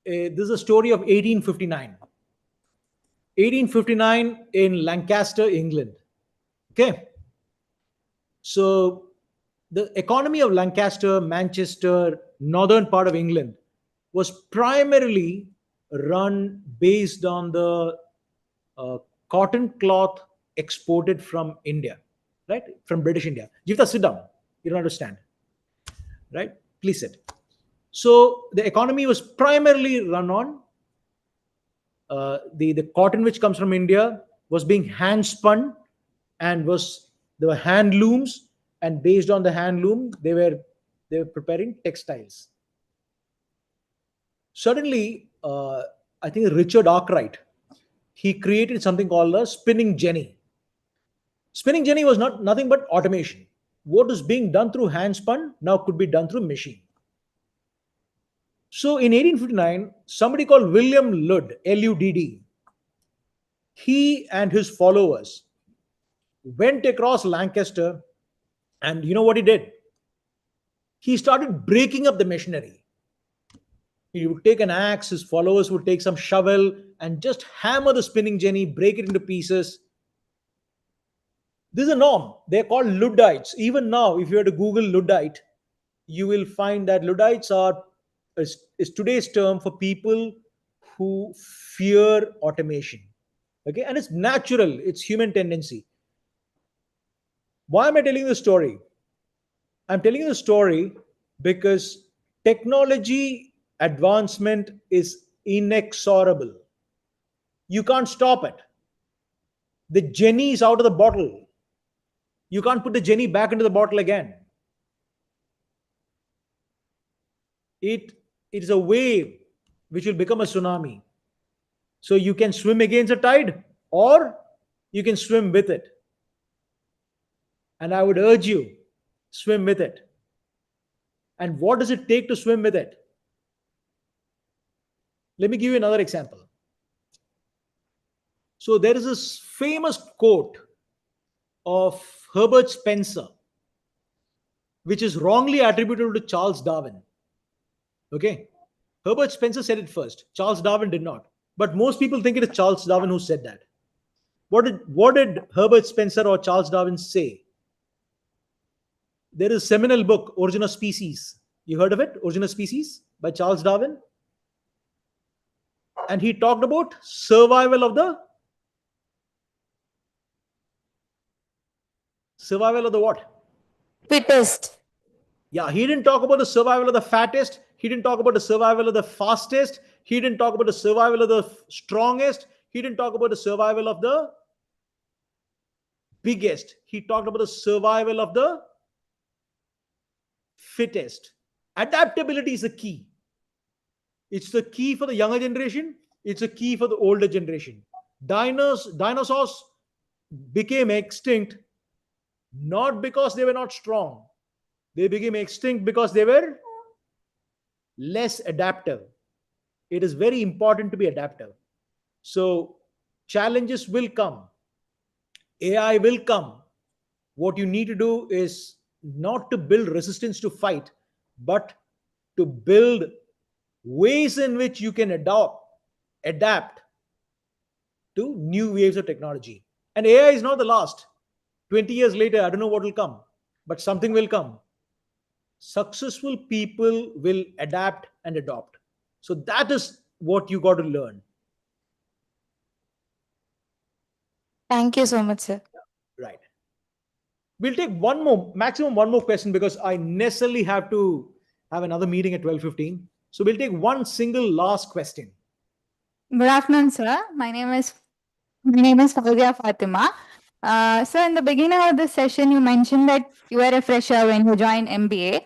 Speaker 11: This is a story of 1859. 1859 in Lancaster, England. Okay. So the economy of Lancaster, Manchester, northern part of England was primarily run based on the cotton cloth exported from India, right? From British India. Jivita, sit down. You don't understand, right? Please sit. So the economy was primarily run on the cotton which comes from India was being hand spun, and there were hand looms, and based on the hand loom they were preparing textiles. Suddenly, I think Richard Arkwright, he created something called a spinning jenny. Spinning jenny was nothing but automation. What is being done through hand spun now could be done through machine. So in 1859, somebody called William Ludd, Ludd, he and his followers went across Lancaster, and you know what he did? He started breaking up the machinery. He would take an axe, his followers would take some shovel and just hammer the spinning jenny, break it into pieces. This is a norm. They're called Luddites. Even now, if you were to Google Luddite, you will find that Luddites is today's term for people who fear automation. Okay, and it's natural, it's human tendency. Why am I telling this story? I'm telling you the story because technology advancement is inexorable. You can't stop it. The Jenny is out of the bottle. You can't put the Jenny back into the bottle again. It is a wave which will become a tsunami. So you can swim against the tide or you can swim with it. And I would urge you, swim with it. And what does it take to swim with it? Let me give you another example. So there is this famous quote of Herbert Spencer, which is wrongly attributed to Charles Darwin. Okay. Herbert Spencer said it first. Charles Darwin did not. But most people think it is Charles Darwin who said that. What did Herbert Spencer or Charles Darwin say? There is a seminal book, Origin of Species. You heard of it? Origin of Species by Charles Darwin. And he talked about survival of the what?
Speaker 15: Fittest.
Speaker 11: Yeah, he didn't talk about the survival of the fattest. He didn't talk about the survival of the fastest. He didn't talk about the survival of the strongest. He didn't talk about the survival of the biggest. He talked about the survival of the fittest. Adaptability is the key. It's the key for the younger generation. It's a key for the older generation. Dinosaurs became extinct not because they were not strong. They became extinct because they were less adaptive. It is very important to be adaptive. So challenges will come. AI will come. What you need to do is not to build resistance to fight, but to build ways in which you can adapt to new waves of technology. And AI is not the last. 20 years later, I don't know what will come, but something will come. Successful people will adapt and adopt. So that is what you got to learn.
Speaker 15: Thank you so much, sir.
Speaker 11: Right. We'll take maximum one more question because I necessarily have to have another meeting at 12:15. So we'll take one single last question.
Speaker 19: Good afternoon, sir. My name is Fawzia Fatima. Sir, in the beginning of this session, you mentioned that you were a fresher when you joined MBA.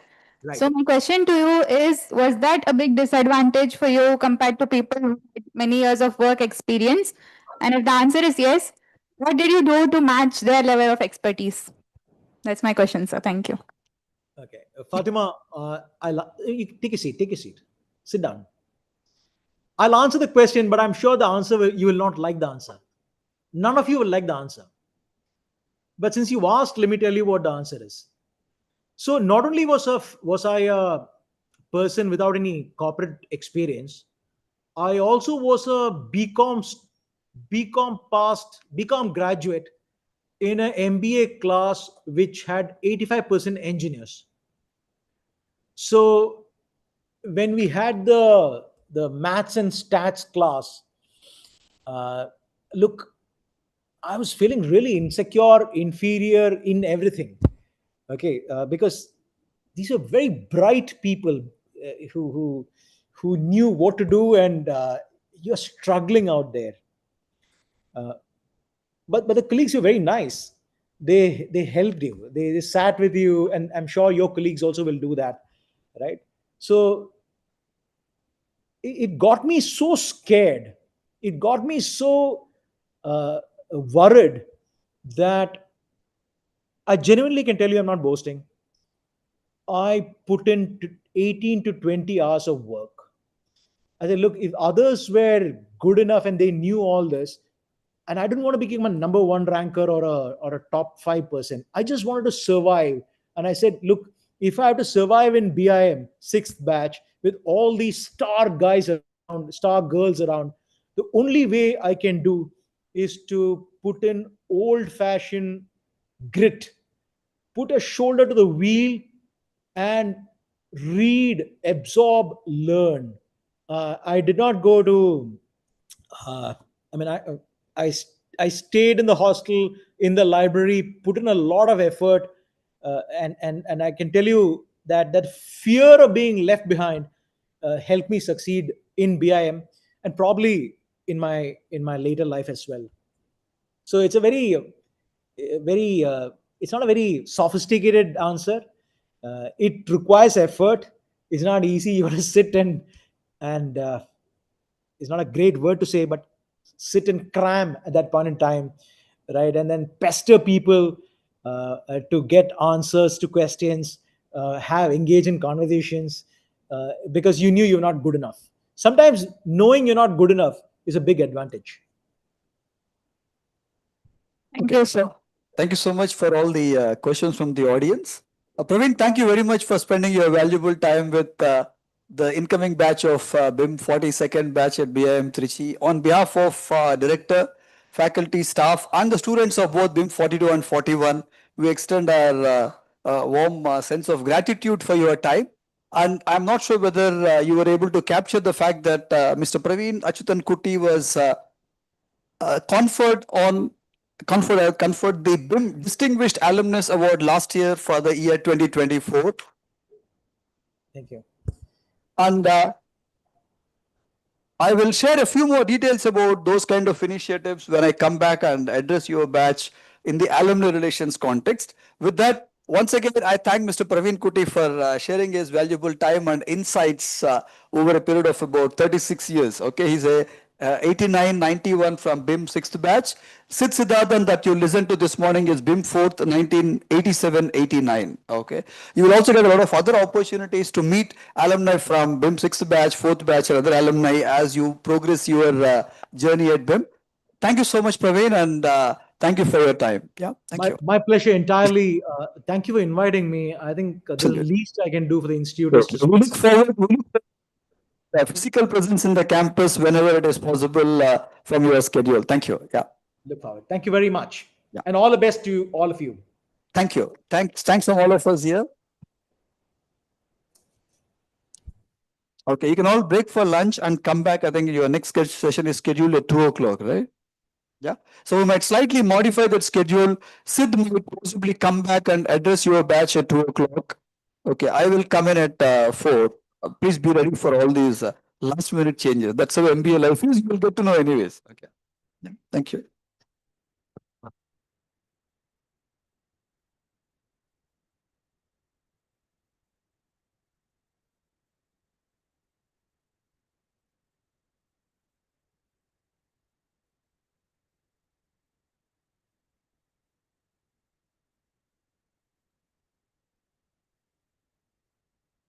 Speaker 19: So my question to you is, was that a big disadvantage for you compared to people with many years of work experience? And if the answer is yes, what did you do to match their level of expertise? That's my question, sir. Thank you.
Speaker 11: Okay, Fatima, take a seat. Take a seat. Sit down. I'll answer the question, but I'm sure the answer you will not like the answer. None of you will like the answer. But since you asked, let me tell you what the answer is. So not only was I a person without any corporate experience, I also was a BCom graduate in an MBA class which had 85% engineers. So when we had the maths and stats class, look, I was feeling really insecure, inferior in everything. Okay, because these are very bright people who knew what to do, and you're struggling out there. But the colleagues were very nice. They helped you. They sat with you, and I'm sure your colleagues also will do that, right? So it got me so scared. It got me so worried that I genuinely can tell you, I'm not boasting, I put in 18 to 20 hours of work. I said, look, if others were good enough and they knew all this, and I didn't want to become a number one ranker or a top 5%. I just wanted to survive. And I said, look, if I have to survive in BIM, sixth batch, with all these star guys around, star girls around, the only way I can do is to put in old fashioned grit, put a shoulder to the wheel, and read, absorb, learn. I did not go to, I mean, I, I stayed in the hostel, in the library, put in a lot of effort. And I can tell you that fear of being left behind helped me succeed in BIM and probably in my later life as well. So it's a very it's not a very sophisticated answer. It requires effort. It's not easy. You have to sit and it's not a great word to say, but sit and cram at that point in time, right? And then pester people to get answers to questions, have engage in conversations, because you knew you're not good enough. Sometimes knowing you're not good enough is a big advantage.
Speaker 19: Thank you, sir.
Speaker 2: Thank you so much for all the questions from the audience. Praveen, thank you very much for spending your valuable time with the incoming batch of BIM 42nd batch at BIM Trichy. On behalf of director, faculty, staff, and the students of both BIM 42 and 41, we extend our warm sense of gratitude for your time. And I'm not sure whether you were able to capture the fact that Mr. Praveen Achyutan Kutty was conferred the BIM Distinguished Alumnus Award last year for the year 2024.
Speaker 11: Thank you.
Speaker 2: And I will share a few more details about those kind of initiatives when I come back and address your batch in the alumni relations context. With that, once again, I thank Mr. Praveen Kutty for sharing his valuable time and insights over a period of about 36 years. Okay, he's a 89-91 from BIM 6th batch. Sid Siddharthan that you listened to this morning is BIM 4th 1987-89. Okay, you will also get a lot of other opportunities to meet alumni from BIM 6th batch, 4th batch, and other alumni as you progress your journey at BIM. Thank you so much, Praveen, and thank you for your time. Yeah, thank you.
Speaker 11: My pleasure entirely. Thank you for inviting me. I think the least I can do for the institute is to
Speaker 2: we look forward physical presence in the campus whenever it is possible from your schedule. Thank you. Yeah.
Speaker 11: Look forward. Thank you very much. Yeah. And all the best to all of you.
Speaker 2: Thank you. Thanks from all of us here. Okay, you can all break for lunch and come back. I think your next session is scheduled at 2 o'clock, right? Yeah. So we might slightly modify that schedule. Sid might possibly come back and address your batch at 2 o'clock. Okay, I will come in at 4. Please be ready for all these last minute changes. That's how MBA life is. You will get to know anyways. Okay. Yeah. Thank you.